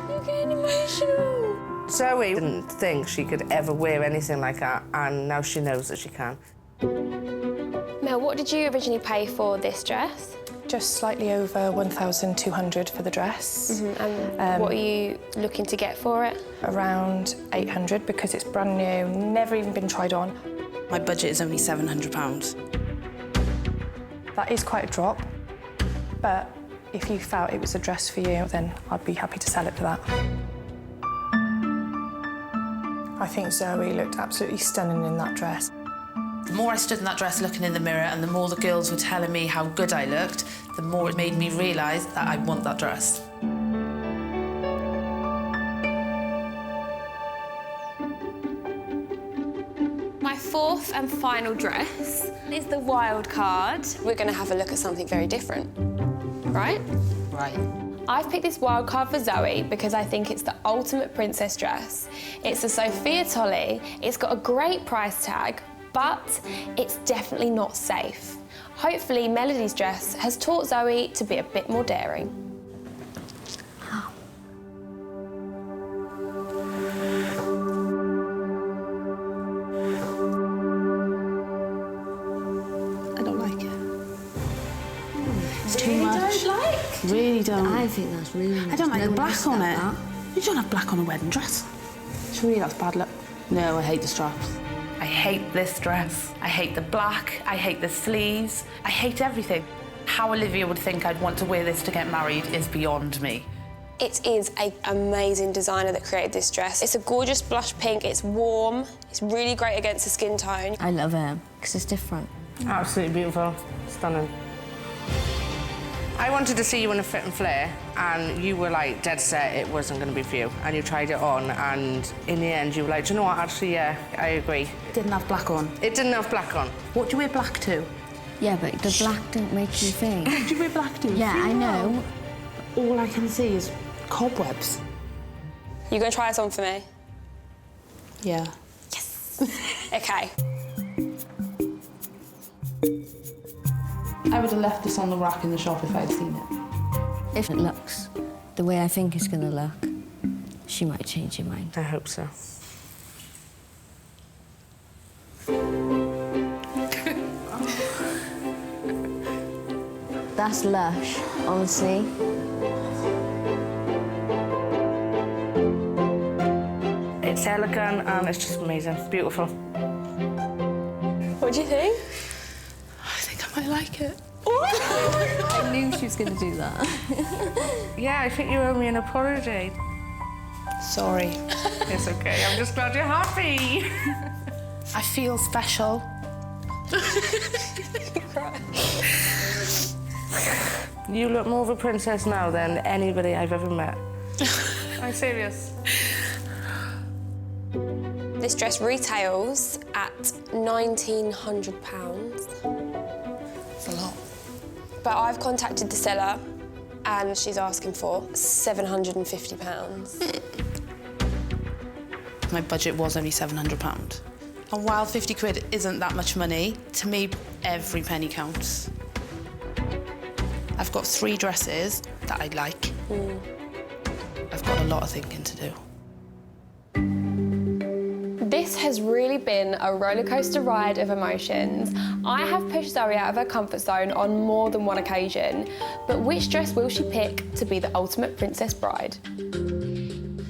You're getting emotional. Zoe didn't think she could ever wear anything like that, and now she knows that she can. Mel, what did you originally pay for this dress? Just slightly over 1,200 for the dress. And what are you looking to get for it? Around 800 because it's brand new, never even been tried on. My budget is only £700. That is quite a drop, but if you felt it was a dress for you, then I'd be happy to sell it for that. I think Zoe looked absolutely stunning in that dress. The more I stood in that dress looking in the mirror and the more the girls were telling me how good I looked, the more it made me realise that I want that dress. My fourth and final dress is the wild card. We're going to have a look at something very different, right? Right. I've picked this wild card for Zoe because I think it's the ultimate princess dress. It's a Sophia Tolley. It's got a great price tag, but it's definitely not safe. Hopefully, Melody's dress has taught Zoe to be a bit more daring. I don't like it. It's too much. Really don't. I think that's really nice. I don't like the Nobody black else on like it. that. You don't have black on a wedding dress. Surely that's bad luck. No, I hate the straps. I hate this dress. I hate the black, I hate the sleeves, I hate everything. How Olivia would think I'd want to wear this to get married is beyond me. It is an amazing designer that created this dress. It's a gorgeous blush pink, it's warm, it's really great against the skin tone. I love it, because it's different. Absolutely beautiful. Stunning. I wanted to see you in a fit and flare, and you were like dead set it wasn't going to be for you. And you tried it on, and in the end you were like, do you know what, actually, yeah, I agree. It didn't have black on. It didn't have black on. What do you wear black to? Yeah, but the black don't make you think. What do you wear black to? Yeah, I know. All I can see is cobwebs. You gonna try this on for me? Yeah. Yes. Okay. I would have left this on the rack in the shop if I'd seen it. If it looks the way I think it's going to look, she might change your mind. I hope so. That's lush, honestly. It's elegant and it's just amazing. It's beautiful. What do you think? I think I might like it. I knew she was going to do that. Yeah, I think you owe me an apology. Sorry. It's okay, I'm just glad you're happy. I feel special. You look more of a princess now than anybody I've ever met. I'm serious. This dress retails at £1,900. It's a lot. But I've contacted the seller and she's asking for £750. My budget was only £700. And while 50 quid isn't that much money, to me, every penny counts. I've got 3 dresses that I like. I've got a lot of thinking to do. This has really been a rollercoaster ride of emotions. I have pushed Zoe out of her comfort zone on more than one occasion, but which dress will she pick to be the ultimate princess bride?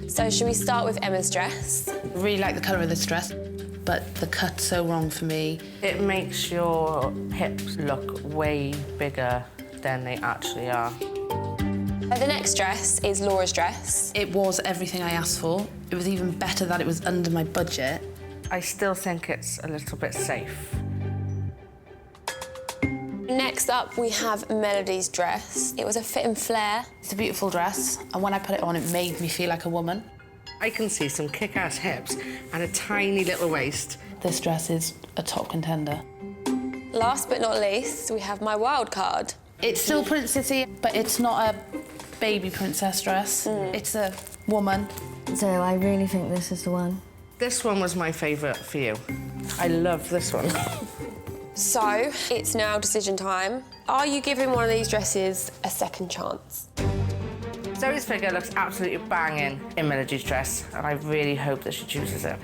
So should we start with Emma's dress? I really like the colour of this dress, but the cut's so wrong for me. It makes your hips look way bigger than they actually are. The next dress is Laura's dress. It was everything I asked for. It was even better that it was under my budget. I still think it's a little bit safe. Next up, we have Melody's dress. It was a fit and flare. It's a beautiful dress, and when I put it on, it made me feel like a woman. I can see some kick-ass hips and a tiny little waist. This dress is a top contender. Last but not least, we have my wild card. It's still princessy, but it's not a baby princess dress. It's a woman. So I really think this is the one. This one was my favourite for you. I love this one. So, it's now decision time. Are you giving one of these dresses a second chance? Zoe's figure looks absolutely banging in Melody's dress, and I really hope that she chooses it.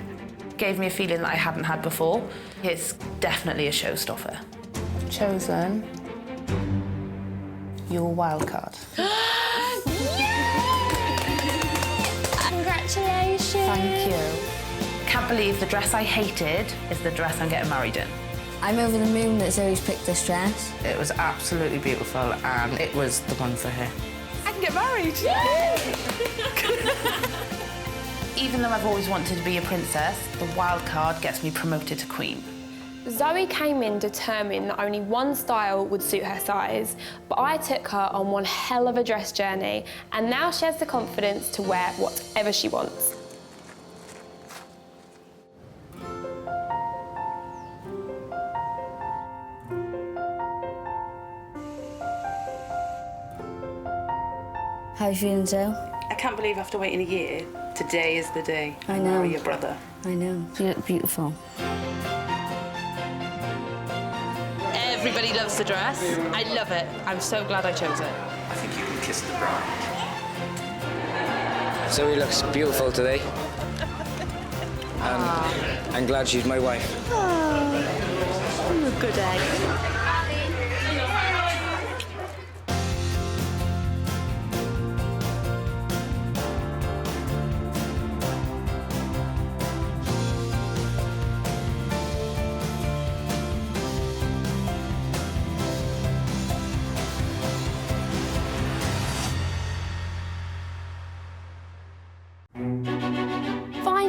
Gave me a feeling that I hadn't had before. It's definitely a showstopper. Chosen your wild card. Congratulations! Thank you. Can't believe the dress I hated is the dress I'm getting married in. I'm over the moon that Zoe's picked this dress. It was absolutely beautiful, and it was the one for her. I can get married! Even though I've always wanted to be a princess, the wild card gets me promoted to queen. Zoe came in determined that only one style would suit her size, but I took her on one hell of a dress journey, and now she has the confidence to wear whatever she wants. How are you feeling, Zoe? I can't believe after waiting a year, today is the day I know. marry your brother. I know. You look beautiful. Everybody loves the dress. I love it. I'm so glad I chose it. I think you can kiss the bride. Zoe looks beautiful today. And I'm glad she's my wife. Oh, you're a good egg.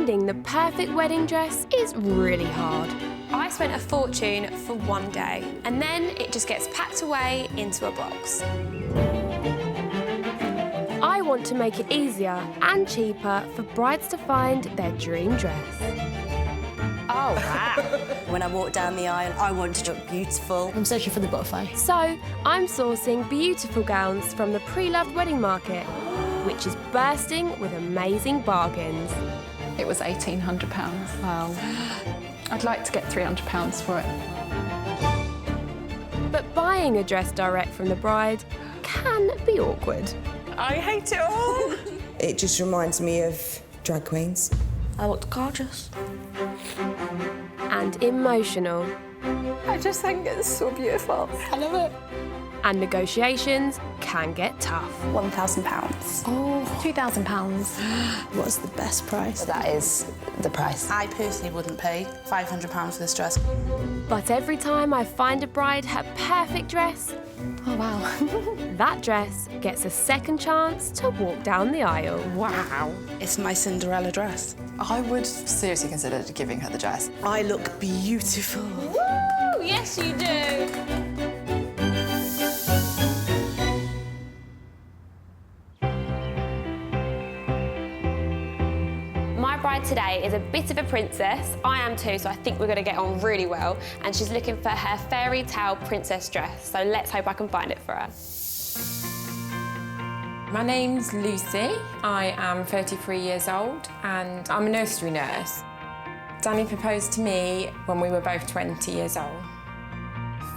Finding the perfect wedding dress is really hard. I spent a fortune for one day, and then it just gets packed away into a box. I want to make it easier and cheaper for brides to find their dream dress. Oh, wow. When I walk down the aisle, I want to look beautiful. I'm searching for the butterfly. So I'm sourcing beautiful gowns from the pre-loved wedding market, which is bursting with amazing bargains. It was £1,800. Wow. I'd like to get £300 for it. But buying a dress direct from the bride can be awkward. I hate it all. It just reminds me of drag queens. I looked gorgeous. And emotional. I just think it's so beautiful. I love it. And negotiations can get tough. £1,000. Oh, £2,000. What's the best price? That is the price. I personally wouldn't pay £500 for this dress. But every time I find a bride her perfect dress, oh wow, that dress gets a second chance to walk down the aisle. Wow. It's my Cinderella dress. I would seriously consider giving her the dress. I look beautiful. Woo! Yes, you do. My bride today is a bit of a princess. I am too, so I think we're going to get on really well. And she's looking for her fairy tale princess dress, so let's hope I can find it for her. My name's Lucy. I am 33 years old and I'm a nursery nurse. Danny proposed to me when we were both 20 years old.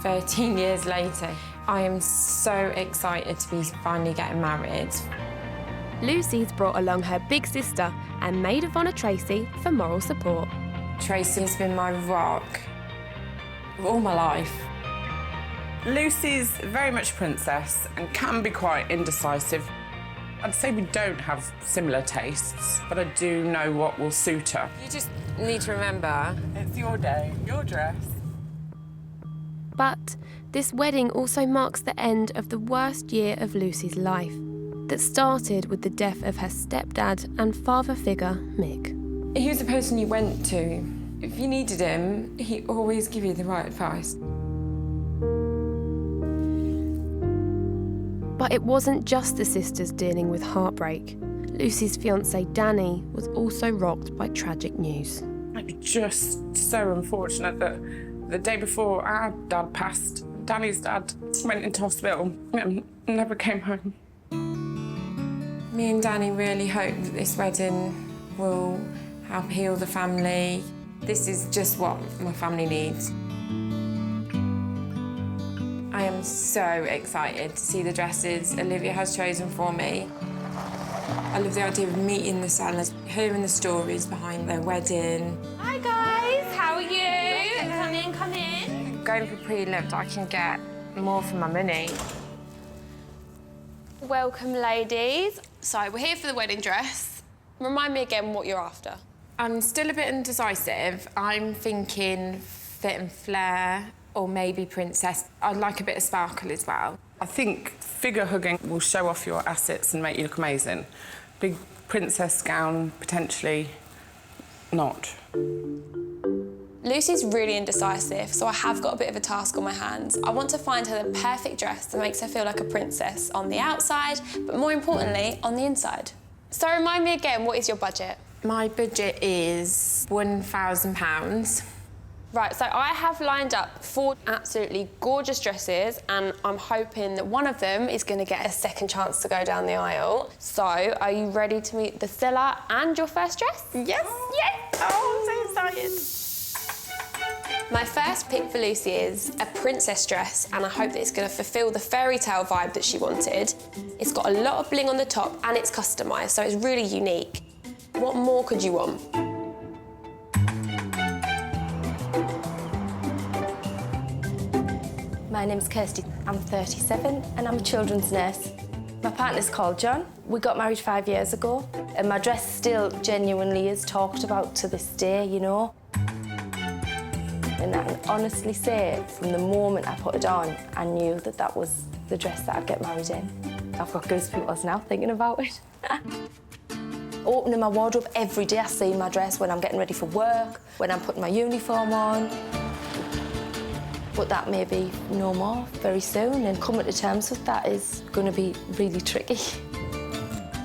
13 years later, I am so excited to be finally getting married. Lucy's brought along her big sister and maid of honour Tracy for moral support. Tracy has been my rock of all my life. Lucy's very much a princess and can be quite indecisive. I'd say we don't have similar tastes, but I do know what will suit her. You just need to remember, it's your day, your dress. But this wedding also marks the end of the worst year of Lucy's life, that started with the death of her stepdad and father figure, Mick. He was the person you went to. If you needed him, he'd always give you the right advice. But it wasn't just the sisters dealing with heartbreak. Lucy's fiancé, Danny, was also rocked by tragic news. I'm just so unfortunate that the day before our dad passed, Danny's dad went into hospital and never came home. Me and Danny really hope that this wedding will help heal the family. This is just what my family needs. I am so excited to see the dresses Olivia has chosen for me. I love the idea of meeting the sellers, hearing the stories behind their wedding. Hi guys, how are you? Come in, come in. Going for pre-loved, I can get more for my money. Welcome, ladies. So we're here for the wedding dress. Remind me again what you're after. I'm still a bit indecisive. I'm thinking fit and flare, or maybe princess. I'd like a bit of sparkle as well. I think figure hugging will show off your assets and make you look amazing. Big princess gown, potentially not. Lucy's really indecisive, so I have got a bit of a task on my hands. I want to find her the perfect dress that makes her feel like a princess on the outside, but more importantly, on the inside. So remind me again, what is your budget? My budget is £1,000. Right, so I have lined up 4 absolutely gorgeous dresses, and I'm hoping that one of them is going to get a second chance to go down the aisle. So, are you ready to meet the seller and your first dress? Yes! Yes! Oh, I'm so excited! My first pick for Lucy is a princess dress, and I hope that it's going to fulfil the fairy tale vibe that she wanted. It's got a lot of bling on the top and it's customised, so it's really unique. What more could you want? My name's Kirsty. I'm 37 and I'm a children's nurse. My partner's called John. We got married 5 years ago and my dress still genuinely is talked about to this day, you know. And I can honestly say, from the moment I put it on, I knew that that was the dress that I'd get married in. I've got goosebumps now thinking about it. Opening my wardrobe every day, I see my dress when I'm getting ready for work, when I'm putting my uniform on. But that may be no more very soon, and coming to terms with that is going to be really tricky.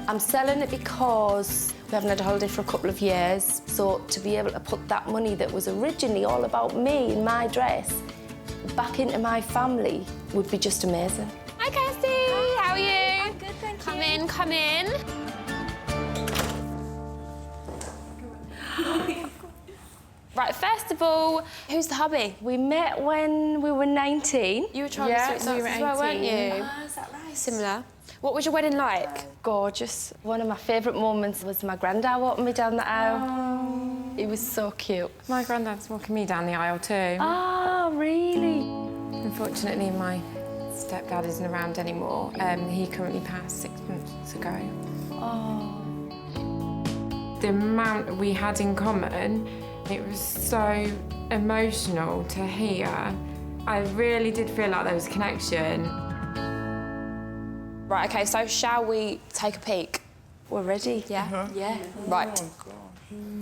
I'm selling it because we haven't had a holiday for a couple of years, so to be able to put that money that was originally all about me and my dress back into my family would be just amazing. Hi, Kirsty. How are you? I'm good, thank Come in, come in. Right, first of all, who's the hubby? We met when we were 19. You were Travis as well, weren't you? Oh, is that right? Similar. What was your wedding like? Gorgeous. One of my favourite moments was my granddad walking me down the aisle. He was so cute. My granddad's walking me down the aisle too. Oh, really? Unfortunately, my stepdad isn't around anymore. He currently passed 6 months ago. Oh. The amount we had in common, it was so emotional to hear. I really did feel like there was a connection. Right, OK, so shall we take a peek? We're ready. Yeah? Yeah. Right.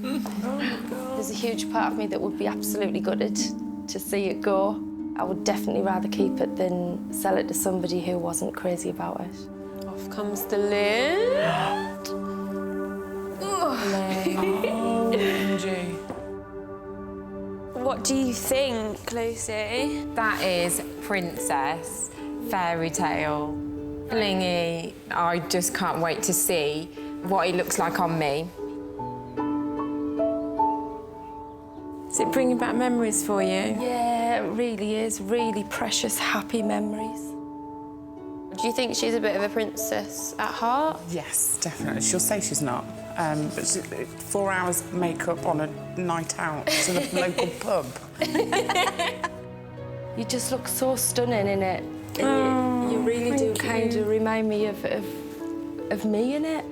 There's a huge part of me that would be absolutely gutted to see it go. I would definitely rather keep it than sell it to somebody who wasn't crazy about it. Off comes the lid. What do you think, Lucy? That is princess, fairy tale, blingy. I just can't wait to see what he looks like on me. Is it bringing back memories for you? Yeah, it really is. Really precious, happy memories. Do you think she's a bit of a princess at heart? Yes, definitely. She'll say she's not. But 4 hours makeup on a night out to the local pub. You just look so stunning in it. And you really do kind of remind me of me in it.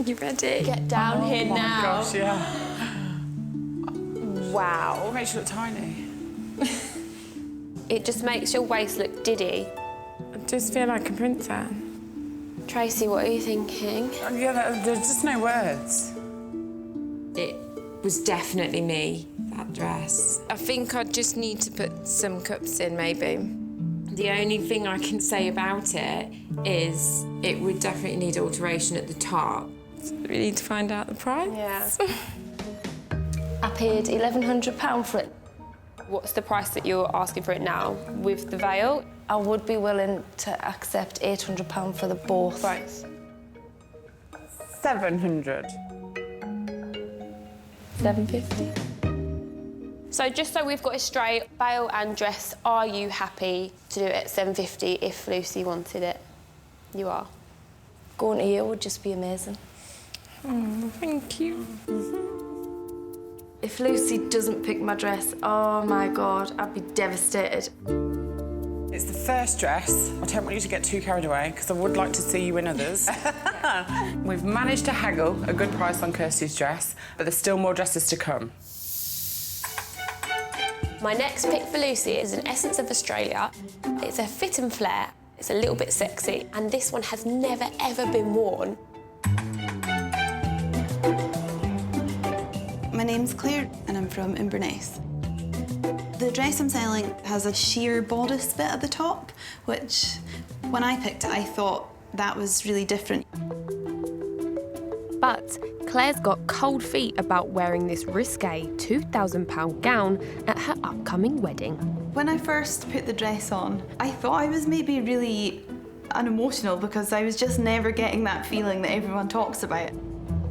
You ready? Get down here now. Oh my gosh, yeah. Wow. It makes you look tiny. It just makes your waist look diddy. I just feel like a princess. Tracy, what are you thinking? Yeah, there's just no words. It was definitely me, that dress. I think I just need to put some cups in, maybe. The only thing I can say about it is it would definitely need alteration at the top. So we need to find out the price. Yeah. I paid £1,100 for it. What's the price that you're asking for it now, with the veil? I would be willing to accept £800 for the both. Right. 700. 750. So just so we've got it straight, veil and dress, are you happy to do it at 750 if Lucy wanted it? You are? Going to you would just be amazing. Oh, thank you. If Lucy doesn't pick my dress, oh my God, I'd be devastated. It's the first dress. I don't want you to get too carried away because I would like to see you in others. We've managed to haggle a good price on Kirsty's dress, but there's still more dresses to come. My next pick for Lucy is an Essence of Australia. It's a fit and flare. It's a little bit sexy, and this one has never, ever been worn. My name's Claire and I'm from Inverness. The dress I'm selling has a sheer bodice bit at the top, which when I picked it I thought that was really different. But Claire's got cold feet about wearing this risque £2,000 gown at her upcoming wedding. When I first put the dress on, I thought I was maybe really unemotional because I was just never getting that feeling that everyone talks about.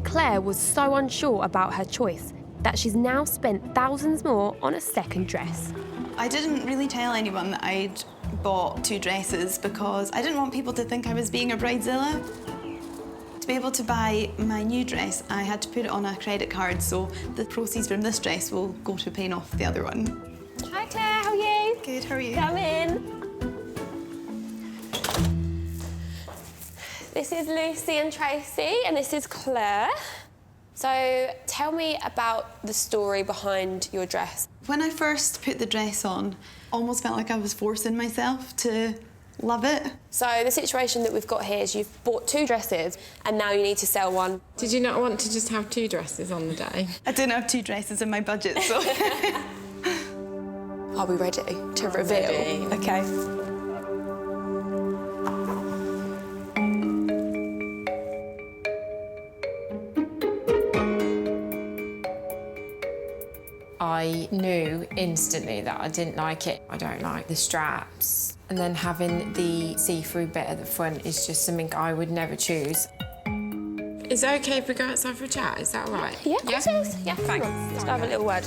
Claire was so unsure about her choice that she's now spent thousands more on a second dress. I didn't really tell anyone that I'd bought 2 dresses because I didn't want people to think I was being a bridezilla. To be able to buy my new dress, I had to put it on a credit card, so the proceeds from this dress will go to paying off the other one. Hi Claire, how are you? Good, how are you? Come in. This is Lucy and Tracy, and this is Claire. So tell me about the story behind your dress. When I first put the dress on, I almost felt like I was forcing myself to Love it. So the situation that we've got here is you've bought 2 dresses and now you need to sell one. Did you not want to just have 2 dresses on the day? I didn't have 2 dresses in my budget, so... Are we ready to reveal? Okay. I knew instantly that I didn't like it. I don't like the straps. And then having the see-through bit at the front is just something I would never choose. Is it OK if we go outside for a chat? Is that all right? Yeah, of course it is. Yeah, thanks. Let's have a little word.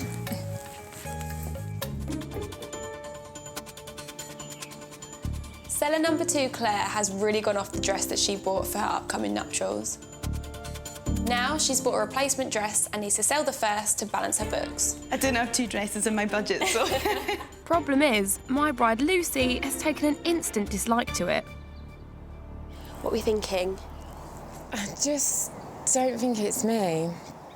Seller number 2, Claire, has really gone off the dress that she bought for her upcoming nuptials. Now she's bought a replacement dress and needs to sell the first to balance her books. I didn't have 2 dresses in my budget, so... Problem is, my bride Lucy has taken an instant dislike to it. What are we thinking? I just don't think it's me.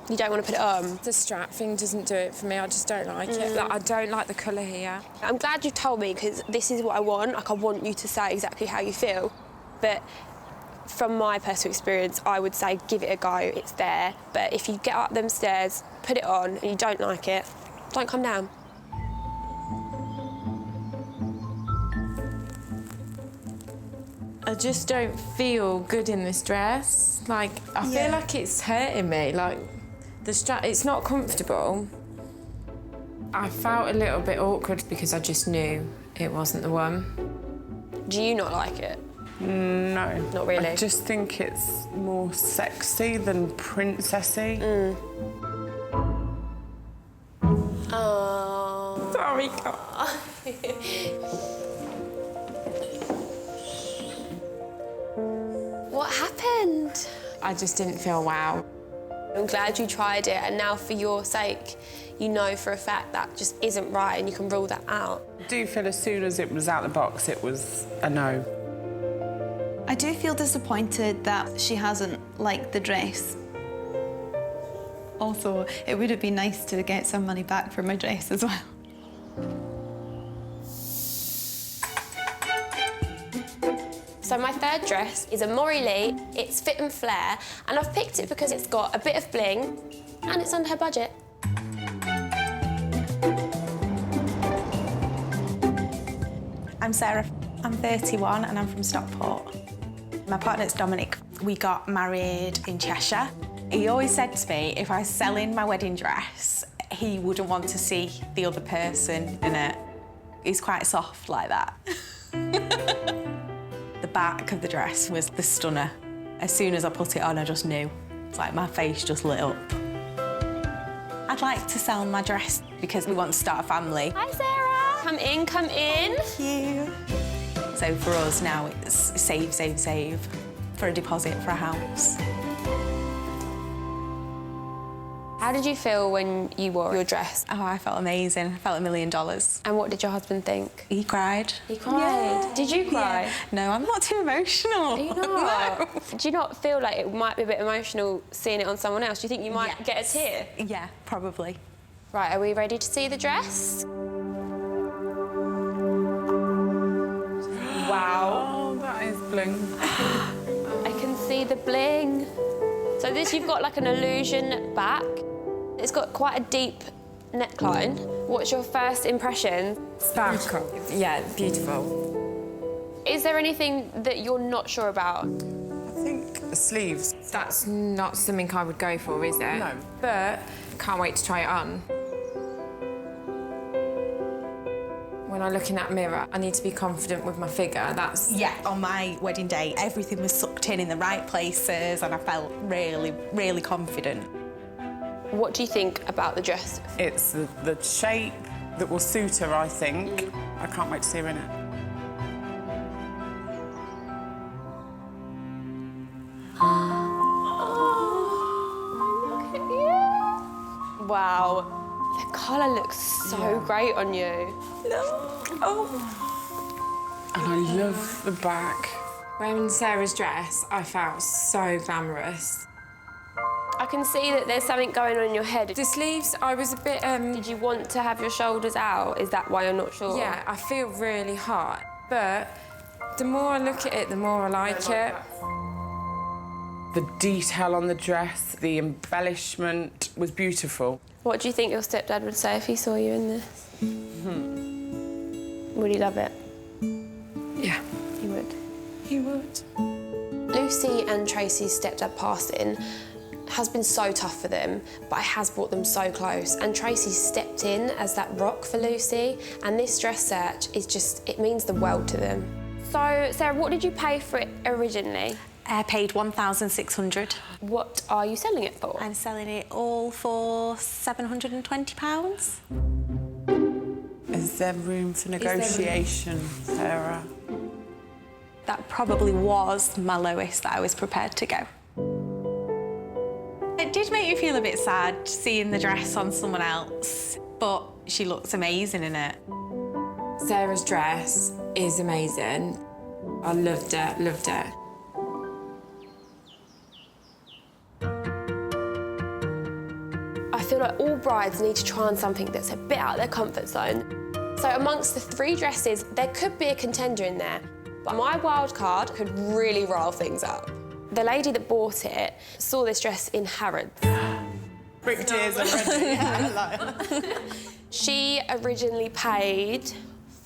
You don't want to put it on? The strap thing doesn't do it for me. I just don't like it. Like, I don't like the colour here. I'm glad you told me, because this is what I want. Like, I want you to say exactly how you feel. But from my personal experience, I would say give it a go. It's there. But if you get up them stairs, put it on, and you don't like it, don't come down. I just don't feel good in this dress. Like, I feel like it's hurting me. Like, the strap, it's not comfortable. I felt a little bit awkward because I just knew it wasn't the one. Do you not like it? No. Not really? I just think it's more sexy than princessy. Oh. Sorry, What happened? I just didn't feel wow. I'm glad you tried it, and now for your sake, you know for a fact that just isn't right and you can rule that out. I do feel as soon as it was out the box, it was a no. I do feel disappointed that she hasn't liked the dress. Also, it would have been nice to get some money back for my dress as well. So my third dress is a Maury Lee. It's fit and flare, and I've picked it because it's got a bit of bling and it's under her budget. I'm Sarah. I'm 31 and I'm from Stockport. My partner's Dominic. We got married in Cheshire. He always said to me, if I was selling my wedding dress, he wouldn't want to see the other person in it. He's quite soft like that. The back of the dress was the stunner. As soon as I put it on, I just knew. It's like my face just lit up. I'd like to sell my dress because we want to start a family. Hi, Sarah. Come in, come in. Thank you. So for us now, it's save, save, save for a deposit for a house. How did you feel when you wore your dress? Oh, I felt amazing. I felt $1 million. And what did your husband think? He cried. He cried? Yeah. Did you cry? Yeah. No, I'm not too emotional. Are you not? No. Do you not feel like it might be a bit emotional seeing it on someone else? Do you think you might get a tear? Yeah, probably. Right, are we ready to see the dress? Wow. Oh, that is bling. I can see the bling. So this, you've got like an illusion back. It's got quite a deep neckline. What's your first impression? Sparkle. Yeah, beautiful. Is there anything that you're not sure about? I think the sleeves. That's not something I would go for, is it? No. But can't wait to try it on. When I look in that mirror, I need to be confident with my figure. That's... Yeah, on my wedding day, everything was sucked in the right places and I felt really, really confident. What do you think about the dress? It's the shape that will suit her, I think. I can't wait to see her in it. Wow. The colour looks so great on you. No. Oh. And I love the back. Wearing Sarah's dress, I felt so glamorous. I can see that there's something going on in your head. The sleeves, I was a bit... Did you want to have your shoulders out? Is that why you're not sure? Yeah, I feel really hot, but The more I look at it, the more I like it. The detail on the dress, the embellishment was beautiful. What do you think your stepdad would say if he saw you in this? Would he love it? Yeah. He would. He would. Lucy and Tracy's stepdad passing has been so tough for them, but it has brought them so close. And Tracy stepped in as that rock for Lucy, and this dress search is just, it means the world to them. So, Sarah, what did you pay for it originally? I paid £1,600. What are you selling it for? I'm selling it all for £720. Is there room for negotiation, Sarah? That probably was my lowest that I was prepared to go. It did make me feel a bit sad seeing the dress on someone else, but she looks amazing in it. Sarah's dress is amazing. I loved it, loved it. I feel like all brides need to try on something that's a bit out of their comfort zone. So amongst the 3 dresses, there could be a contender in there, but my wild card could really rile things up. The lady that bought it saw this dress in Harrods. Brick tears already. She originally paid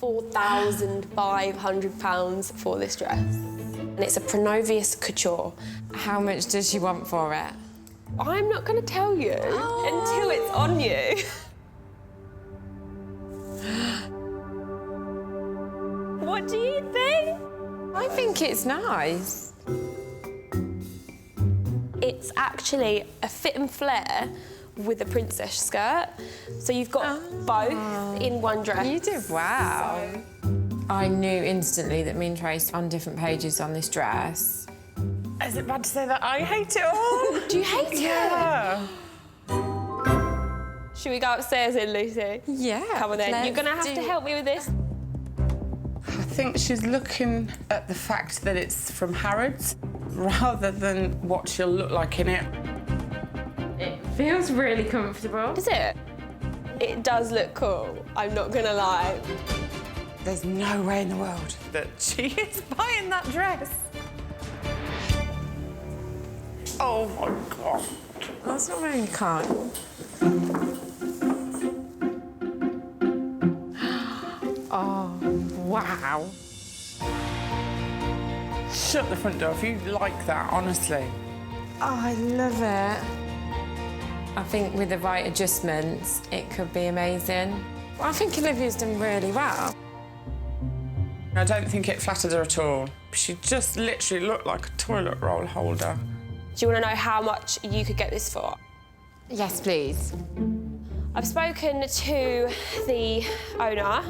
£4,500 for this dress. And it's a Pronovius couture. How much does she want for it? I'm not going to tell you until it's on you. What do you think? I think it's nice. It's actually a fit and flare with a princess skirt. So you've got both in one dress. You did well. I knew instantly that me and Trace on different pages on this dress. Is it bad to say that I hate it all? Do you hate it? Yeah. Should we go upstairs then, Lucy? Yeah. Come on then. You're going to have to help me with this. I think she's looking at the fact that it's from Harrods rather than what she'll look like in it. It feels really comfortable. Does it? It does look cool. I'm not going to lie. There's no way in the world that she is buying that dress. Oh, my God. That's not very kind. Oh, wow. Shut the front door if you like that, honestly. Oh, I love it. I think with the right adjustments, it could be amazing. I think Olivia's done really well. I don't think it flattered her at all. She just literally looked like a toilet roll holder. Do you want to know how much you could get this for? Yes, please. I've spoken to the owner.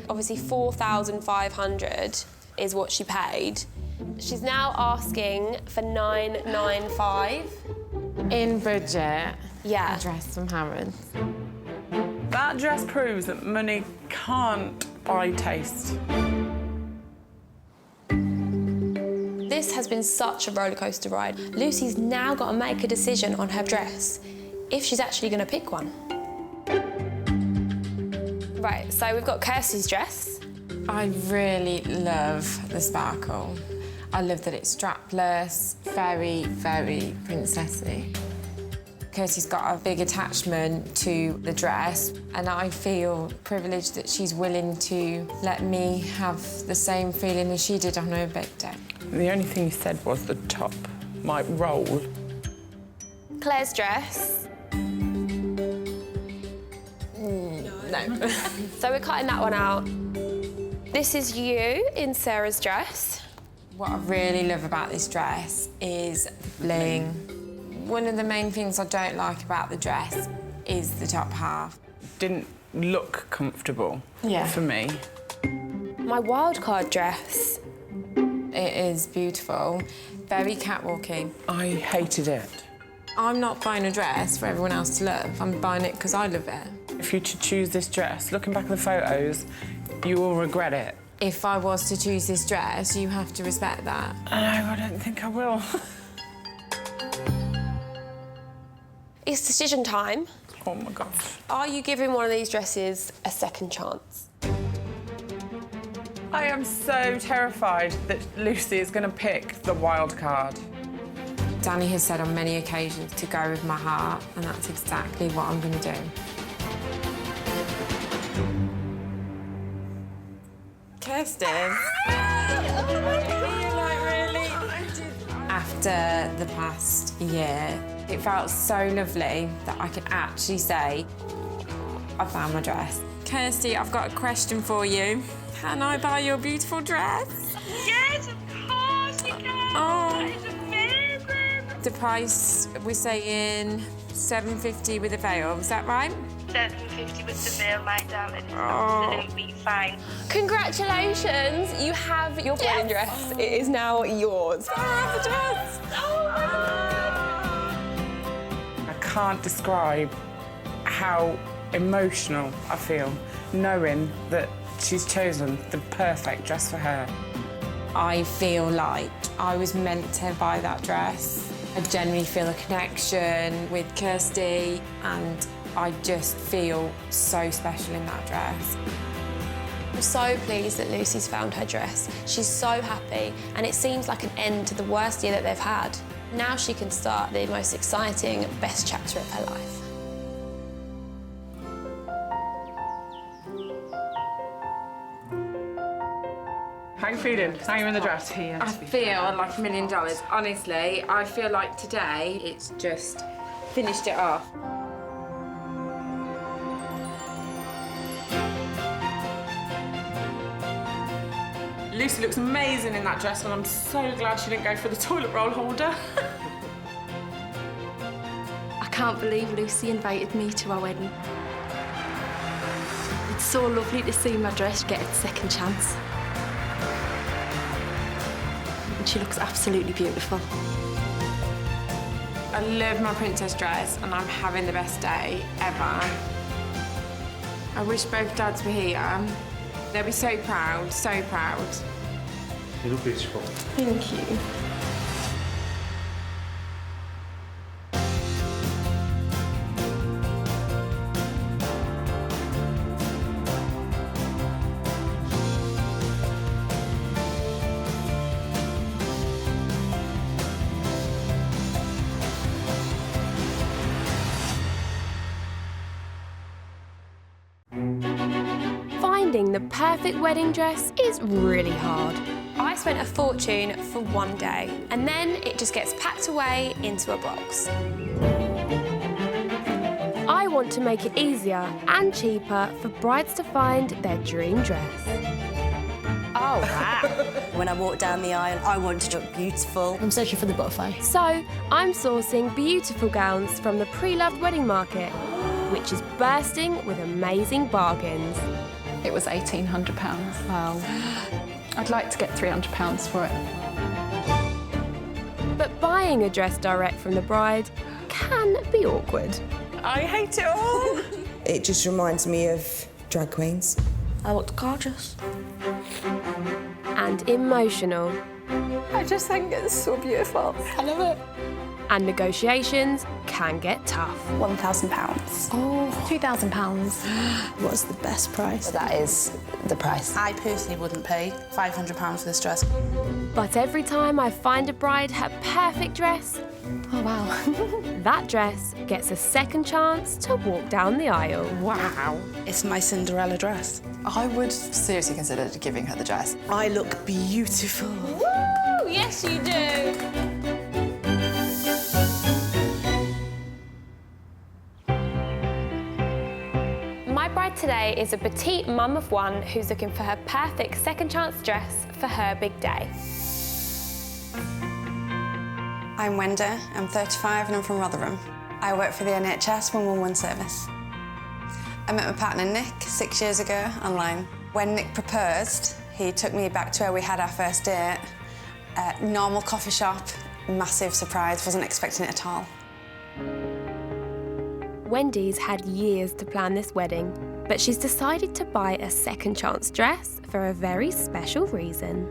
Obviously, $4,500 is what she paid. She's now asking for $995. In budget. Yeah. A dress from Harrods. That dress proves that money can't buy taste. This has been such a rollercoaster ride. Lucy's now got to make a decision on her dress, if she's actually going to pick one. Right, so we've got Kirsty's dress. I really love the sparkle. I love that it's strapless, very, very princessy. Kirsty's got a big attachment to the dress, and I feel privileged that she's willing to let me have the same feeling as she did on her big day. The only thing you said was the top might roll. Claire's dress. No. So we're cutting that one out. This is you in Sarah's dress. What I really love about this dress is the bling. One of the main things I don't like about the dress is the top half. Didn't look comfortable for me. My wildcard dress. It is beautiful, very catwalky. I hated it. I'm not buying a dress for everyone else to love. I'm buying it because I love it. If you to choose this dress, looking back at the photos, you will regret it. If I was to choose this dress, you have to respect that. No, I don't think I will. It's decision time. Oh, my gosh. Are you giving one of these dresses a second chance? I am so terrified that Lucy is going to pick the wild card. Danny has said on many occasions to go with my heart, and that's exactly what I'm going to do. Kirsten. After the past year, it felt so lovely that I could actually say, I found my dress. Kirsty, I've got a question for you. Can I buy your beautiful dress? Yes, of course you can. Oh. That is amazing. The price, we're saying $7.50 with a veil, is that right? $7.50 with the veil, my darling. It's Oh. absolutely fine. Congratulations, you have your wedding dress. It is now yours. I have the dress. I can't describe how emotional I feel knowing that she's chosen the perfect dress for her. I feel like I was meant to buy that dress. I genuinely feel a connection with Kirsty, and I just feel so special in that dress. I'm so pleased that Lucy's found her dress. She's so happy, and it seems like an end to the worst year that they've had. Now she can start the most exciting, best chapter of her life. How are you feeling? How are you in the dress? I feel like $1 million. Honestly, I feel like today it's just finished it off. Lucy looks amazing in that dress, and I'm so glad she didn't go for the toilet roll holder. I can't believe Lucy invited me to our wedding. It's so lovely to see my dress get its second chance. And she looks absolutely beautiful. I love my princess dress, and I'm having the best day ever. I wish both dads were here. They'll be so proud, so proud. You look beautiful. Thank you. Finding the perfect wedding dress is really hard. I spent a fortune for one day, and then it just gets packed away into a box. I want to make it easier and cheaper for brides to find their dream dress. Oh, wow. When I walk down the aisle, I want to look beautiful. I'm searching for the butterfly. So I'm sourcing beautiful gowns from the pre-loved wedding market, which is bursting with amazing bargains. It was £1,800. Wow. I'd like to get £300 for it. But buying a dress direct from the bride can be awkward. I hate it all. It just reminds me of drag queens. I looked gorgeous. And emotional. I just think it's so beautiful. I love it. And negotiations can get tough. £1,000. Oh, £2,000. What's the best price? That is the price. I personally wouldn't pay £500 for this dress. But every time I find a bride her perfect dress, oh wow, that dress gets a second chance to walk down the aisle. Wow. It's my Cinderella dress. I would seriously consider giving her the dress. I look beautiful. Woo! Yes, you do. My bride today is a petite mum of one who's looking for her perfect second chance dress for her big day. I'm Wendy, I'm 35 and I'm from Rotherham. I work for the NHS 111 service. I met my partner Nick 6 years ago online. When Nick proposed, he took me back to where we had our first date. Normal coffee shop, massive surprise, wasn't expecting it at all. Wendy's had years to plan this wedding, but she's decided to buy a second chance dress for a very special reason.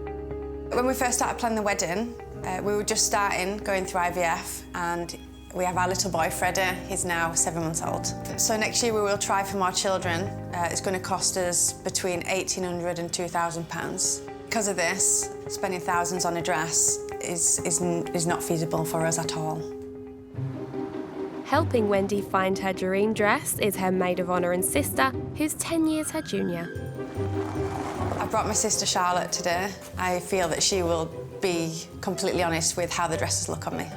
When we first started planning the wedding, we were just starting, going through IVF, and We have our little boy, Freddie. He's now 7 months old. So next year we will try for more children. It's going to cost us between £1,800 and £2,000. Because of this, spending thousands on a dress is not feasible for us at all. Helping Wendy find her dream dress is her maid of honour and sister, who's 10 years her junior. I brought my sister Charlotte today. I feel that she will be completely honest with how the dresses look on me.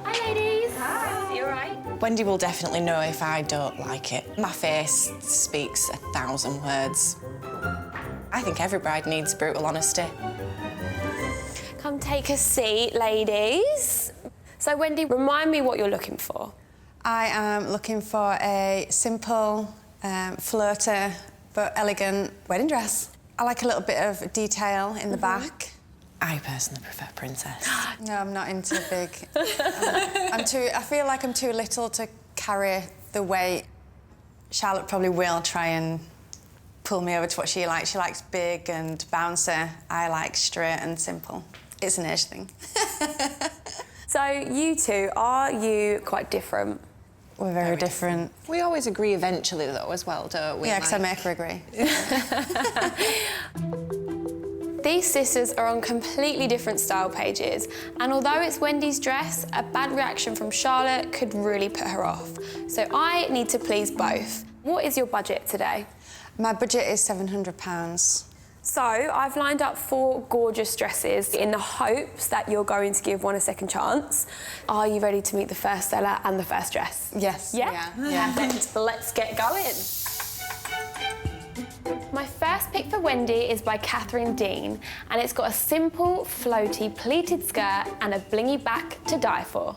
Hi, ladies. Hi. You all right? Wendy will definitely know if I don't like it. My face speaks 1,000 words. I think every bride needs brutal honesty. Come take a seat, ladies. So, Wendy, remind me what you're looking for. I am looking for a simple, flirty but elegant wedding dress. I like a little bit of detail in the back. I personally prefer princess. No, I'm not into big. I feel like I'm too little to carry the weight. Charlotte probably will try and pull me over to what she likes. She likes big and bouncy. I like straight and simple. It's an age thing. So, you two, are you quite different? We're very different. We always agree eventually, though, as well, don't we? Yeah, because I make her agree. These sisters are on completely different style pages, and although it's Wendy's dress, a bad reaction from Charlotte could really put her off. So I need to please both. What is your budget today? My budget is £700. So I've lined up 4 gorgeous dresses in the hopes that you're going to give one a second chance. Are you ready to meet the first seller and the first dress? Yes. Yeah? Perfect. Let's get going. My first pick for Wendy is by Catherine Dean, and it's got a simple, floaty, pleated skirt and a blingy back to die for.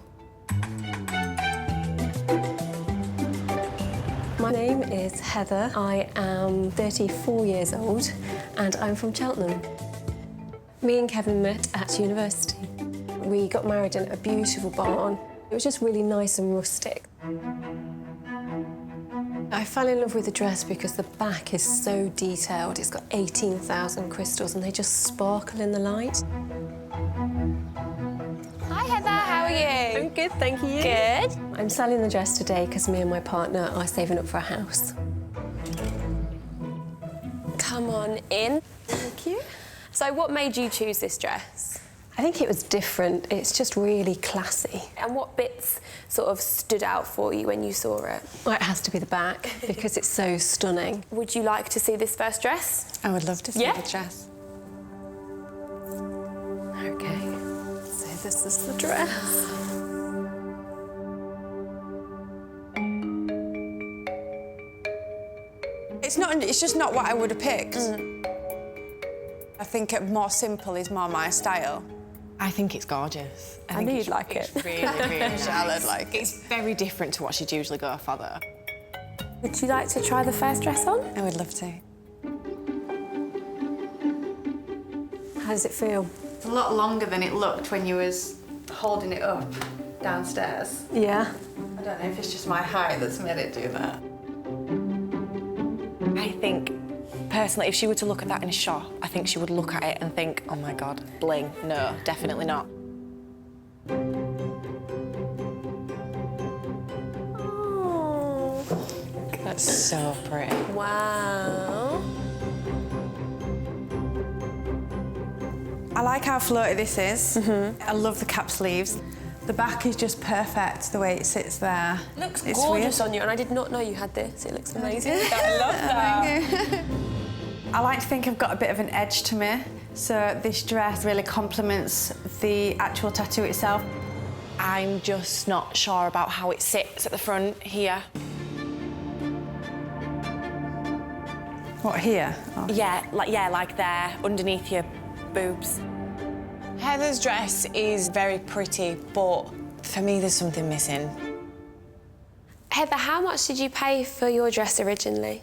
My name is Heather. I am 34 years old and I'm from Cheltenham. Me and Kevin met at university. We got married in a beautiful barn. It was just really nice and rustic. I fell in love with the dress because the back is so detailed. It's got 18,000 crystals and they just sparkle in the light. Hi Heather, how are you? I'm good, thank you. Good. I'm selling the dress today because me and my partner are saving up for a house. Come on in. Thank you. So what made you choose this dress? I think it was different. It's just really classy. And what bits sort of stood out for you when you saw it? Well, it has to be the back because it's so stunning. Would you like to see this first dress? I would love to see the dress. OK, so this is the dress. It's just not what I would have picked. I think more simple is more my style. I think it's gorgeous. I knew you'd like it. It's really, really nice. Charlotte like it. It's very different to what she'd usually go for, though. Would you like to try the first dress on? I would love to. How does it feel? It's a lot longer than it looked when you was holding it up downstairs. Yeah. I don't know if it's just my height that's made it do that. I think, personally, if she were to look at that in a shop, I think she would look at it and think, oh my God, bling. No, definitely not. Oh. That's so pretty. Wow. I like how floaty this is. I love the cap sleeves. The back is just perfect, the way it sits there. Looks it's gorgeous weird. on you, and I did not know you had this. It looks amazing. I love that. Thank you. I like to think I've got a bit of an edge to me, so this dress really complements the actual tattoo itself. I'm just not sure about how it sits at the front here. What, here? Oh. Yeah, like there, underneath your boobs. Heather's dress is very pretty, but for me, there's something missing. Heather, how much did you pay for your dress originally?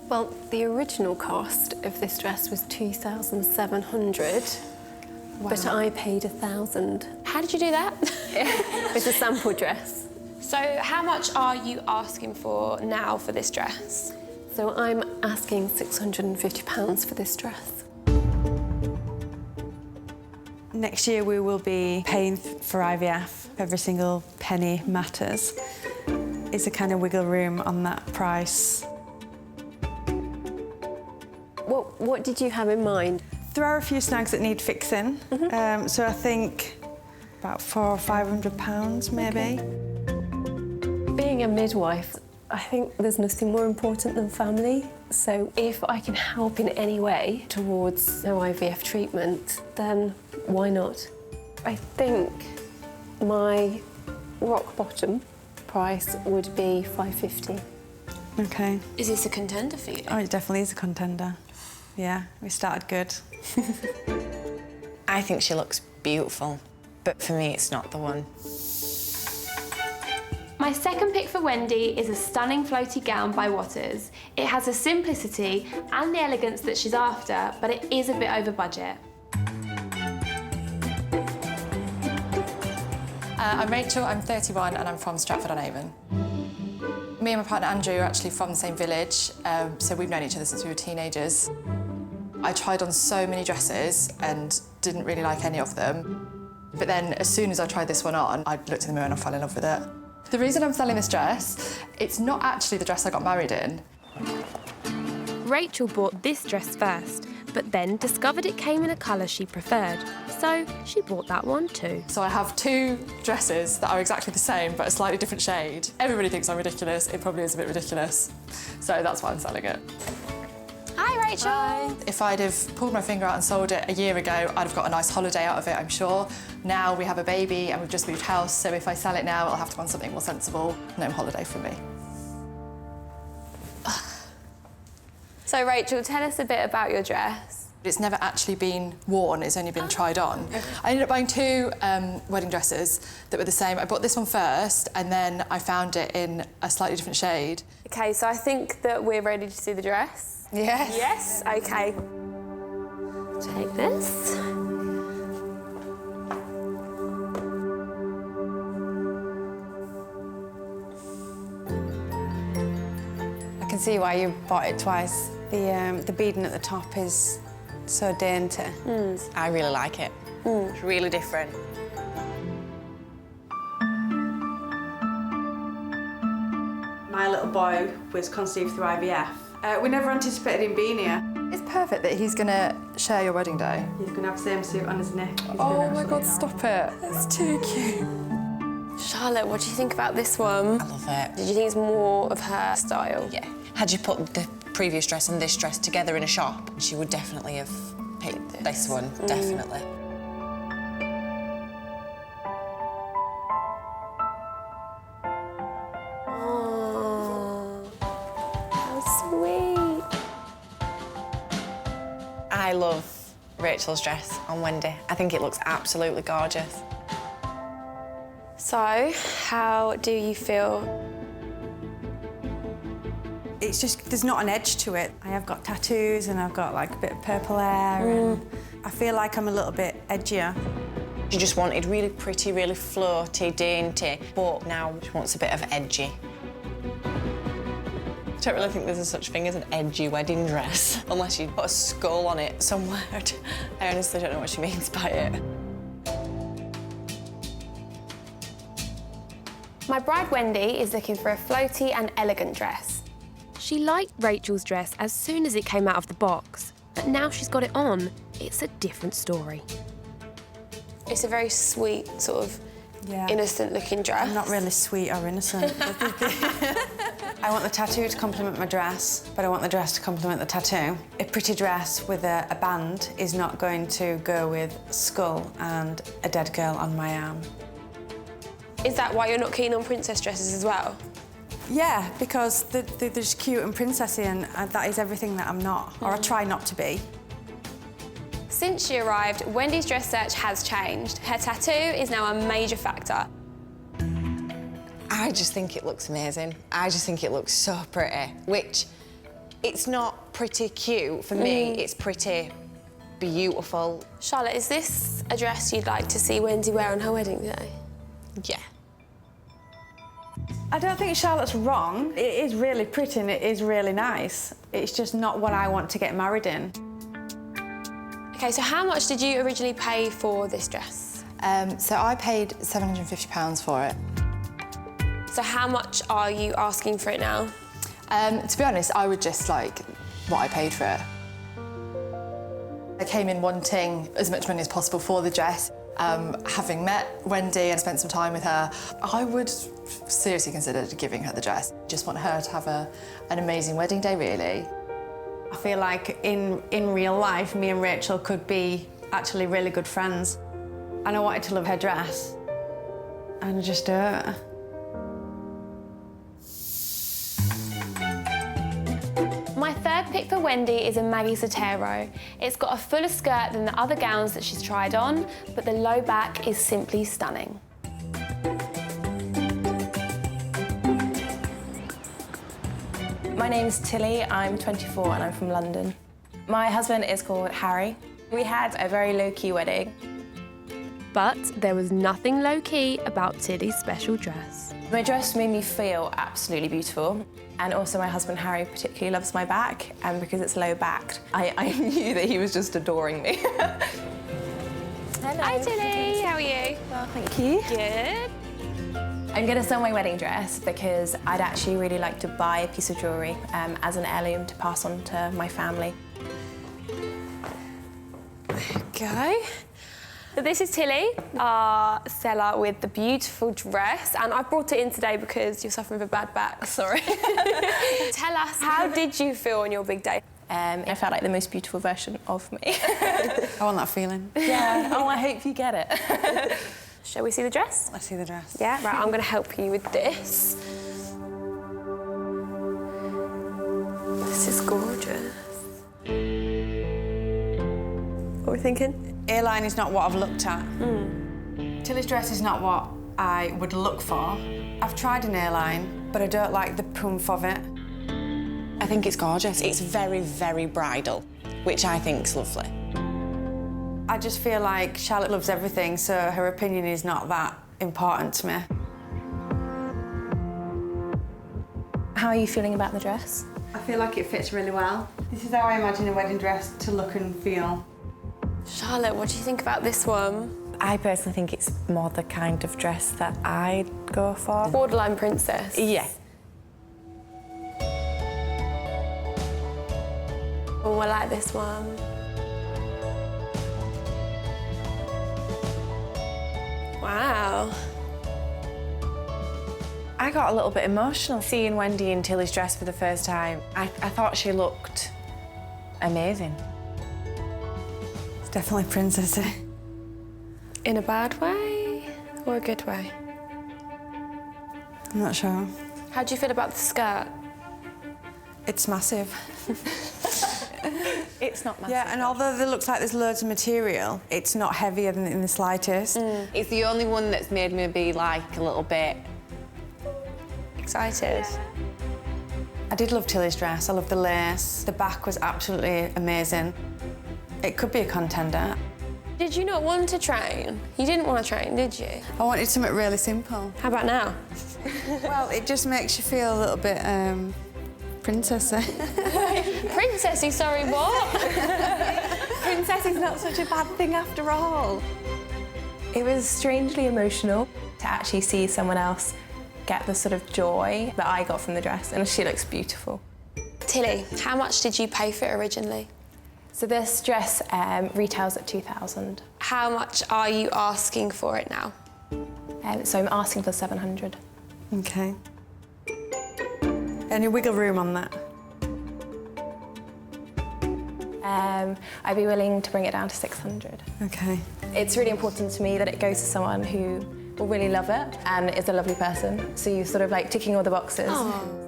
Well, the original cost of this dress was $2,700, but I paid $1,000. How did you do that? It's a sample dress. So how much are you asking for now for this dress? So I'm asking £650 for this dress. Next year we will be paying for IVF. Every single penny matters. Is a kind of wiggle room on that price. What did you have in mind? There are a few snags that need fixing. So I think about £400 or £500 maybe. Being a midwife, I think there's nothing more important than family. So if I can help in any way towards no IVF treatment, then why not? I think my rock bottom price would be $550. Okay. Is this a contender for you? Oh, it definitely is a contender. Yeah, we started good. I think she looks beautiful, but for me, it's not the one. My second pick for Wendy is a stunning floaty gown by Waters. It has the simplicity and the elegance that she's after, but it is a bit over budget. I'm Rachel, I'm 31 and I'm from Stratford-on-Avon. Me and my partner Andrew are actually from the same village, so we've known each other since we were teenagers. I tried on so many dresses and didn't really like any of them. But then as soon as I tried this one on, I looked in the mirror and I fell in love with it. The reason I'm selling this dress, it's not actually the dress I got married in. Rachel bought this dress first, but then discovered it came in a colour she preferred. So she bought that one too. So I have two dresses that are exactly the same, but a slightly different shade. Everybody thinks I'm ridiculous. It probably is a bit ridiculous. So that's why I'm selling it. Hi, Rachel. Hi. If I'd have pulled my finger out and sold it a year ago, I'd have got a nice holiday out of it, I'm sure. Now we have a baby and we've just moved house, so if I sell it now, it'll have to go on something more sensible. No holiday for me. So, Rachel, tell us a bit about your dress. It's never actually been worn, it's only been tried on. Okay. I ended up buying two wedding dresses that were the same. I bought this one first and then I found it in a slightly different shade. OK, so I think that we're ready to see the dress. Yes. Yes? OK. Take this. I can see why you bought it twice. The beading at the top is so dainty. I really like it. It's really different. My little boy was conceived through IVF. We never anticipated him being here. It's perfect that he's going to share your wedding day. He's going to have the same suit on his neck. Oh my God, stop it. That's too cute. Charlotte, what do you think about this one? I love it. Did you think it's more of her style? Yeah. Had you put the previous dress and this dress together in a shop, she would definitely have picked this one, definitely. Oh, how sweet. I love Rachel's dress on Wendy. I think it looks absolutely gorgeous. So, how do you feel? It's just, there's not an edge to it. I have got tattoos and I've got like a bit of purple hair and I feel like I'm a little bit edgier. She just wanted really pretty, really floaty, dainty, but now she wants a bit of edgy. I don't really think there's a such thing as an edgy wedding dress, unless you put a skull on it somewhere. I honestly don't know what she means by it. My bride Wendy is looking for a floaty and elegant dress. She liked Rachel's dress as soon as it came out of the box, but now she's got it on, it's a different story. It's a very sweet, sort of innocent-looking dress. I'm not really sweet or innocent. I want the tattoo to complement my dress, but I want the dress to complement the tattoo. A pretty dress with a band is not going to go with a skull and a dead girl on my arm. Is that why you're not keen on princess dresses as well? Yeah, because they're just cute and princessy, and that is everything that I'm not, or I try not to be. Since she arrived, Wendy's dress search has changed. Her tattoo is now a major factor. I just think it looks amazing. I just think it looks so pretty, which it's not pretty cute. For me, it's pretty beautiful. Charlotte, is this a dress you'd like to see Wendy wear on her wedding day? Yeah. I don't think Charlotte's wrong. It is really pretty and it is really nice. It's just not what I want to get married in. OK, so how much did you originally pay for this dress? So I paid £750 for it. So how much are you asking for it now? To be honest, I would just like what I paid for it. I came in wanting as much money as possible for the dress. Having met Wendy and spent some time with her, I would seriously consider giving her the dress. Just want her to have an amazing wedding day, really. I feel like in real life, me and Rachel could be actually really good friends. And I wanted to love her dress, and I just don't. My third pick for Wendy is a Maggie Sotero. It's got a fuller skirt than the other gowns that she's tried on, but the low back is simply stunning. My name's Tilly, I'm 24 and I'm from London. My husband is called Harry. We had a very low-key wedding. But there was nothing low-key about Tilly's special dress. My dress made me feel absolutely beautiful. And also my husband Harry particularly loves my back, and because it's low-backed, I knew that he was just adoring me. Hello. Hi Tilly, how are you? Well, thank you. Good. I'm going to sell my wedding dress because I'd actually really like to buy a piece of jewellery as an heirloom to pass on to my family. Go. So this is Tilly, our seller with the beautiful dress, and I brought it in today because you're suffering with a bad back. Sorry. Tell us, how did you feel on your big day? I felt like the most beautiful version of me. I want that feeling. Yeah. Oh, I hope you get it. Shall we see the dress? Let's see the dress. Yeah, right, I'm going to help you with this. This is gorgeous. What are we thinking? A-line is not what I've looked at. Tilly's dress is not what I would look for. I've tried an A-line, but I don't like the poomph of it. I think it's gorgeous. It's very, very bridal, which I think's lovely. I just feel like Charlotte loves everything, so her opinion is not that important to me. How are you feeling about the dress? I feel like it fits really well. This is how I imagine a wedding dress to look and feel. Charlotte, what do you think about this one? I personally think it's more the kind of dress that I'd go for. Borderline princess? Yeah. Oh, I like this one. Wow. I got a little bit emotional seeing Wendy in Tilly's dress for the first time. I thought she looked amazing. It's definitely princessy. In a bad way or a good way? I'm not sure. How do you feel about the skirt? It's massive. It's not massive. Yeah, and although it looks like there's loads of material, it's not heavier than in the slightest. It's the only one that's made me be like a little bit excited. I did love Tilly's dress. I love the lace. The back was absolutely amazing. It could be a contender. Did you not want to train? You didn't want to train, did you? I wanted something really simple. How about now? Well, it just makes you feel a little bit princessy. Princessy, sorry, what? Princess is not such a bad thing after all. It was strangely emotional to actually see someone else get the sort of joy that I got from the dress, and she looks beautiful. Tilly, how much did you pay for it originally? So this dress retails at £2,000. How much are you asking for it now? So I'm asking for £700. Okay. Any wiggle room on that? I'd be willing to bring it down to £600. Okay. It's really important to me that it goes to someone who will really love it and is a lovely person. So you're sort of like ticking all the boxes. Oh.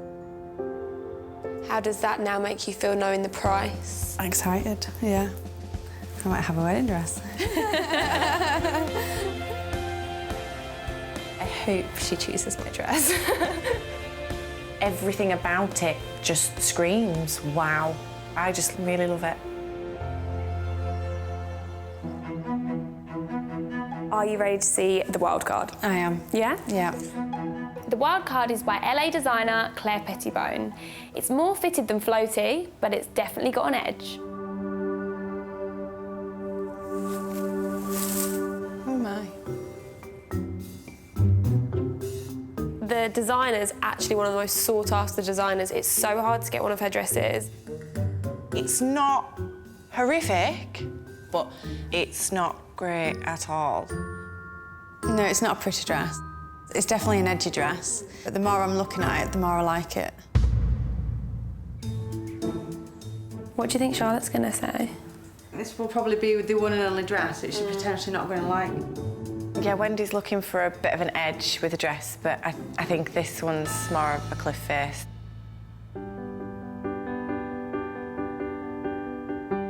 How does that now make you feel knowing the price? Excited, yeah. I might have a wedding dress. I hope she chooses my dress. everything about it just screams wow. I just really love it. Are you ready to see the wild card? I am. Yeah? Yeah. The wild card is by LA designer Claire Pettibone. It's more fitted than floaty, but it's definitely got an edge. The designer's actually one of the most sought-after designers. It's so hard to get one of her dresses. It's not horrific, but it's not great at all. No, it's not a pretty dress. It's definitely an edgy dress. But the more I'm looking at it, the more I like it. What do you think Charlotte's going to say? This will probably be the one and only dress that she's potentially not going to like. Yeah, Wendy's looking for a bit of an edge with a dress, but I think this one's more of a cliff face.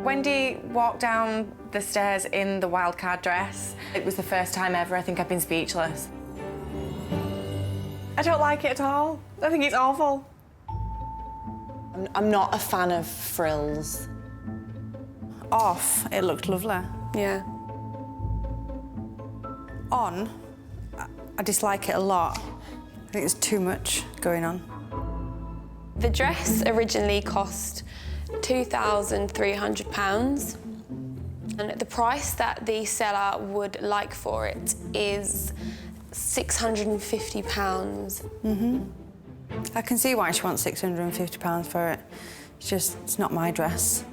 Wendy walked down the stairs in the wildcard dress. It was the first time ever. I think I've been speechless. I don't like it at all. I think it's awful. I'm not a fan of frills. Off, it looked lovely. Yeah. On, I dislike it a lot. I think there's too much going on. The dress originally cost £2,300, and the price that the seller would like for it is £650. I can see why she wants £650 for it. It's not my dress.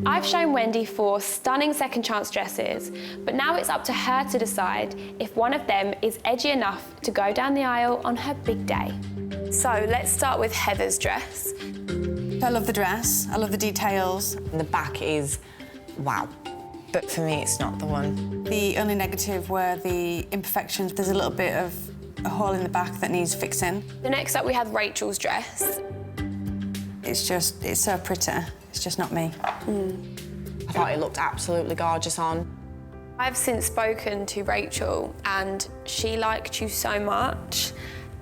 I've shown Wendy 4 stunning second chance dresses, but now it's up to her to decide if one of them is edgy enough to go down the aisle on her big day. So let's start with Heather's dress. I love the dress, I love the details. And the back is wow, but for me it's not the one. The only negative were the imperfections. There's a little bit of a hole in the back that needs fixing. The next up we have Rachel's dress. It's so pretty. It's just not me. I thought it looked absolutely gorgeous on. I've since spoken to Rachel and she liked you so much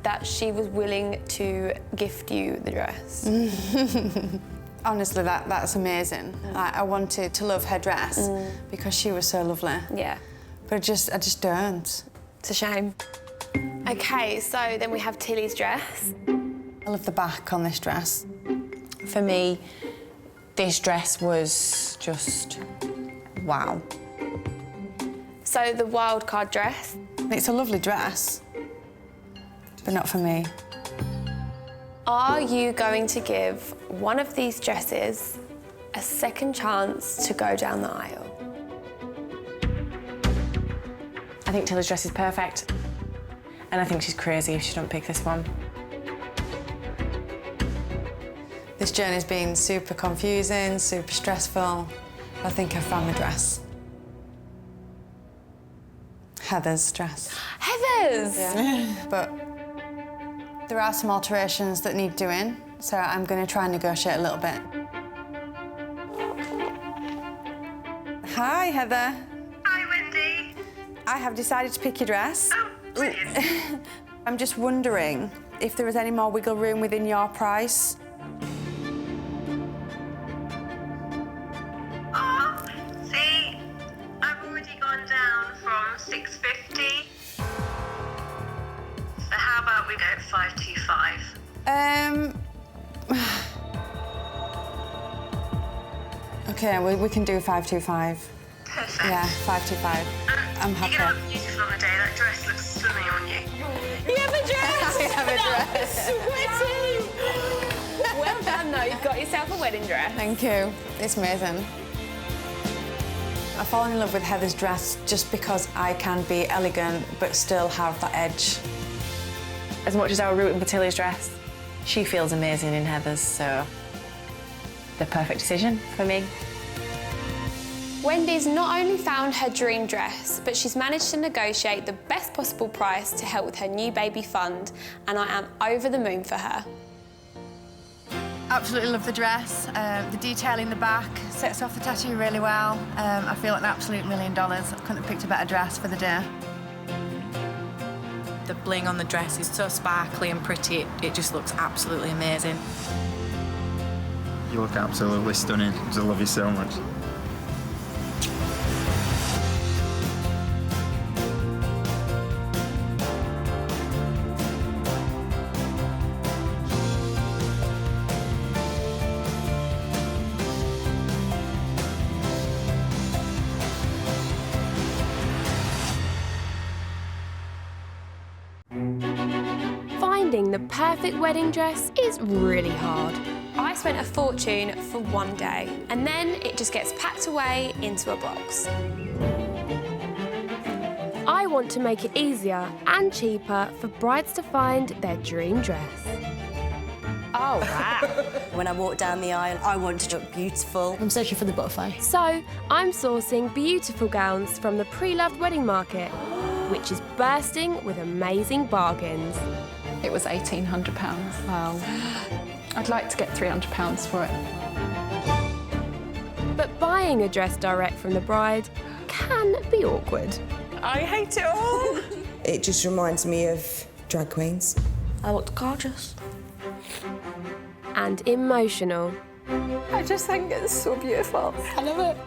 that she was willing to gift you the dress. Honestly, that's amazing. I wanted to love her dress because she was so lovely. Yeah. But I just don't. It's a shame. OK, so then we have Tilly's dress. I love the back on this dress. For me, this dress was just wow. So the wildcard dress. It's a lovely dress, but not for me. Are you going to give one of these dresses a second chance to go down the aisle? I think Tilly's dress is perfect. And I think she's crazy if she don't pick this one. This journey's been super confusing, super stressful. I think I found my dress. Heather's dress. Heather's? Yeah. But there are some alterations that need doing, so I'm going to try and negotiate a little bit. Hi, Heather. Hi, Wendy. I have decided to pick your dress. Oh, brilliant. I'm just wondering if there was any more wiggle room within your price. Oh, see, I've already gone down from £650. So how about we go 525? OK, we can do 525. Perfect. Yeah, 525. I'm happy. You're gonna look beautiful on the day. That dress looks stunning on you. You have a dress! I have a dress. Sweaty! Well done, though. You've got yourself a wedding dress. Thank you. It's amazing. I've fallen in love with Heather's dress just because I can be elegant but still have that edge. As much as I was rooting for Tilly's dress, she feels amazing in Heather's, so the perfect decision for me. Wendy's not only found her dream dress, but she's managed to negotiate the best possible price to help with her new baby fund, and I am over the moon for her. Absolutely love the dress. The detail in the back sets off the tattoo really well. I feel like an absolute $1 million. I couldn't have picked a better dress for the day. The bling on the dress is so sparkly and pretty, it just looks absolutely amazing. You look absolutely stunning. I just love you so much. perfect wedding dress is really hard. I spent a fortune for one day, and then it just gets packed away into a box. I want to make it easier and cheaper for brides to find their dream dress. Oh, wow. When I walk down the aisle, I want to look beautiful. I'm searching for the butterfly. So, I'm sourcing beautiful gowns from the pre-loved wedding market, which is bursting with amazing bargains. It was £1,800. Wow. I'd like to get £300 for it. But buying a dress direct from the bride can be awkward. I hate it all. It just reminds me of drag queens. I looked gorgeous. And emotional. I just think it's so beautiful. I love it.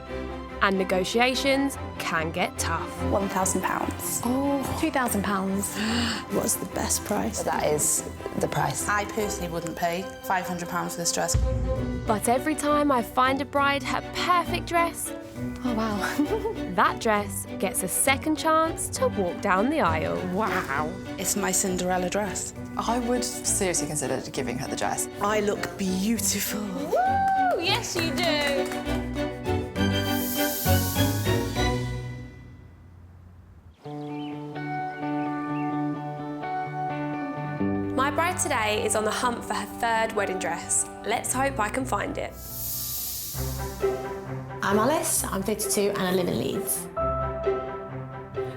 And negotiations can get tough. £1,000. Oh, £2,000. What's the best price? That is the price. I personally wouldn't pay £500 for this dress. But every time I find a bride her perfect dress, oh wow, that dress gets a second chance to walk down the aisle. Wow. It's my Cinderella dress. I would seriously consider giving her the dress. I look beautiful. Woo! Yes, you do. My bride today is on the hunt for her third wedding dress. Let's hope I can find it. I'm Alice, I'm 32 and I live in Leeds.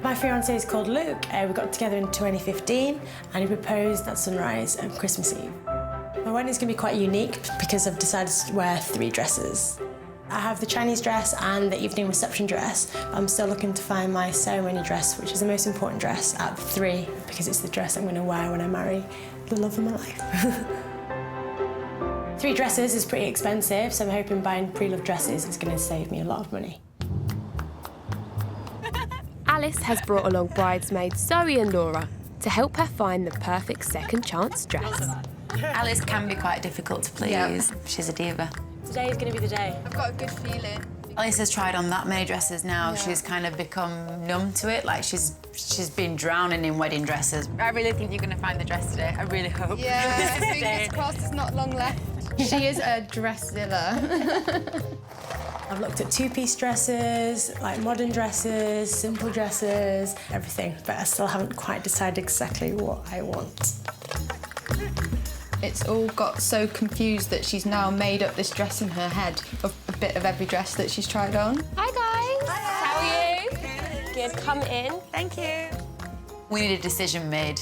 My fiancé is called Luke. We got together in 2015 and he proposed at sunrise on Christmas Eve. My wedding is going to be quite unique because I've decided to wear 3 dresses. I have the Chinese dress and the evening reception dress. I'm still looking to find my ceremony dress, which is the most important dress out of the 3 because it's the dress I'm going to wear when I marry the love of my life. 3 dresses is pretty expensive, so I'm hoping buying pre-loved dresses is going to save me a lot of money. Alice has brought along bridesmaids Zoe and Laura to help her find the perfect second chance dress. Alice can be quite difficult to please. Yeah. She's a diva. Today is going to be the day. I've got a good feeling. Alice has tried on that many dresses now. Yeah. She's kind of become numb to it. Like she's been drowning in wedding dresses. I really think you're going to find the dress today. I really hope. Yeah, fingers crossed it's not long left. She is a dress-zilla. I've looked at 2-piece dresses, like modern dresses, simple dresses, everything, but I still haven't quite decided exactly what I want. It's all got so confused that she's now made up this dress in her head of a bit of every dress that she's tried on. Hi guys. Hi. How are you? Good. Come in. Thank you. We need a decision made.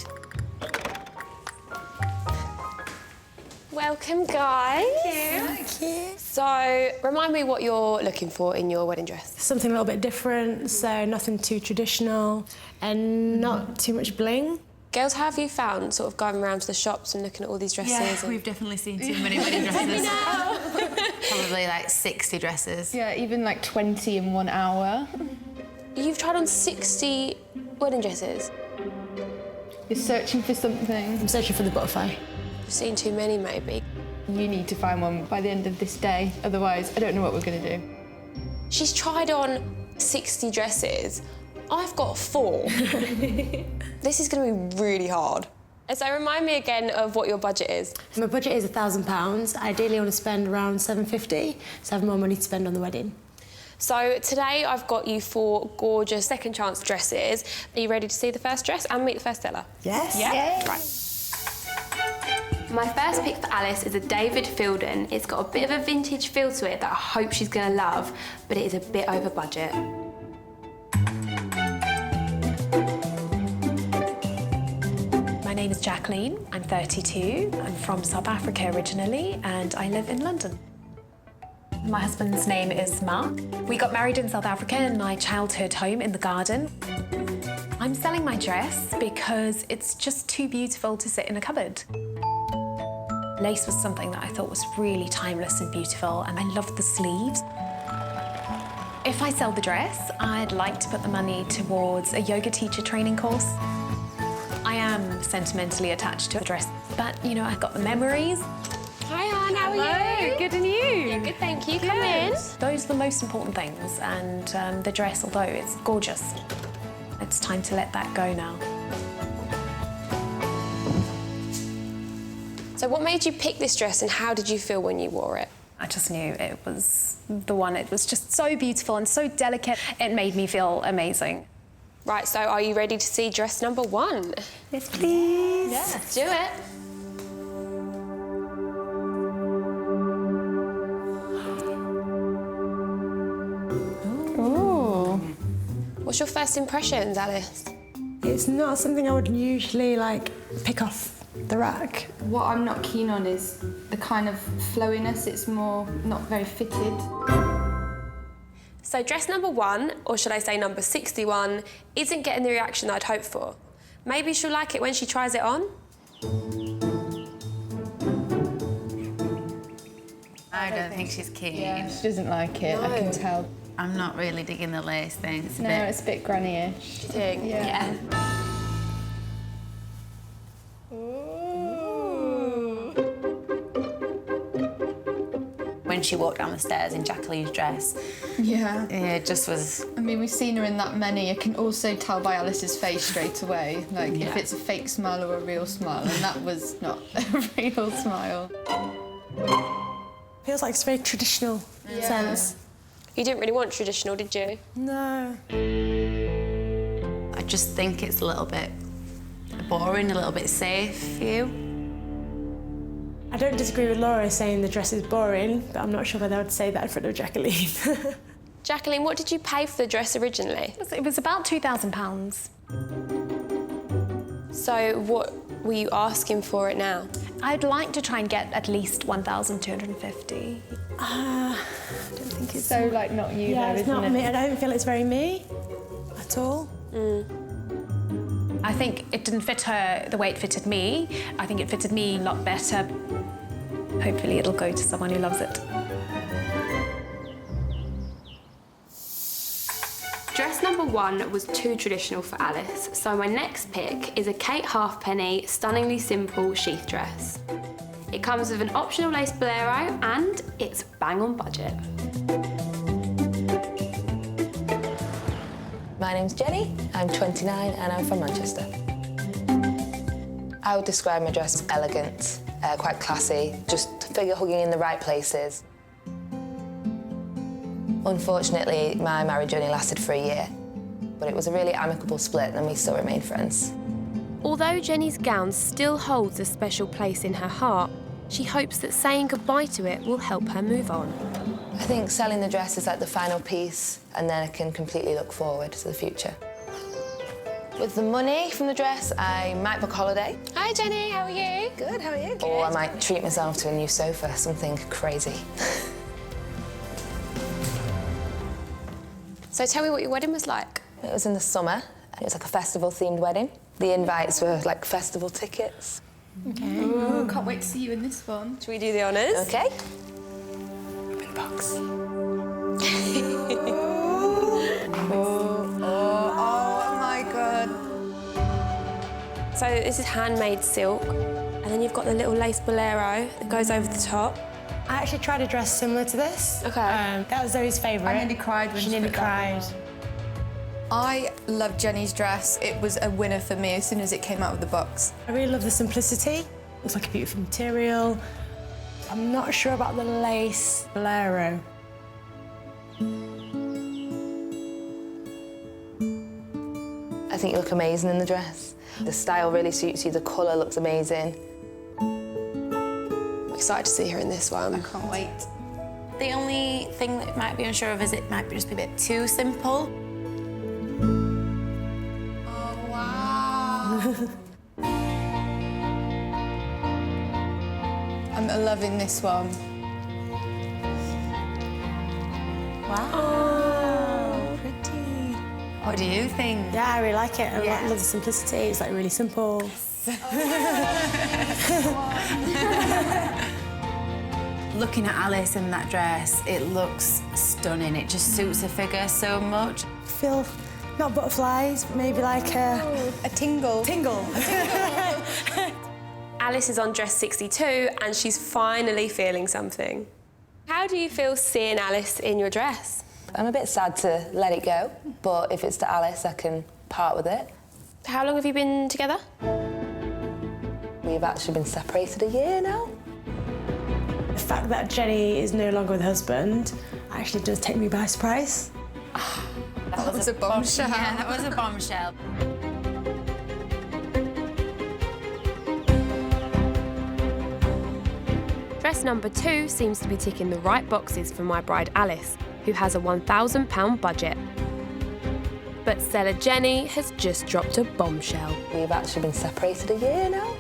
Welcome, guys. Thank you. So, remind me what you're looking for in your wedding dress. Something a little bit different, so nothing too traditional and not too much bling. Girls, how have you found sort of going around to the shops and looking at all these dresses? Yeah, we've definitely seen too many wedding dresses. Probably like 60 dresses. Yeah, even like 20 in 1 hour. You've tried on 60 wedding dresses? You're searching for something. I'm searching for the butterfly. You've seen too many, maybe. You need to find one by the end of this day, otherwise I don't know what we're going to do. She's tried on 60 dresses. I've got 4. This is going to be really hard. So remind me again of what your budget is. My budget is £1,000. Ideally, I want to spend around £750, so I have more money to spend on the wedding. So today I've got you 4 gorgeous second chance dresses. Are you ready to see the first dress and meet the first seller? Yes. Yeah? Yay. Right. My first pick for Alice is a David Fielden. It's got a bit of a vintage feel to it that I hope she's going to love, but it is a bit over budget. My name is Jacqueline. I'm 32. I'm from South Africa originally, and I live in London. My husband's name is Mark. We got married in South Africa in my childhood home in the garden. I'm selling my dress because it's just too beautiful to sit in a cupboard. Lace was something that I thought was really timeless and beautiful, and I loved the sleeves. If I sell the dress, I'd like to put the money towards a yoga teacher training course. I am sentimentally attached to the dress, but, you know, I've got the memories. Hi, Anne, how are you? Good, and you? Yeah, good, thank you. Come in. Those are the most important things, and the dress, although it's gorgeous, it's time to let that go now. So what made you pick this dress and how did you feel when you wore it? I just knew it was the one. It was just so beautiful and so delicate. It made me feel amazing. Right, so are you ready to see dress number 1? Yes, please. Yeah, let's do it. Ooh. What's your first impressions, Alice? It's not something I would usually, like, pick off the rack. What I'm not keen on is the kind of flowiness. It's more not very fitted. So dress number 1, or should I say number 61, isn't getting the reaction I'd hoped for. Maybe she'll like it when she tries it on? I don't think she's keen. Yeah, she doesn't like it, I can tell. I'm not really digging the lace thing. It's a No, bit... it's a bit granny-ish. Do you think? Yeah. When she walked down the stairs in Jacqueline's dress, Yeah. it just was... I mean, we've seen her in that many. You can also tell by Alice's face straight away, like, if it's a fake smile or a real smile, and that was not a real smile. Feels like it's very traditional in a sense. You didn't really want traditional, did you? No. I just think it's a little bit boring, a little bit safe for you. I don't disagree with Laura saying the dress is boring, but I'm not sure whether I would say that in front of Jacqueline. Jacqueline, what did you pay for the dress originally? It was about £2,000. So what were you asking for it now? I'd like to try and get at least 1,250. I don't think it's... So, like, not you, Yeah, though, it's not isn't me. it? I don't feel it's very me at all. I think it didn't fit her the way it fitted me. I think it fitted me a lot better. Hopefully it'll go to someone who loves it. Dress number 1 was too traditional for Alice, so my next pick is a Kate Halfpenny, stunningly simple sheath dress. It comes with an optional lace bolero and it's bang on budget. My name's Jenny, I'm 29 and I'm from Manchester. I would describe my dress as elegant, quite classy, just figure hugging in the right places. Unfortunately, my marriage only lasted for a year, but it was a really amicable split and we still remain friends. Although Jenny's gown still holds a special place in her heart, she hopes that saying goodbye to it will help her move on. I think selling the dress is like the final piece and then I can completely look forward to the future. With the money from the dress, I might book a holiday. Hi Jenny, how are you? Good, how are you? Or I might treat myself to a new sofa, something crazy. So tell me what your wedding was like. It was in the summer. It was like a festival-themed wedding. The invites were like festival tickets. Okay. Ooh, can't wait to see you in this one. Should we do the honours? Okay. Open box. Oh my God. So this is handmade silk, and then you've got the little lace bolero that goes over the top. I actually tried a dress similar to this. Okay. That was Zoe's favourite. I nearly cried when she nearly put that cried. I love Jenny's dress. It was a winner for me as soon as it came out of the box. I really love the simplicity. It's like a beautiful material. I'm not sure about the lace bolero. I think you look amazing in the dress. The style really suits you, the colour looks amazing. I'm excited to see her in this one. I can't wait. The only thing that might be unsure of is it might just be a bit too simple. Oh, wow. I'm loving this one. Wow. Oh, pretty. What do you think? Yeah, I really like it. I love the simplicity. It's like really simple. Looking at Alice in that dress, it looks stunning. It just suits her figure so much. I feel not butterflies, but maybe like a tingle. Tingle. Alice is on dress 62 and she's finally feeling something. How do you feel seeing Alice in your dress? I'm a bit sad to let it go, but if it's to Alice, I can part with it. How long have you been together? We We've actually been separated a year now. The fact that Jenny is no longer with her husband actually does take me by surprise. That was a bombshell. Yeah, that was a bombshell. Dress number 2 seems to be ticking the right boxes for my bride Alice, who has a £1,000 budget. But seller Jenny has just dropped a bombshell. We've actually been separated a year now.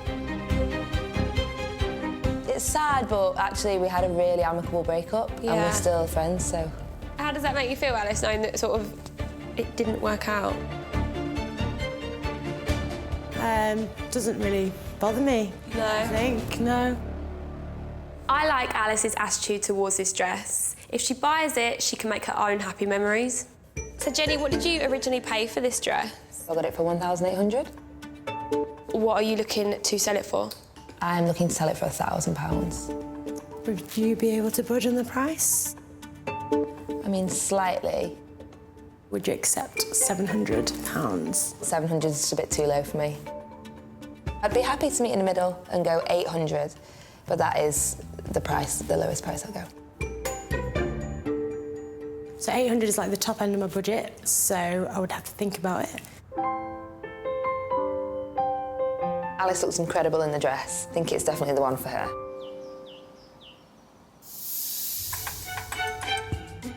It's sad, but actually we had a really amicable breakup and we're still friends, so... How does that make you feel, Alice, knowing that sort of it didn't work out? Doesn't really bother me. No? I think, no. I like Alice's attitude towards this dress. If she buys it, she can make her own happy memories. So, Jenny, what did you originally pay for this dress? I got it for $1,800. What are you looking to sell it for? I'm looking to sell it for £1,000. Would you be able to budge on the price? I mean, slightly. Would you accept £700? 700 is just a bit too low for me. I'd be happy to meet in the middle and go 800, but that is the price, the lowest price I'll go. So 800 is like the top end of my budget, so I would have to think about it. Alice looks incredible in the dress. I think it's definitely the one for her.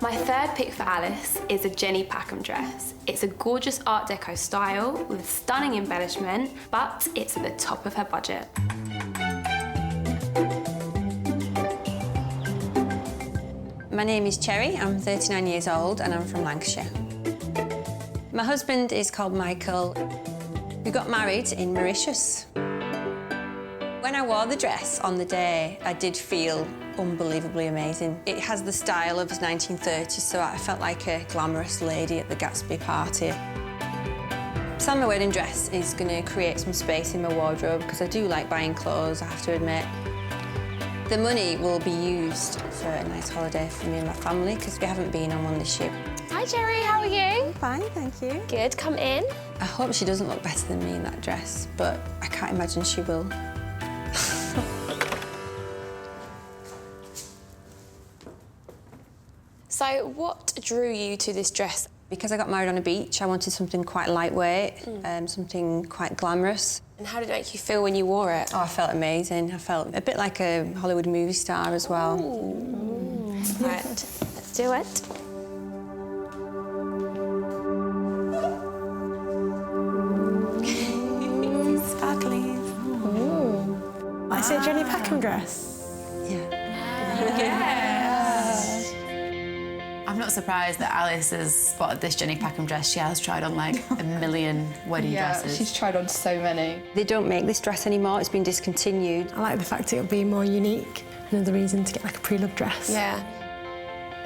My third pick for Alice is a Jenny Packham dress. It's a gorgeous Art Deco style with stunning embellishment, but it's at the top of her budget. My name is Cherry, I'm 39 years old and I'm from Lancashire. My husband is called Michael. We got married in Mauritius. When I wore the dress on the day, I did feel unbelievably amazing. It has the style of the 1930s, so I felt like a glamorous lady at the Gatsby party. Selling my wedding dress is going to create some space in my wardrobe because I do like buying clothes, I have to admit. The money will be used for a nice holiday for me and my family because we haven't been on one this year. Hi, Jerry, how are you? Fine, thank you. Good, come in. I hope she doesn't look better than me in that dress, but I can't imagine she will. So what drew you to this dress? Because I got married on a beach, I wanted something quite lightweight, something quite glamorous. And how did it make you feel when you wore it? Oh, I felt amazing. I felt a bit like a Hollywood movie star as well. Right, let's do it. Sparklies. I see a Jenny Packham dress. Yeah. I'm not surprised that Alice has spotted this Jenny Packham dress. She has tried on like a million wedding dresses. She's tried on so many. They don't make this dress anymore, it's been discontinued. I like the fact it'll be more unique. Another reason to get like a pre-loved dress. Yeah.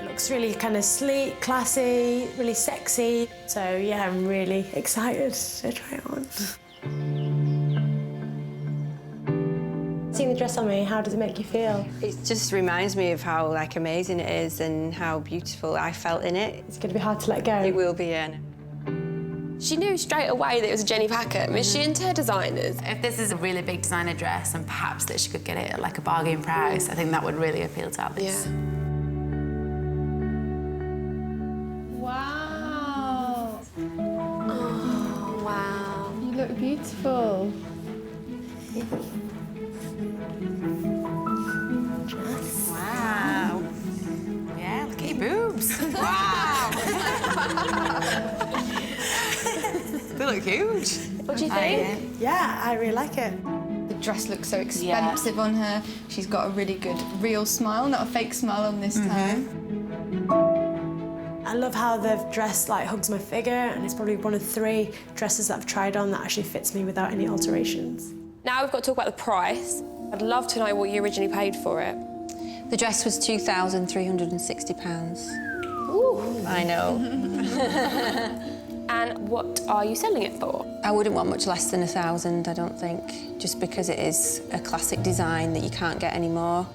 It looks really kind of sleek, classy, really sexy. So yeah, I'm really excited to try it on. Seeing the dress on me, how does it make you feel? It just reminds me of how like amazing it is and how beautiful I felt in it. It's going to be hard to let go. It will be, yeah. She knew straight away that it was a Jenny Packham. Is she into her designers? If this is a really big designer dress and perhaps that she could get it at like a bargain price, I think that would really appeal to Alice. Yeah. Wow. Oh, wow. You look beautiful. Wow. Yeah, look at your boobs. Wow. They look huge. What do you think? Yeah, I really like it. The dress looks so expensive on her. She's got a really good real smile, not a fake smile on this time. I love how the dress like hugs my figure, and it's probably one of 3 dresses that I've tried on that actually fits me without any alterations. Now we've got to talk about the price. I'd love to know what you originally paid for it. The dress was £2,360. Ooh. I know. And what are you selling it for? I wouldn't want much less than £1,000, I don't think, just because it is a classic design that you can't get anymore.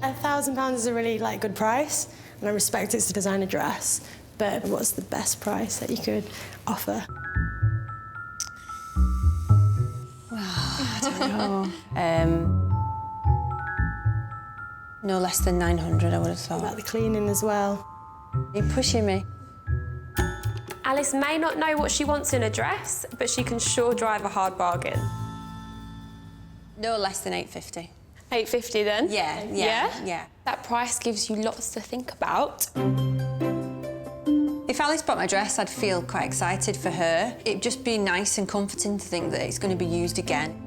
£1,000 is a really like good price, and I respect it's a designer dress, but what's the best price that you could offer? I don't No less than 900, I would have thought. About the cleaning as well. You're pushing me. Alice may not know what she wants in a dress, but she can sure drive a hard bargain. No less than 850. 850 then? Yeah. That price gives you lots to think about. If Alice bought my dress, I'd feel quite excited for her. It'd just be nice and comforting to think that it's going to be used again.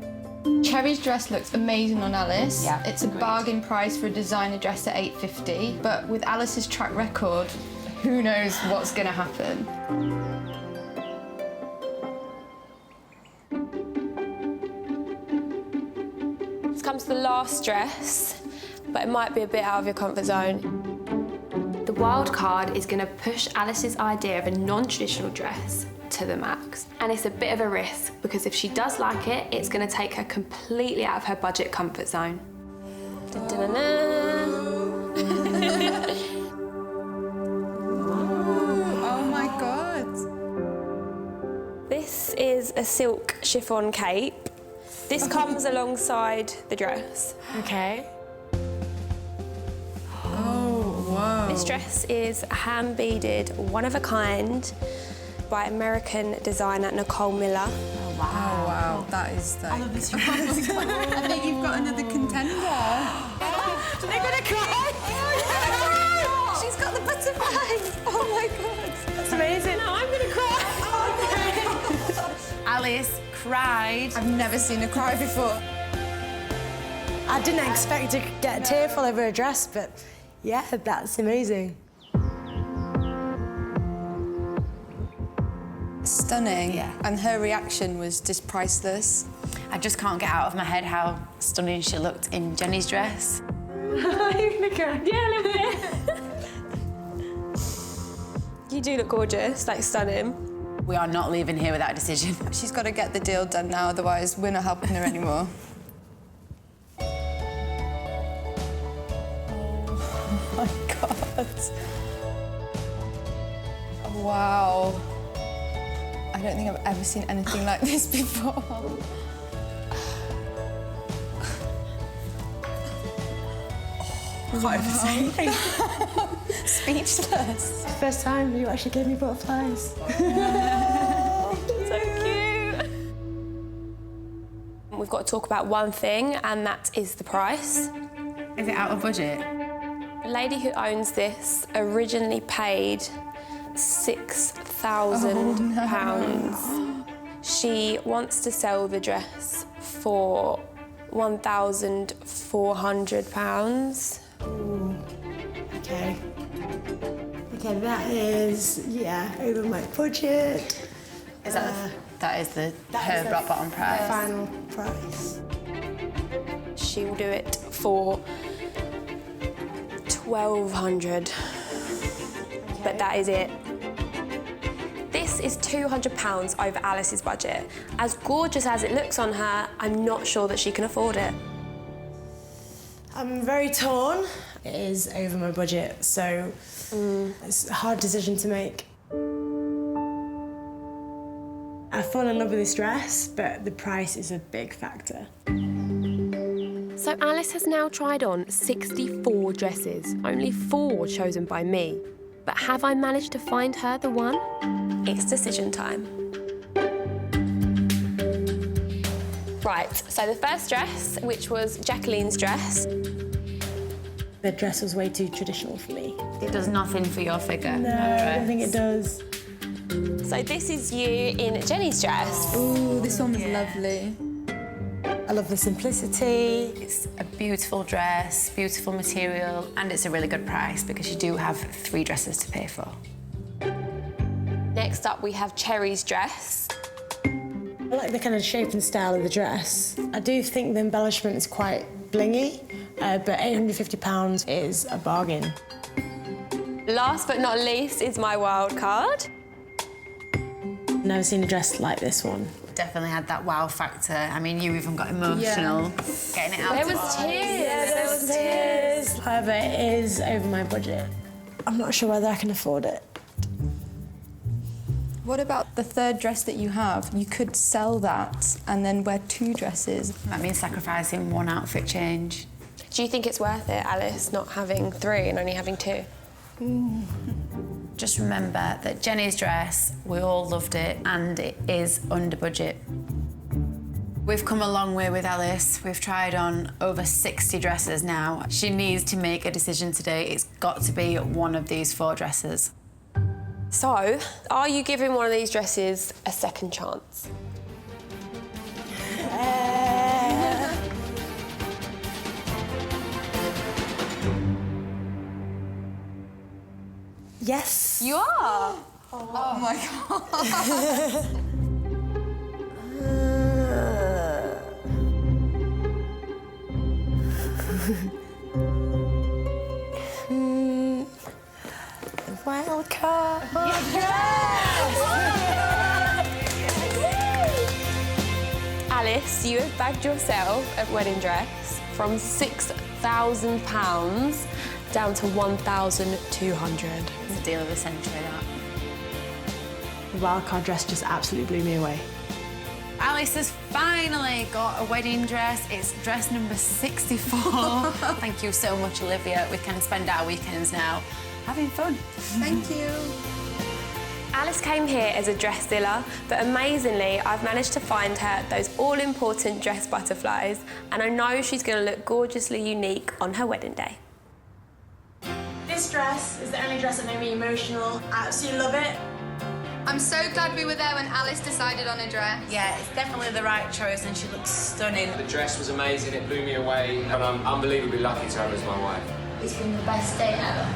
Cherry's dress looks amazing on Alice. Yeah, it's a bargain price for a designer dress at $850, but with Alice's track record, who knows what's going to happen. This comes to the last dress, but it might be a bit out of your comfort zone. The wild card is going to push Alice's idea of a non-traditional dress to the max. And it's a bit of a risk, because if she does like it, it's going to take her completely out of her budget comfort zone. Oh my God. This is a silk chiffon cape. This comes alongside the dress. Okay. Oh, wow. This dress is hand-beaded, one-of-a-kind, by American designer Nicole Miller. Oh, wow. That is like... I love this dress. I think you've got another contender. They're gonna cry! Oh, she's got the butterflies! Oh my God! That's amazing. No, I'm gonna cry! Alice cried. I've never seen her cry before. I didn't expect to get tearful over a dress, but yeah, that's amazing. Stunning. Yeah. And her reaction was just priceless. I just can't get out of my head how stunning she looked in Jenny's dress. You're gonna cry? Yeah, a little bit. You do look gorgeous, like stunning. We are not leaving here without a decision. She's got to get the deal done now, otherwise we're not helping her anymore. Oh my God. Wow. I don't think I've ever seen anything like this before. I can't even say anything. Speechless. First time you actually gave me butterflies. So cute. We've got to talk about one thing, and that is the price. Is it out of budget? The lady who owns this originally paid £6,000. She wants to sell the dress for £1,400. Okay. Okay, that is, yeah, over my budget. Is that her rock bottom price? Final price. She will do it for £1,200. But that is it. This is £200 over Alice's budget. As gorgeous as it looks on her, I'm not sure that she can afford it. I'm very torn. It is over my budget, so it's a hard decision to make. I fall in love with this dress, but the price is a big factor. So Alice has now tried on 64 dresses, only 4 chosen by me. But have I managed to find her the one? It's decision time. Right, so the first dress, which was Jacqueline's dress. The dress was way too traditional for me. It does nothing for your figure. No, I don't think it does. So this is you in Jenny's dress. Ooh, this one was lovely. I love the simplicity. It's a beautiful dress, beautiful material, and it's a really good price because you do have 3 dresses to pay for. Next up, we have Cherry's dress. I like the kind of shape and style of the dress. I do think the embellishment is quite blingy, but £850 is a bargain. Last but not least is my wild card. Never seen a dress like this one. Definitely had that wow factor. I mean, you even got emotional getting it out. There was tears. There was tears. However, it is over my budget. I'm not sure whether I can afford it. What about the third dress that you have? You could sell that and then wear 2 dresses. That means sacrificing 1 outfit change. Do you think it's worth it, Alice, not having 3 and only having 2? Just remember that Jenny's dress, we all loved it, and it is under budget. We've come a long way with Alice. We've tried on over 60 dresses now. She needs to make a decision today. It's got to be one of these 4 dresses. So, are you giving one of these dresses a second chance? Yes. You are? Oh my God. Wild card. Alice, you have bagged yourself a wedding dress from £6,000 down to £1,200. It's the deal of the century, that. The wildcard dress just absolutely blew me away. Alice has finally got a wedding dress. It's dress number 64. Thank you so much, Olivia. We can spend our weekends now having fun. Thank you. Alice came here as a dress dealer, but amazingly, I've managed to find her those all-important dress butterflies, and I know she's going to look gorgeously unique on her wedding day. This dress is the only dress that made me emotional. I absolutely love it. I'm so glad we were there when Alice decided on a dress. Yeah, it's definitely the right choice, and she looks stunning. The dress was amazing, it blew me away, and I'm unbelievably lucky to have her as my wife. It's been the best day ever.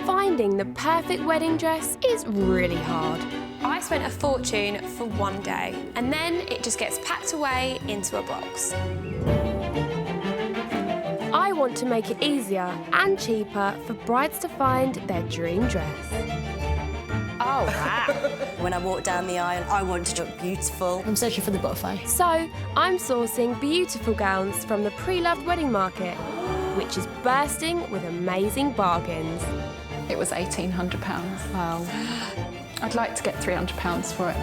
Finding the perfect wedding dress is really hard. I spent a fortune for one day, and then it just gets packed away into a box. I want to make it easier and cheaper for brides to find their dream dress. Oh, wow. When I walk down the aisle, I want to look beautiful. I'm searching for the butterfly. So, I'm sourcing beautiful gowns from the pre-loved wedding market, which is bursting with amazing bargains. It was £1,800. Wow. I'd like to get £300 for it.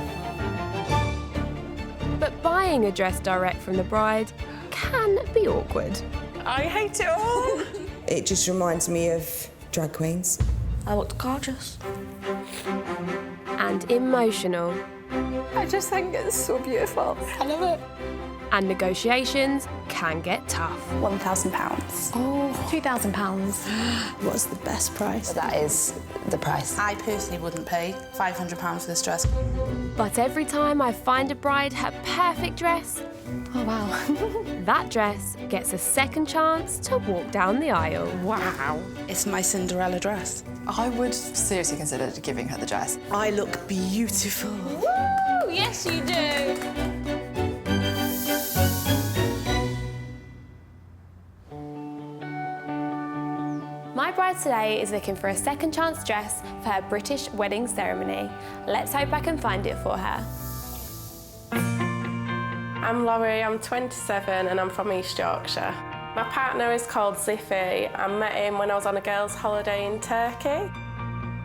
But buying a dress direct from the bride can be awkward. I hate it all. It just reminds me of drag queens. I looked gorgeous. And emotional. I just think it's so beautiful. I love it. And negotiations can get tough. £1,000. Oh, £2,000. What's the best price? That is the price. I personally wouldn't pay £500 for this dress. But every time I find a bride her perfect dress, oh wow, that dress gets a second chance to walk down the aisle. Wow. It's my Cinderella dress. I would seriously consider giving her the dress. I look beautiful. Woo! Yes, you do. My bride today is looking for a second chance dress for her British wedding ceremony. Let's hope I can find it for her. I'm Laurie, I'm 27 and I'm from East Yorkshire. My partner is called Ziffy. I met him when I was on a girls' holiday in Turkey.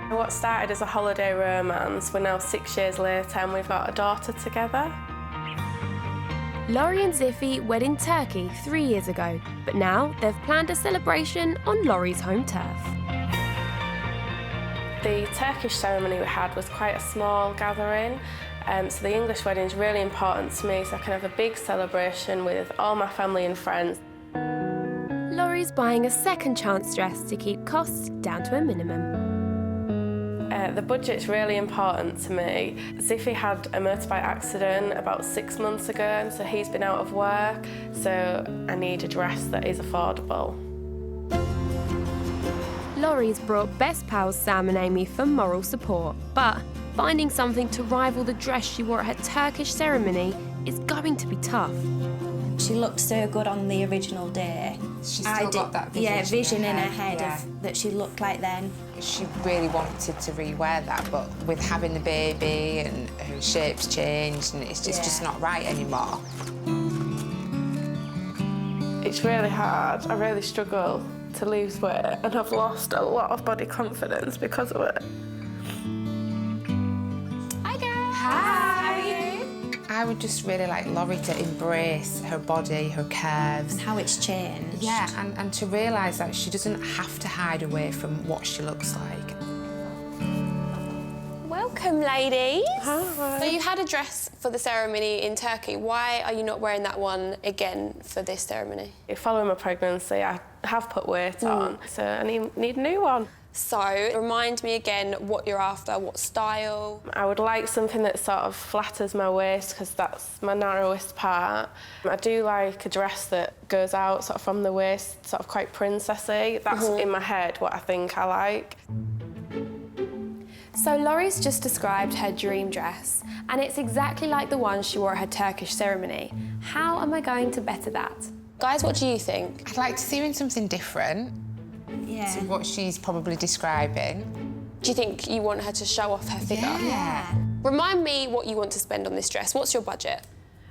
What started as a holiday romance, we're now 6 years later and we've got a daughter together. Laurie and Ziffy wed in Turkey 3 years ago, but now they've planned a celebration on Laurie's home turf. The Turkish ceremony we had was quite a small gathering, so the English wedding is really important to me, so I can have a big celebration with all my family and friends. Laurie's buying a second chance dress to keep costs down to a minimum. The budget's really important to me. Ziffy had a motorbike accident about 6 months ago, and so he's been out of work, so I need a dress that is affordable. Laurie's brought best pals Sam and Amy for moral support, but finding something to rival the dress she wore at her Turkish ceremony is going to be tough. She looked so good on the original day. She's still got that vision. Yeah, vision in her head yeah. of that she looked like then. She really wanted to rewear that, but with having the baby and her shape's changed, and it's just not right anymore. It's really hard. I really struggle to lose weight, and I've lost a lot of body confidence because of it. Hi, girls. Hi. How are you? I would just really like Laurie to embrace her body, her curves. And how it's changed. Yeah, and to realise that she doesn't have to hide away from what she looks like. Welcome, ladies. Hi. So you had a dress for the ceremony in Turkey. Why are you not wearing that one again for this ceremony? Following my pregnancy, I have put weight on, so I need a new one. So, remind me again what you're after, what style? I would like something that sort of flatters my waist, because that's my narrowest part. I do like a dress that goes out sort of from the waist, sort of quite princessy. That's in my head what I think I like. So Laurie's just described her dream dress, and it's exactly like the one she wore at her Turkish ceremony. How am I going to better that? Guys, what do you think? I'd like to see her in something different to what she's probably describing. Do you think you want her to show off her figure? Yeah. Remind me what you want to spend on this dress. What's your budget?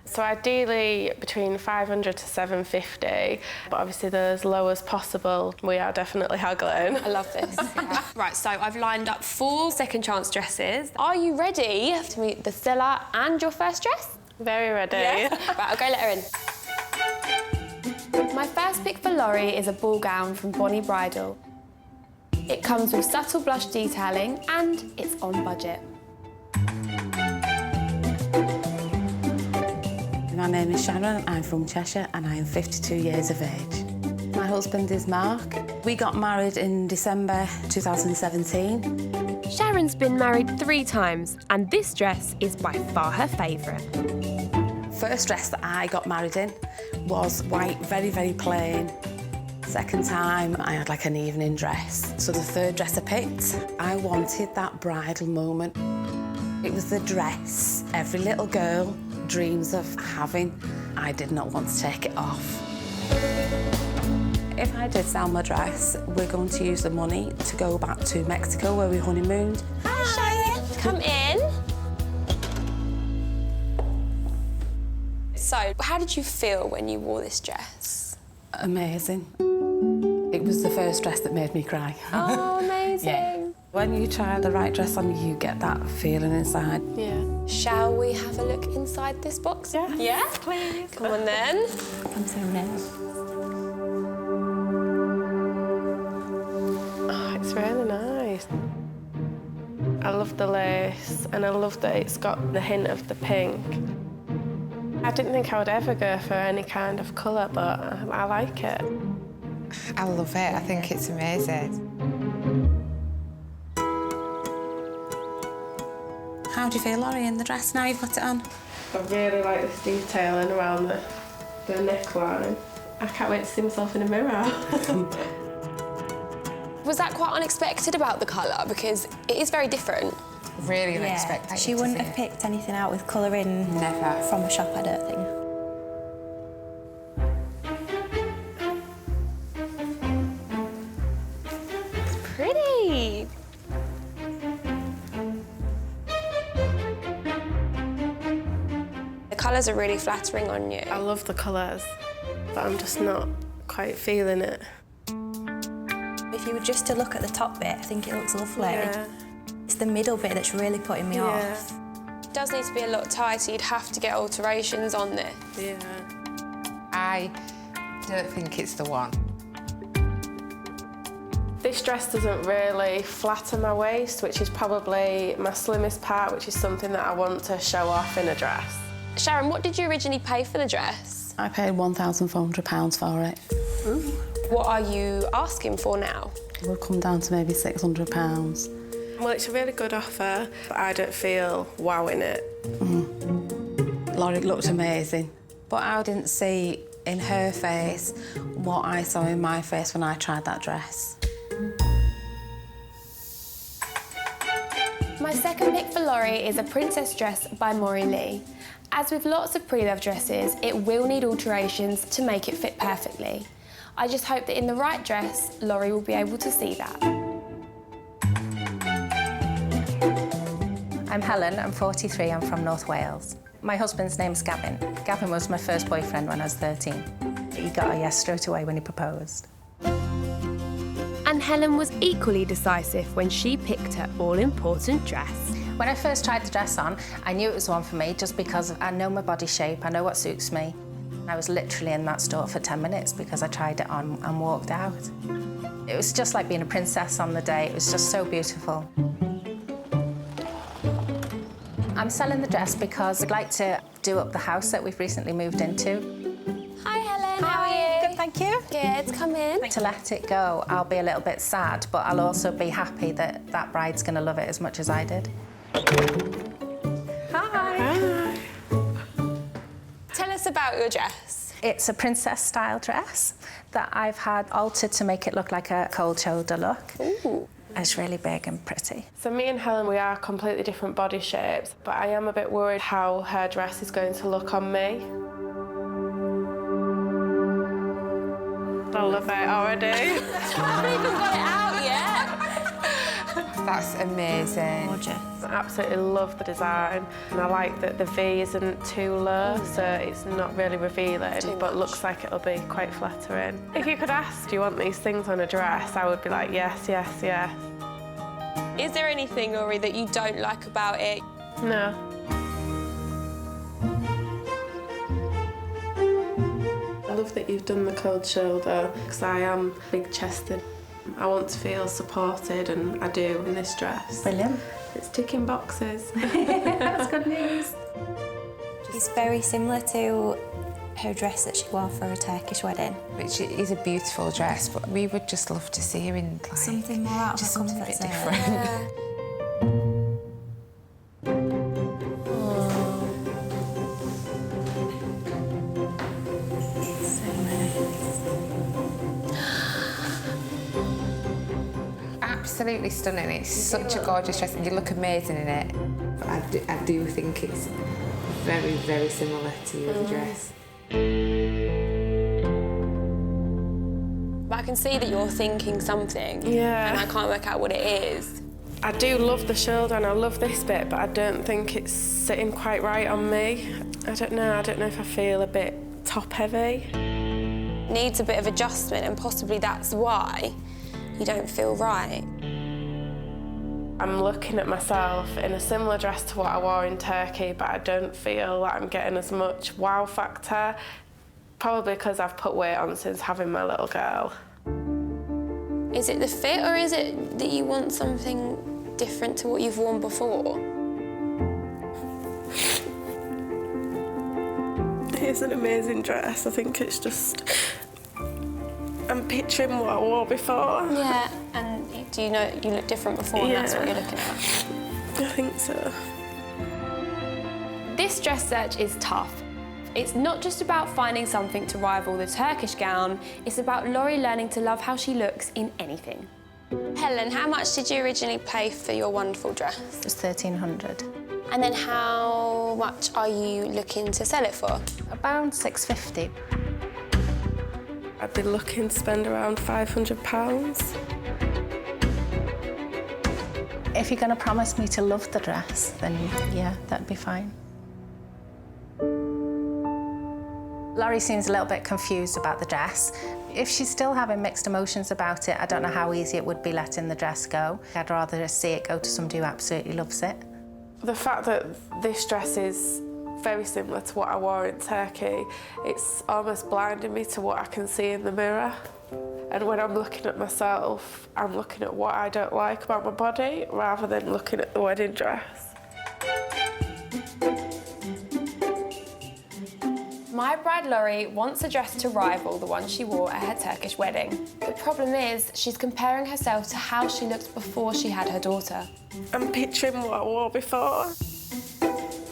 So ideally between 500 to 750, but obviously they're as low as possible. We are definitely haggling. I love this. Right, so I've lined up 4 second chance dresses. Are you ready to meet the seller and your first dress? Very ready. Yeah? Right, I'll go let her in. My first pick for Laurie is a ball gown from Bridal. It comes with subtle blush detailing and it's on budget. My name is Sharon, I'm from Cheshire and I am 52 years of age. My husband is Mark. We got married in December 2017. Sharon's been married 3 times and this dress is by far her favourite. First dress that I got married in was white, very, very plain. Second time, I had like an evening dress. So the third dress I picked, I wanted that bridal moment. It was the dress every little girl dreams of having. I did not want to take it off. If I did sell my dress, we're going to use the money to go back to Mexico where we honeymooned. Hi, come in. So, how did you feel when you wore this dress? Amazing. It was the first dress that made me cry. Oh, amazing. Yeah. When you try the right dress on, you get that feeling inside. Yeah. Shall we have a look inside this box? Yeah. Yeah? Please. Come on then. I'm so nervous. Oh, it's really nice. I love the lace and I love that it's got the hint of the pink. I didn't think I would ever go for any kind of colour, but I like it. I love it. I think it's amazing. How do you feel, Laurie, in the dress now you've got it on? I really like this detailing around the neckline. I can't wait to see myself in a mirror. Was that quite unexpected about the colour? Because it is very different. Really unexpected. She wouldn't have picked anything out with colouring from a shop, I don't think. Pretty. The colours are really flattering on you. I love the colours, but I'm just not quite feeling it. If you were just to look at the top bit, I think it looks lovely. Yeah. It's the middle bit that's really putting me off. It does need to be a lot tighter. You'd have to get alterations on this. Yeah. I don't think it's the one. This dress doesn't really flatter my waist, which is probably my slimmest part, which is something that I want to show off in a dress. Sharon, what did you originally pay for the dress? I paid £1,400 for it. Ooh. What are you asking for now? It will come down to maybe £600. Well, it's a really good offer, but I don't feel wow in it. Laurie looked amazing, but I didn't see in her face what I saw in my face when I tried that dress. My second pick for Laurie is a princess dress by Maury Lee. As with lots of pre-love dresses, it will need alterations to make it fit perfectly. I just hope that in the right dress, Laurie will be able to see that. I'm Helen, I'm 43, I'm from North Wales. My husband's name's Gavin. Gavin was my first boyfriend when I was 13. He got a yes straight away when he proposed. And Helen was equally decisive when she picked her all-important dress. When I first tried the dress on, I knew it was one for me just because I know my body shape, I know what suits me. I was literally in that store for 10 minutes because I tried it on and walked out. It was just like being a princess on the day. It was just so beautiful. I'm selling the dress because I'd like to do up the house that we've recently moved into. Hi, Helen. How are you? Good, thank you. Good, come in. To let it go, I'll be a little bit sad, but I'll also be happy that that bride's going to love it as much as I did. Hi. Tell us about your dress. It's a princess-style dress that I've had altered to make it look like a cold shoulder look. Ooh. It's really big and pretty. So me and Helen, we are completely different body shapes, but I am a bit worried how her dress is going to look on me. I love it already. I haven't even got it out yet. That's amazing. Gorgeous. I absolutely love the design, and I like that the V isn't too low, so it's not really revealing, but looks like it'll be quite flattering. If you could ask, do you want these things on a dress, I would be like, yes, yes, yes. Is there anything, Laurie, that you don't like about it? No. I love that you've done the cold shoulder, because I am big-chested. I want to feel supported, and I do in this dress. Brilliant. It's ticking boxes. That's good news. It's very similar to her dress that she wore for a Turkish wedding. Which is a beautiful dress, but we would just love to see her in like something more out of just her something a comfort bit zone. different. Yeah. Absolutely stunning. It's such a gorgeous dress, and you look amazing in it. But I do think it's very, very similar to your other dress. But I can see that you're thinking something. Yeah. And I can't work out what it is. I do love the shoulder and I love this bit, but I don't think it's sitting quite right on me. I don't know if I feel a bit top-heavy. Needs a bit of adjustment, and possibly that's why you don't feel right. I'm looking at myself in a similar dress to what I wore in Turkey, but I don't feel like I'm getting as much wow factor. Probably because I've put weight on since having my little girl. Is it the fit, or is it that you want something different to what you've worn before? It's an amazing dress. I think it's just... I'm picturing what I wore before. Yeah, and do you know you look different before, and that's what you're looking at? I think so. This dress search is tough. It's not just about finding something to rival the Turkish gown, it's about Laurie learning to love how she looks in anything. Helen, how much did you originally pay for your wonderful dress? It was £1,300. And then how much are you looking to sell it for? About £650. I'd be looking to spend around £500. If you're going to promise me to love the dress, then yeah, that'd be fine. Laurie seems a little bit confused about the dress. If she's still having mixed emotions about it, I don't know how easy it would be letting the dress go. I'd rather see it go to somebody who absolutely loves it. The fact that this dress is very similar to what I wore in Turkey, it's almost blinding me to what I can see in the mirror. And when I'm looking at myself, I'm looking at what I don't like about my body rather than looking at the wedding dress. My bride Laurie wants a dress to rival the one she wore at her Turkish wedding. The problem is, she's comparing herself to how she looked before she had her daughter. I'm picturing what I wore before.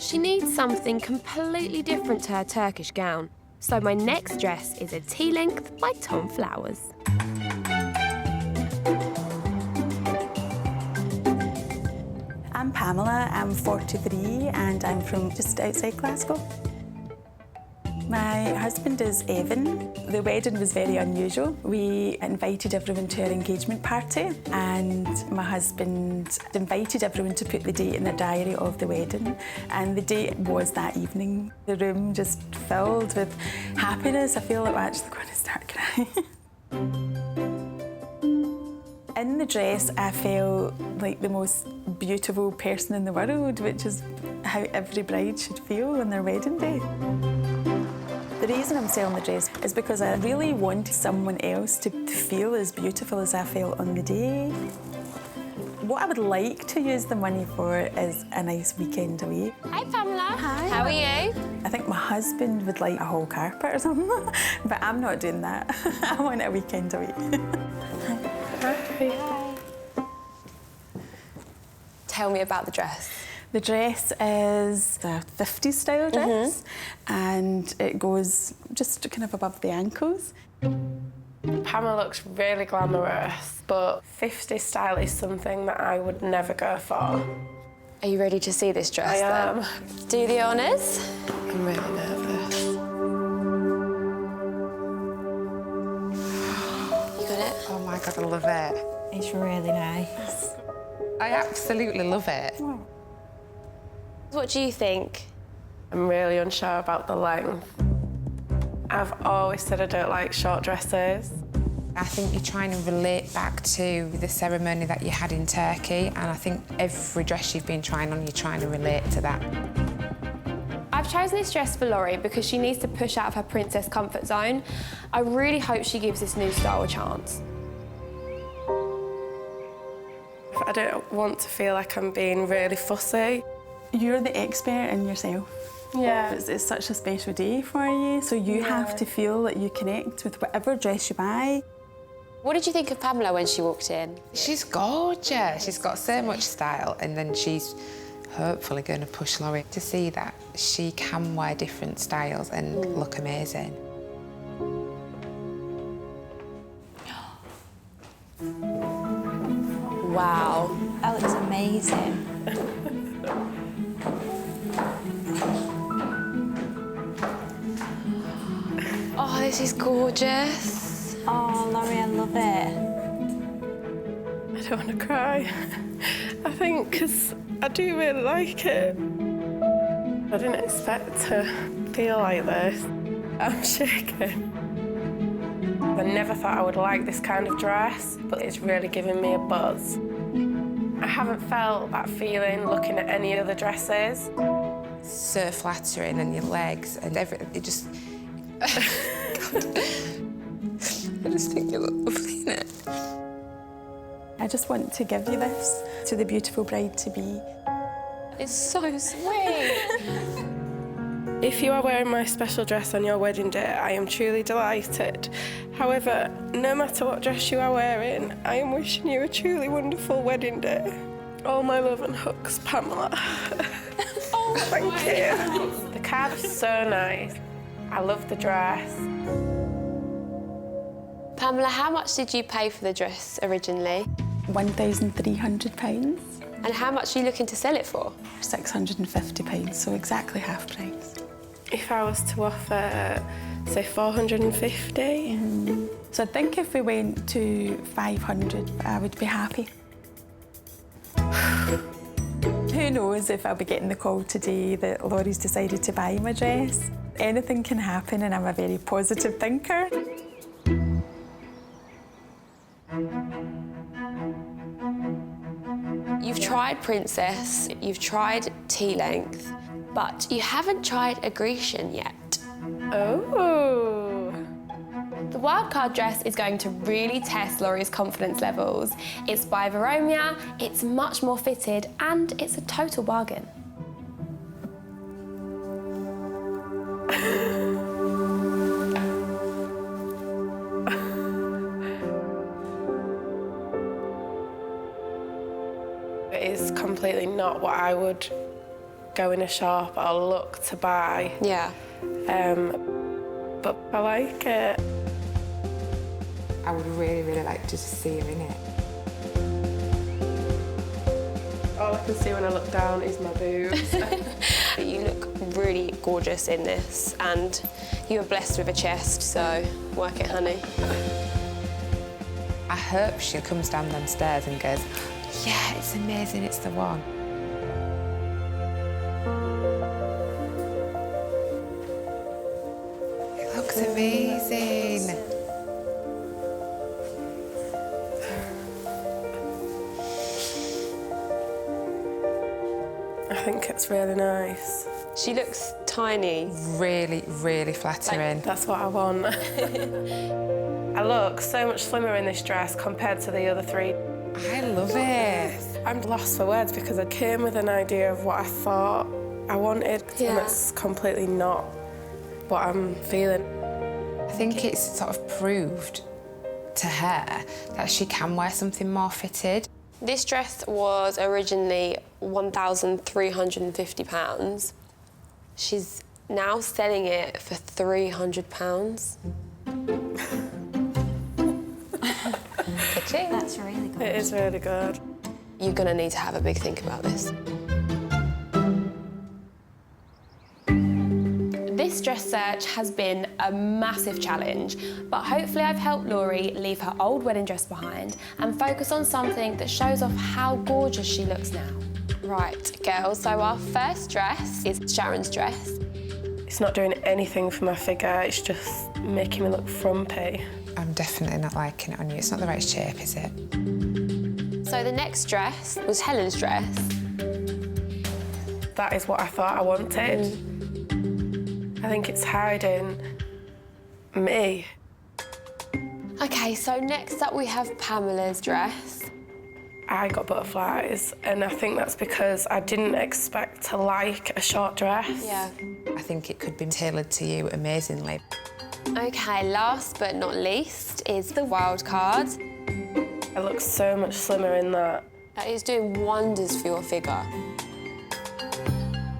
She needs something completely different to her Turkish gown. So my next dress is a tea length by Tom Flowers. I'm Pamela, I'm 43 and I'm from just outside Glasgow. My husband is Evan. The wedding was very unusual. We invited everyone to our engagement party and my husband invited everyone to put the date in their diary of the wedding, and the date was that evening. The room just filled with happiness. I feel like I'm actually going to start crying. In the dress, I felt like the most beautiful person in the world, which is how every bride should feel on their wedding day. The reason I'm selling the dress is because I really wanted someone else to feel as beautiful as I felt on the day. What I would like to use the money for is a nice weekend away. Hi, Pamela. Hi. How are you? I think my husband would like a whole carpet or something, but I'm not doing that. I want a weekend away. Hi. Tell me about the dress. The dress is a 50s style dress and it goes just kind of above the ankles. Pamela looks really glamorous, but 50s style is something that I would never go for. Are you ready to see this dress I then? Do the honours. I'm really nervous. You got it? Oh my God, I love it. It's really nice. I absolutely love it. What do you think? I'm really unsure about the length. I've always said I don't like short dresses. I think you're trying to relate back to the ceremony that you had in Turkey, and I think every dress you've been trying on, you're trying to relate to that. I've chosen this dress for Laurie because she needs to push out of her princess comfort zone. I really hope she gives this new style a chance. I don't want to feel like I'm being really fussy. You're the expert in yourself. Yeah. It's such a special day for you, so you have to feel that you connect with whatever dress you buy. What did you think of Pamela when she walked in? She's gorgeous. She's got so much style, and then she's hopefully going to push Laurie to see that she can wear different styles and look amazing. Wow, that looks amazing. Oh, this is gorgeous. Oh, Laurie, I love it. I don't want to cry. I think because I do really like it. I didn't expect to feel like this. I'm shaking. I never thought I would like this kind of dress, but it's really giving me a buzz. I haven't felt that feeling looking at any other dresses. So flattering, and your legs and everything. It just... I just think you look lovely in it. I just want to give you this to the beautiful bride-to-be. It's so sweet. If you are wearing my special dress on your wedding day, I am truly delighted. However, no matter what dress you are wearing, I am wishing you a truly wonderful wedding day. All my love and hugs, Pamela. Oh, thank you. The card is so nice. I love the dress. Pamela, how much did you pay for the dress originally? £1,300. And how much are you looking to sell it for? £650, so exactly half price. If I was to offer, say, 450. So I think if we went to 500, I would be happy. Who knows if I'll be getting the call today that Laurie's decided to buy my dress. Anything can happen, and I'm a very positive thinker. You've tried princess, you've tried T-length, but you haven't tried a Grecian yet. Oh. The wildcard dress is going to really test Laurie's confidence levels. It's by Veromia, it's much more fitted, and it's a total bargain. It is completely not what I would go in a shop or look to buy. Yeah. But I like it. I would really, really like to see her in it. Oh, all I can see when I look down is my boobs. You look really gorgeous in this, and you are blessed with a chest, so work it, honey. I hope she comes down them stairs and goes, yeah, it's amazing, it's the one. It looks amazing. I think it's really nice. She looks tiny. Really, really flattering. That's what I want. I look so much slimmer in this dress compared to the other three. I love it. I'm lost for words because I came with an idea of what I thought I wanted, and it's completely not what I'm feeling. I think it's sort of proved to her that she can wear something more fitted. This dress was originally £1,350. She's now selling it for £300. That's really good. It is really good. You're gonna need to have a big think about this. This dress search has been a massive challenge, but hopefully I've helped Laurie leave her old wedding dress behind and focus on something that shows off how gorgeous she looks now. Right, girls, so our first dress is Sharon's dress. It's not doing anything for my figure, it's just making me look frumpy. I'm definitely not liking it on you. It's not the right shape, is it? So the next dress was Helen's dress. That is what I thought I wanted. I think it's hiding me. Okay, so next up we have Pamela's dress. I got butterflies, and I think that's because I didn't expect to like a short dress. Yeah. I think it could be tailored to you amazingly. Okay, last but not least is the wild card. I look so much slimmer in that. That is doing wonders for your figure.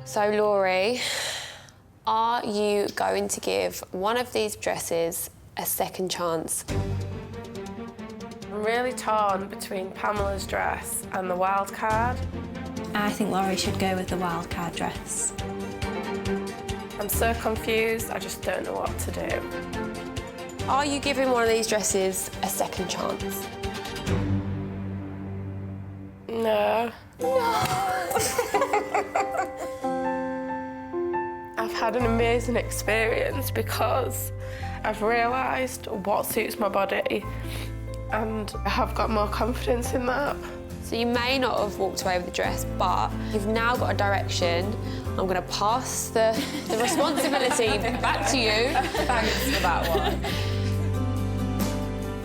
So, Laurie, are you going to give one of these dresses a second chance? I'm really torn between Pamela's dress and the wild card. I think Laurie should go with the wild card dress. I'm so confused, I just don't know what to do. Are you giving one of these dresses a second chance? No. I've had an amazing experience because I've realised what suits my body and I have got more confidence in that. So you may not have walked away with the dress, but you've now got a direction. I'm going to pass the responsibility back to you. Thanks for that one.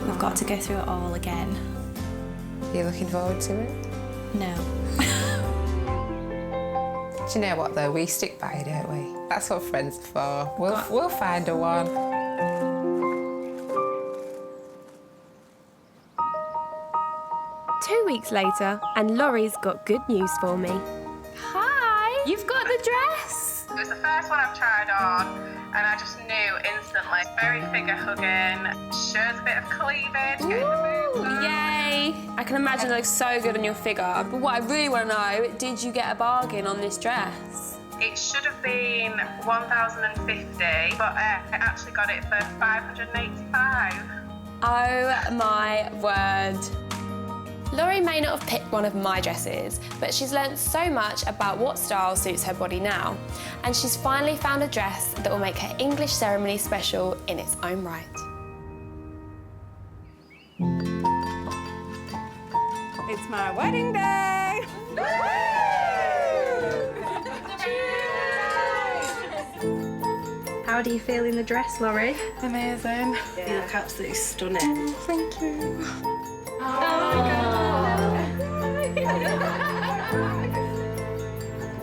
We've got to go through it all again. Are you looking forward to it? No. Do you know what, though? We stick by, don't we? That's what friends are for. We'll find a one. Two weeks later, and Laurie's got good news for me. Hi! You've got the dress! It was the first one I've tried on, and I just knew instantly. Very figure-hugging, shows a bit of cleavage, getting the boobs up. Yay! I can imagine it looks so good on your figure. But what I really want to know, did you get a bargain on this dress? It should have been $1,050, but I actually got it for $585. Oh my word. Laurie may not have picked one of my dresses, but she's learnt so much about what style suits her body now. And she's finally found a dress that will make her English ceremony special in its own right. It's my wedding day! How do you feel in the dress, Laurie? Amazing. Yeah. You look absolutely stunning. Thank you.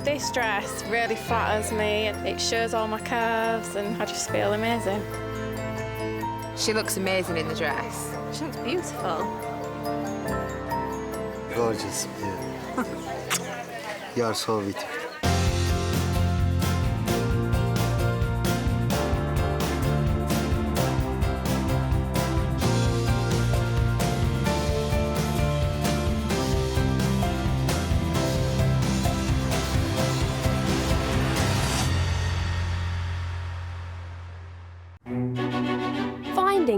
This dress really flatters me. It shows all my curves and I just feel amazing. She looks amazing in the dress. She looks beautiful. Gorgeous, yeah. You are so beautiful.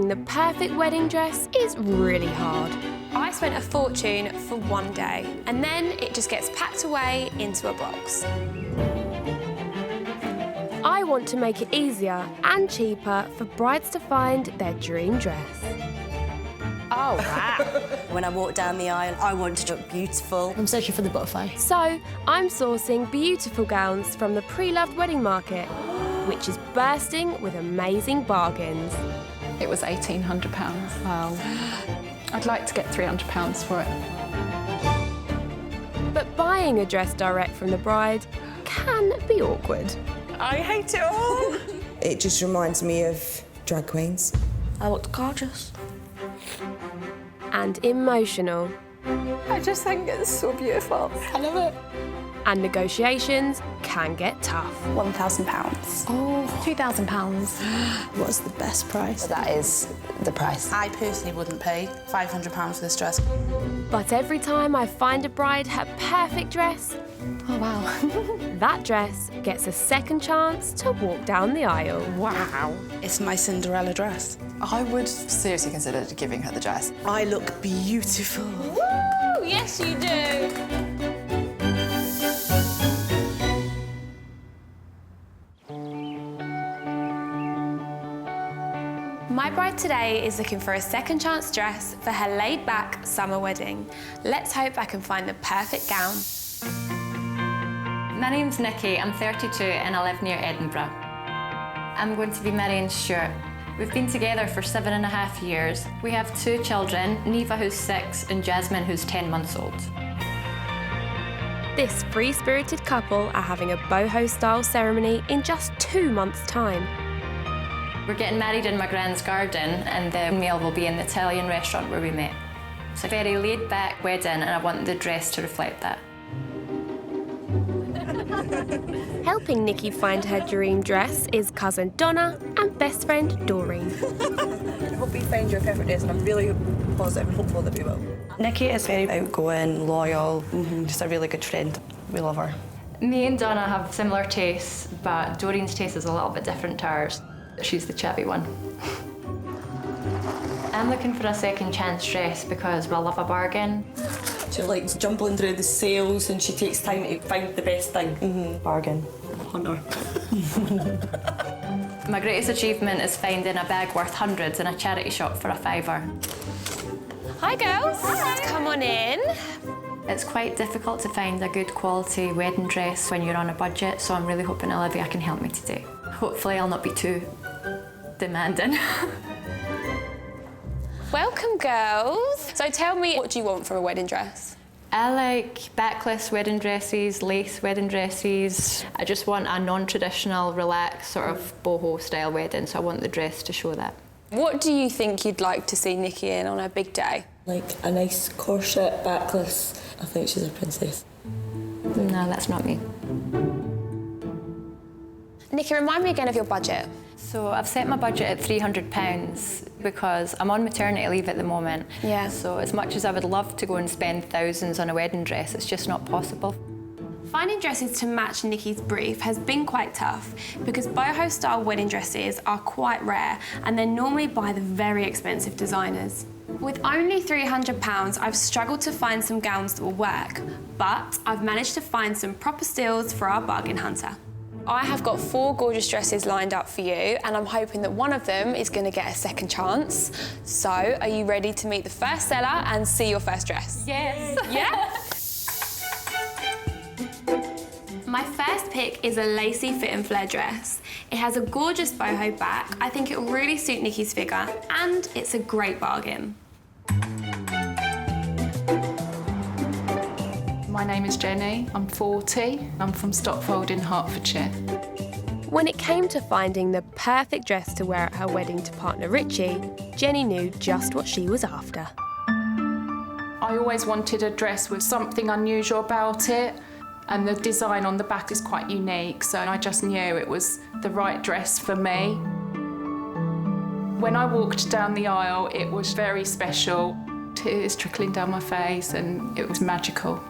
finding the perfect wedding dress is really hard. I spent a fortune for one day, and then it just gets packed away into a box. I want to make it easier and cheaper for brides to find their dream dress. Oh, wow. When I walked down the aisle, I wanted to look beautiful. I'm searching for the butterfly. So, I'm sourcing beautiful gowns from the pre-loved wedding market, which is bursting with amazing bargains. It was £1,800. Wow. I'd like to get £300 for it. But buying a dress direct from the bride can be awkward. I hate it all. It just reminds me of drag queens. I looked gorgeous. And emotional. I just think it's so beautiful. I love it. And negotiations can get tough. £1,000. Oh, £2,000. What's the best price? That is the price. I personally wouldn't pay £500 for this dress. But every time I find a bride her perfect dress, oh wow, that dress gets a second chance to walk down the aisle. Wow. It's my Cinderella dress. I would seriously consider giving her the dress. I look beautiful. Woo! Yes, you do. My bride today is looking for a second chance dress for her laid-back summer wedding. Let's hope I can find the perfect gown. My name's Nikki, I'm 32 and I live near Edinburgh. I'm going to be marrying Stuart. We've been together for 7.5 years. We have 2 children, Neva who's 6 and Jasmine who's 10 months old. This free-spirited couple are having a boho-style ceremony in just 2 months' time. We're getting married in my grand's garden and the meal will be in the Italian restaurant where we met. It's a very laid-back wedding and I want the dress to reflect that. Helping Nikki find her dream dress is cousin Donna and best friend Doreen. I hope we find your perfect dress, and I'm really positive and hopeful that we will. Nikki is very outgoing, loyal, just a really good friend. We love her. Me and Donna have similar tastes, but Doreen's taste is a little bit different to ours. She's the chatty one. I'm looking for a second chance dress because we love a bargain. She likes jumbling through the sales and she takes time to find the best thing. Bargain. Hunter. My greatest achievement is finding a bag worth hundreds in a charity shop for a £5. Hi girls. Hi. Come on in. It's quite difficult to find a good quality wedding dress when you're on a budget, so I'm really hoping Olivia can help me today. Hopefully I'll not be too demanding. Welcome, girls. So tell me, what do you want for a wedding dress? I like backless wedding dresses, lace wedding dresses. I just want a non-traditional, relaxed, sort of boho-style wedding, so I want the dress to show that. What do you think you'd like to see Nikki in on her big day? Like a nice corset, backless. I think she's a princess. No, that's not me. Nikki, remind me again of your budget. So I've set my budget at £300 because I'm on maternity leave at the moment. Yeah. So as much as I would love to go and spend thousands on a wedding dress, it's just not possible. Finding dresses to match Nikki's brief has been quite tough because boho-style wedding dresses are quite rare and they're normally by the very expensive designers. With only £300, I've struggled to find some gowns that will work, but I've managed to find some proper steals for our bargain hunter. I have got 4 gorgeous dresses lined up for you, and I'm hoping that one of them is going to get a second chance. So, are you ready to meet the first seller and see your first dress? Yes. Yeah? My first pick is a lacy fit and flare dress. It has a gorgeous boho back. I think it will really suit Nikki's figure, and it's a great bargain. My name is Jenny, I'm 40, I'm from Stopfold in Hertfordshire. When it came to finding the perfect dress to wear at her wedding to partner Richie, Jenny knew just what she was after. I always wanted a dress with something unusual about it, and the design on the back is quite unique, so I just knew it was the right dress for me. When I walked down the aisle, it was very special. Tears trickling down my face, and it was magical.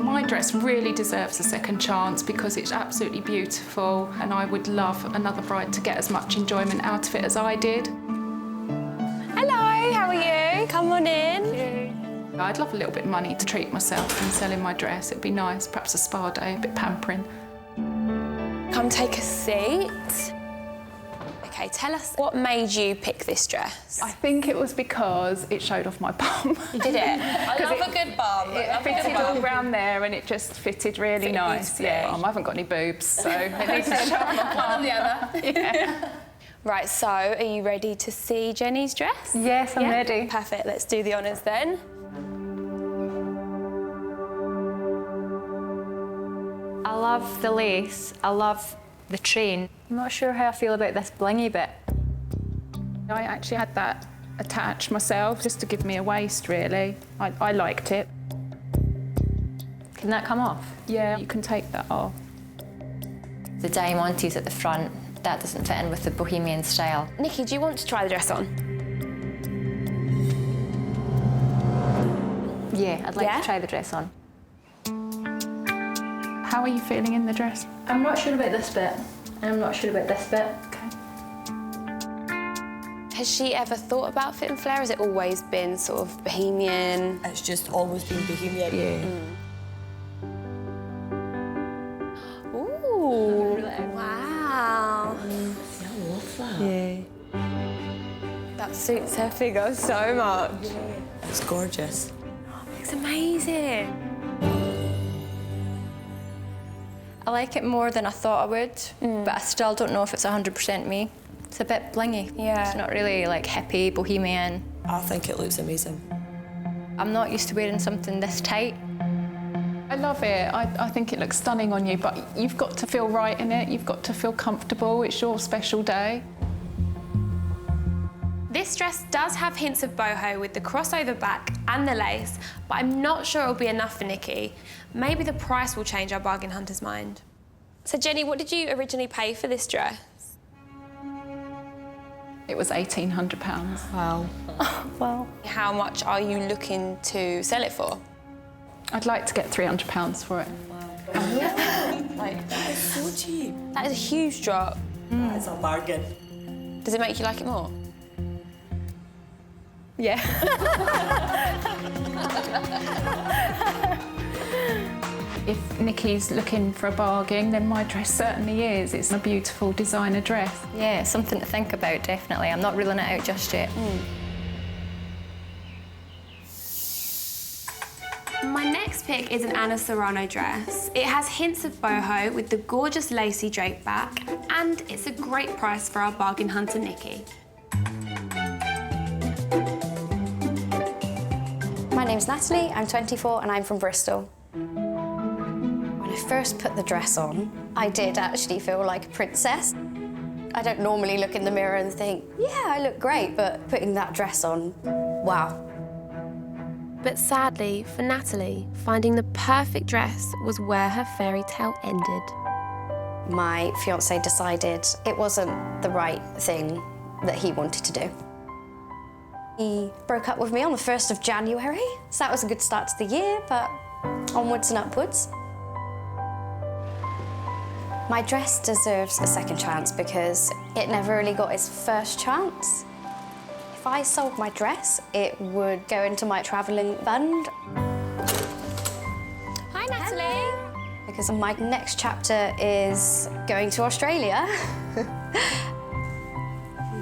My dress really deserves a second chance because it's absolutely beautiful, and I would love another bride to get as much enjoyment out of it as I did. Hello, how are you? Come on in. I'd love a little bit of money to treat myself and selling my dress. It'd be nice, perhaps a spa day, a bit pampering. Come take a seat. Okay, tell us what made you pick this dress? I think it was because it showed off my bum. You did it? I love a good bum. It fitted all round there and it just fitted really nice. Yeah, I haven't got any boobs, so it needs to show off my bum. One on the other. Yeah. Right, so are you ready to see Jenny's dress? Yes, I'm ready. Perfect, let's do the honours then. I love the lace, I love the train. I'm not sure how I feel about this blingy bit. I actually had that attached myself just to give me a waist, really. I liked it. Can that come off? Yeah, you can take that off. The diamantes at the front, that doesn't fit in with the bohemian style. Nikki, do you want to try the dress on? Yeah, I'd like to try the dress on. How are you feeling in the dress? I'm not sure about this bit. I'm not sure about this bit. Has she ever thought about fit and flare? Has it always been sort of bohemian? It's just always been bohemian. Yeah. Ooh, wow. I love that. Yeah. That suits her figure so much. It's gorgeous. It's amazing. I like it more than I thought I would, but I still don't know if it's 100% me. It's a bit blingy. Yeah. It's not really like hippie, bohemian. I think it looks amazing. I'm not used to wearing something this tight. I love it. I think it looks stunning on you, but you've got to feel right in it. You've got to feel comfortable. It's your special day. This dress does have hints of boho with the crossover back and the lace, but I'm not sure it'll be enough for Nikki. Maybe the price will change our bargain hunter's mind. So Jenny, what did you originally pay for this dress? It was £1,800. Wow. Well. How much are you looking to sell it for? I'd like to get £300 for it. Like, That is so cheap. that is a huge drop. That is a bargain. Does it make you like it more? Yeah. If Nikki's looking for a bargain, then my dress certainly is. It's a beautiful designer dress. Yeah, it's something to think about, definitely. I'm not ruling it out just yet. My next pick is an Anna Serrano dress. It has hints of boho with the gorgeous lacy drape back, and it's a great price for our bargain hunter, Nikki. My name's Natalie, I'm 24 and I'm from Bristol. When I first put the dress on, I did actually feel like a princess. I don't normally look in the mirror and think, yeah, I look great, but putting that dress on, wow. But sadly, for Natalie, finding the perfect dress was where her fairy tale ended. My fiancé decided it wasn't the right thing that he wanted to do. He broke up with me on the 1st of January, so that was a good start to the year, but onwards and upwards. My dress deserves a second chance because it never really got its first chance. If I sold my dress, it would go into my travelling fund. Hi, Natalie. Hello. Because my next chapter is going to Australia.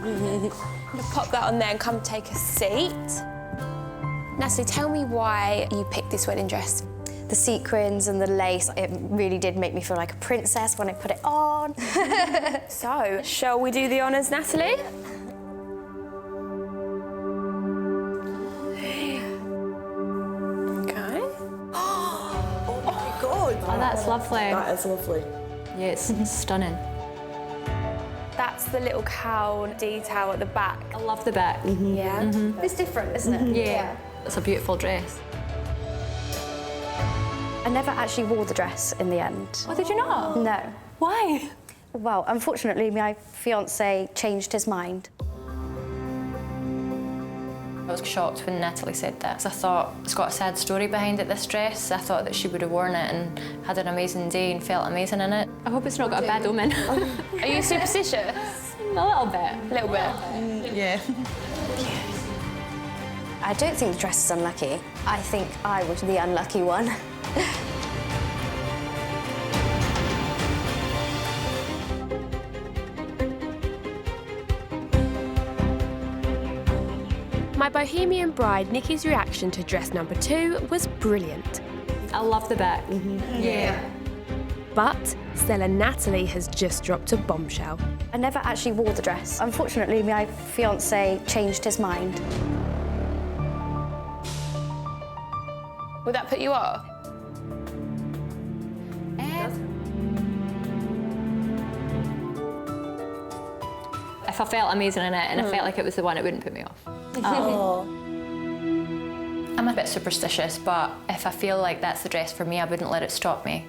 I'm gonna pop that on there and come take a seat. Natalie, tell me why you picked this wedding dress. The sequins and the lace, it really did make me feel like a princess when I put it on. So, shall we do the honours, Natalie? Okay. Oh my God. Oh, that's lovely. That is lovely. Yeah, it's stunning. That's the little cowl detail at the back. I love the back. Yeah. It's different, isn't it? Yeah. It's a beautiful dress. I never actually wore the dress in the end. Oh, did you not? No. Why? Well, unfortunately, my fiancé changed his mind. I was shocked when Natalie said that. I thought it's got a sad story behind it, this dress. I thought that she would have worn it and had an amazing day and felt amazing in it. I hope it's not got a bad omen. Are you superstitious? A little bit. A little bit? Yeah. I don't think the dress is unlucky. I think I was the unlucky one. My bohemian bride, Nikki's reaction to dress number 2 was brilliant. I love the back. Yeah. But Stella Natalie has just dropped a bombshell. I never actually wore the dress. Unfortunately, my fiancé changed his mind. Would that put you off? If I felt amazing in it and I felt like it was the one, it wouldn't put me off. Oh. I'm a bit superstitious, but if I feel like that's the dress for me, I wouldn't let it stop me.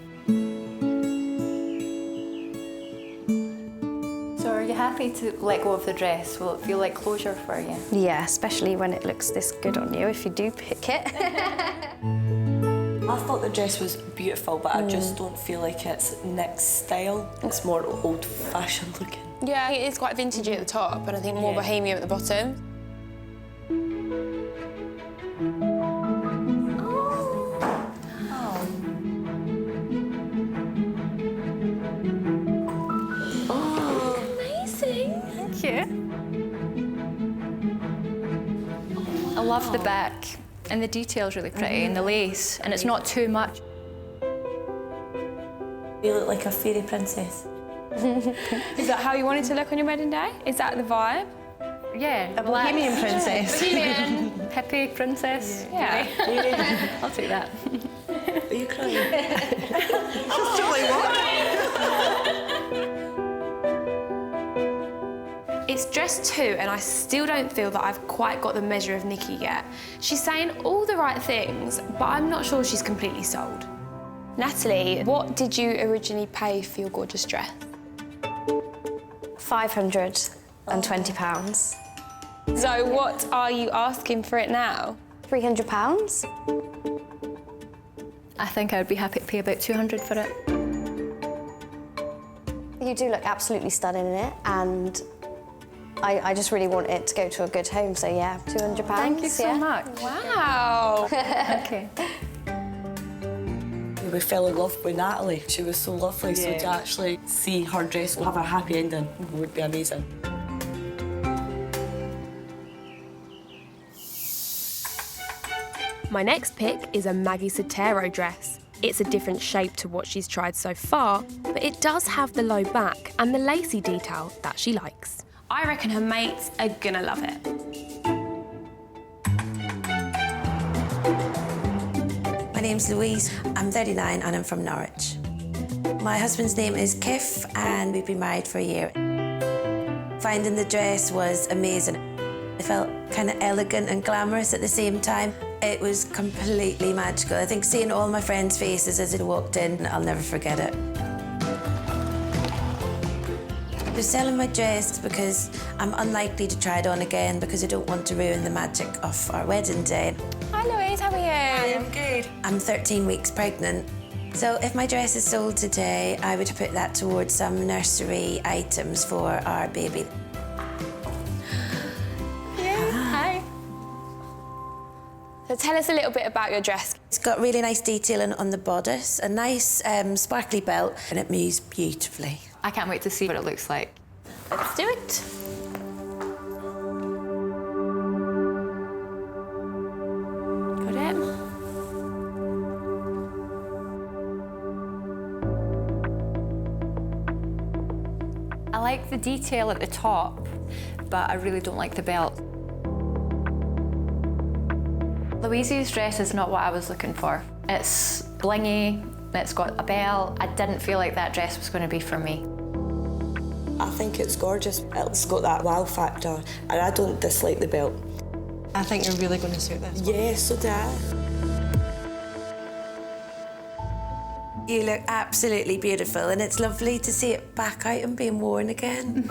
So are you happy to let go of the dress? Will it feel like closure for you? Yeah, especially when it looks this good on you, if you do pick it. I thought the dress was beautiful, but I just don't feel like it's Nick's style. It's more old-fashioned looking. Yeah, it is quite vintagey at the top, and I think more bohemian at the bottom. I love the back, and the detail's really pretty, and the lace, and it's not too much. You look like a fairy princess. Is that how you wanted to look on your wedding day? Is that the vibe? Yeah, A bohemian princess. Bohemian, hippie princess. Yeah. I'll take that. Are you crying? Just totally what? It's dress 2, and I still don't feel that I've quite got the measure of Nikki yet. She's saying all the right things, but I'm not sure she's completely sold. Natalie, what did you originally pay for your gorgeous dress? £520. So what are you asking for it now? £300. I think I would be happy to pay about 200 for it. You do look absolutely stunning in it, and I just really want it to go to a good home, so yeah, £200. Thank you so much. Wow. Okay. We fell in love with Natalie. She was so lovely, so to actually see her dress have a happy ending would be amazing. My next pick is a Maggie Sotero dress. It's a different shape to what she's tried so far, but it does have the low back and the lacy detail that she likes. I reckon her mates are gonna love it. My name's Louise, I'm 39 and I'm from Norwich. My husband's name is Kif and we've been married for a year. Finding the dress was amazing. It felt kind of elegant and glamorous at the same time. It was completely magical. I think seeing all my friends' faces as I walked in, I'll never forget it. I was selling my dress because I'm unlikely to try it on again because I don't want to ruin the magic of our wedding day. Hi Louise, how are you? Hi, I'm good. I'm 13 weeks pregnant. So if my dress is sold today, I would put that towards some nursery items for our baby. Hi. So tell us a little bit about your dress. It's got really nice detailing on the bodice, a nice sparkly belt, and it moves beautifully. I can't wait to see what it looks like. Let's do it. Got it? I like the detail at the top, but I really don't like the belt. Louise's dress is not what I was looking for. It's blingy, it's got a bell. I didn't feel like that dress was going to be for me. I think it's gorgeous. It's got that wow factor, and I don't dislike the belt. I think you're really going to suit this one. Yeah, so do I. You look absolutely beautiful, and it's lovely to see it back out and being worn again.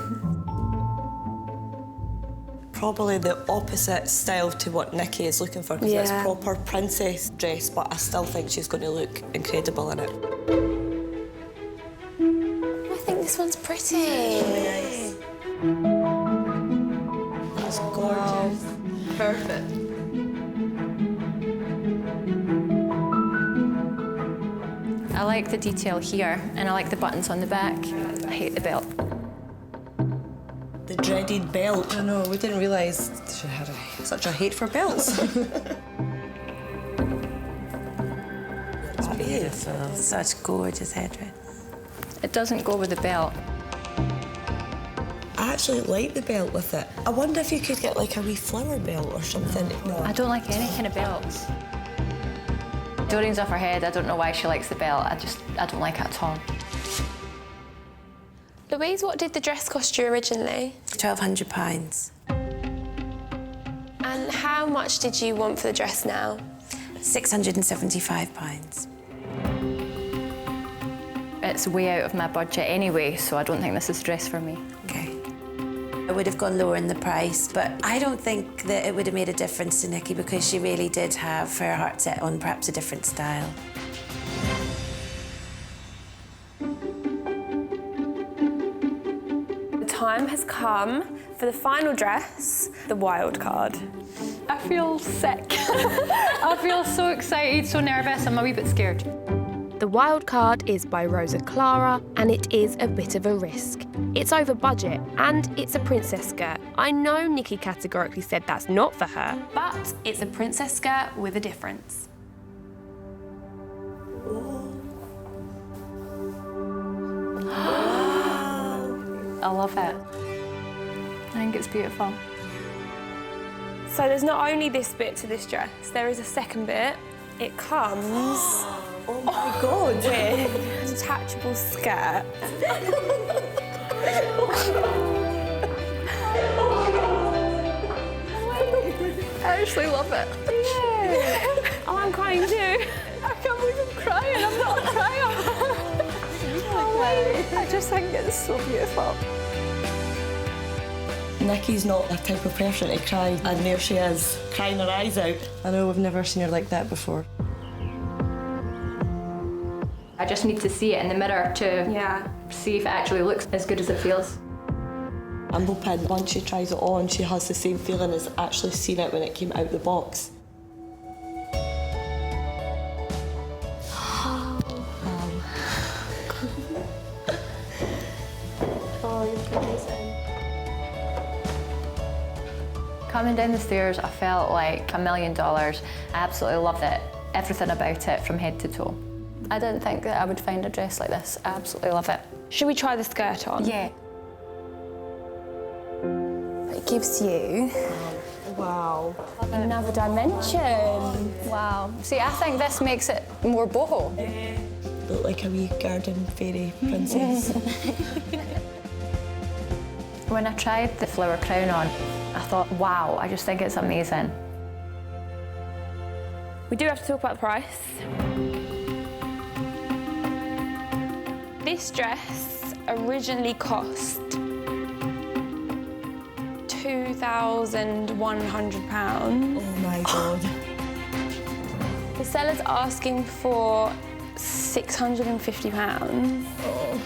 Probably the opposite style to what Nikki is looking for, because it's proper princess dress, but I still think she's going to look incredible in it. I think this one's pretty. That's gorgeous. Perfect. I like the detail here, and I like the buttons on the back. I hate the belt. The dreaded belt. I know, we didn't realise she had such a hate for belts. It's beautiful. Such gorgeous headdress. It doesn't go with the belt. I actually like the belt with it. I wonder if you could get like a wee flower belt or something. No. I don't like any kind of belts. Doreen's off her head. I don't know why she likes the belt. I don't like it at all. Louise, what did the dress cost you originally? £1,200. And how much did you want for the dress now? £675. It's way out of my budget anyway, so I don't think this is a dress for me. Okay. I would have gone lower in the price, but I don't think that it would have made a difference to Nikki because she really did have her heart set on perhaps a different style. The time has come for the final dress, the wild card. I feel sick. I feel so excited, so nervous. I'm a wee bit scared. The wild card is by Rosa Clara, and it is a bit of a risk. It's over budget, and it's a princess skirt. I know Nikki categorically said that's not for her, but it's a princess skirt with a difference. I love it. I think it's beautiful. So there's not only this bit to this dress, there is a second bit. It comes... Oh my God! With a detachable skirt. I actually love it. Yeah. Oh, I'm crying too. I can't believe I'm crying. I'm not crying. I just think it's so beautiful. Nikki's not the type of person to cry, and there she is, crying her eyes out. I know, we've never seen her like that before. I just need to see it in the mirror to see if it actually looks as good as it feels. I'm hoping once she tries it on, she has the same feeling as actually seeing it when it came out the box. Coming down the stairs, I felt like $1 million. I absolutely loved it. Everything about it from head to toe. I didn't think that I would find a dress like this. I absolutely love it. Should we try the skirt on? Yeah. It gives you... Wow. Another dimension. Wow. See, I think this makes it more boho. Look like a wee garden fairy princess. When I tried the flower crown on, I thought, wow, I just think it's amazing. We do have to talk about the price. This dress originally cost £2,100. Oh my God. The seller's asking for £650. Oh.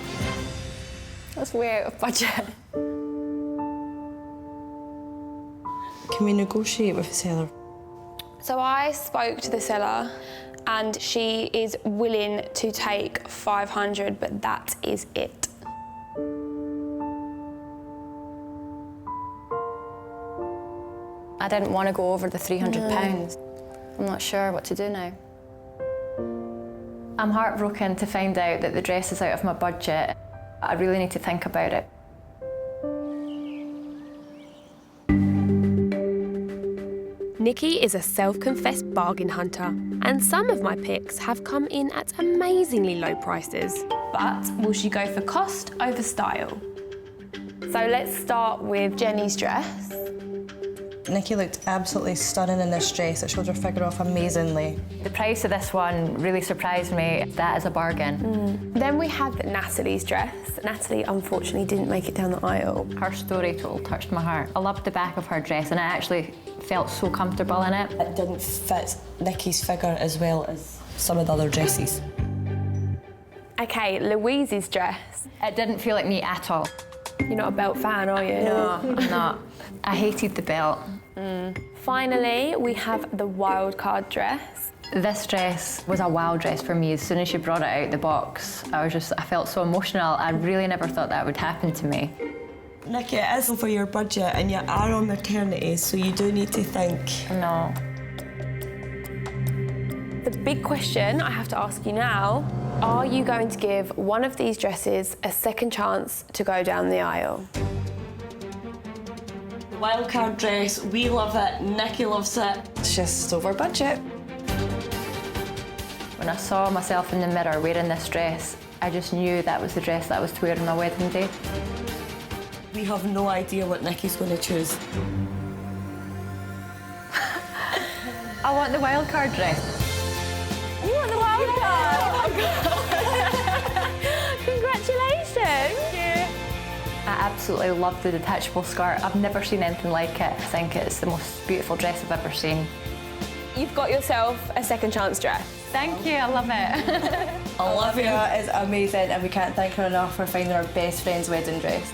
That's way out of budget. Can we negotiate with the seller? So I spoke to the seller and she is willing to take £500, but that is it. I didn't want to go over the £300. I'm not sure what to do now. I'm heartbroken to find out that the dress is out of my budget. I really need to think about it. Nikki is a self-confessed bargain hunter, and some of my picks have come in at amazingly low prices. But will she go for cost over style? So let's start with Jenny's dress. Nikki looked absolutely stunning in this dress. It showed her figure off amazingly. The price of this one really surprised me. That is a bargain. Then we had Natalie's dress. Natalie unfortunately didn't make it down the aisle. Her story told touched my heart. I loved the back of her dress and I actually felt so comfortable in it. It didn't fit Nikki's figure as well as some of the other dresses. Okay, Louise's dress. It didn't feel like me at all. You're not a belt fan, are you? No, I'm not. I hated the belt. Finally, we have the wild card dress. This dress was a wow dress for me. As soon as she brought it out the box, I felt so emotional. I really never thought that would happen to me. Nikki, it is over your budget and you are on maternity, so you do need to think. No. The big question I have to ask you now, are you going to give one of these dresses a second chance to go down the aisle? The wildcard dress, we love it, Nikki loves it. It's just over budget. When I saw myself in the mirror wearing this dress, I just knew that was the dress that I was to wear on my wedding day. We have no idea what Nikki's going to choose. I want the wildcard dress. You want the wild card? Oh, congratulations! Thank you. I absolutely love the detachable skirt. I've never seen anything like it. I think it's the most beautiful dress I've ever seen. You've got yourself a second chance dress. Thank you, I love it. Olivia is amazing and we can't thank her enough for finding our best friend's wedding dress.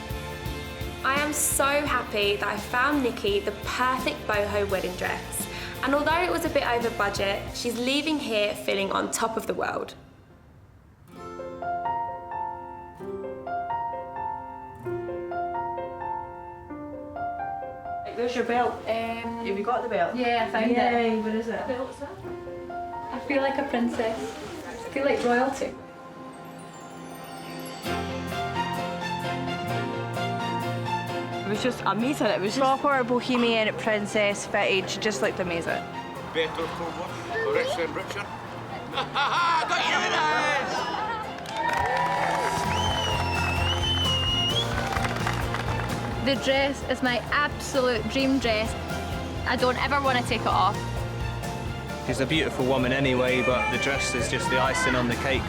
I am so happy that I found Nikki the perfect boho wedding dress. And although it was a bit over budget, she's leaving here feeling on top of the world. Where's your belt? Have you got the belt? Yeah, I found it. Yay, where is it? I feel like a princess. I feel like royalty. It was just amazing. It was proper bohemian princess fitted. She just looked amazing. Better forward, richer and richer. Got you in The dress is my absolute dream dress. I don't ever want to take it off. She's a beautiful woman anyway, but the dress is just the icing on the cake.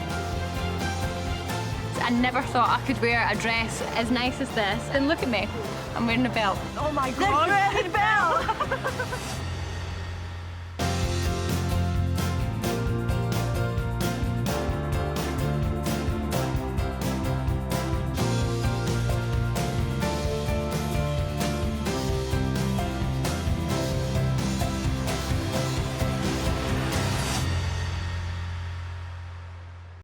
I never thought I could wear a dress as nice as this. And look at me, I'm wearing a belt. Oh my God! The belt!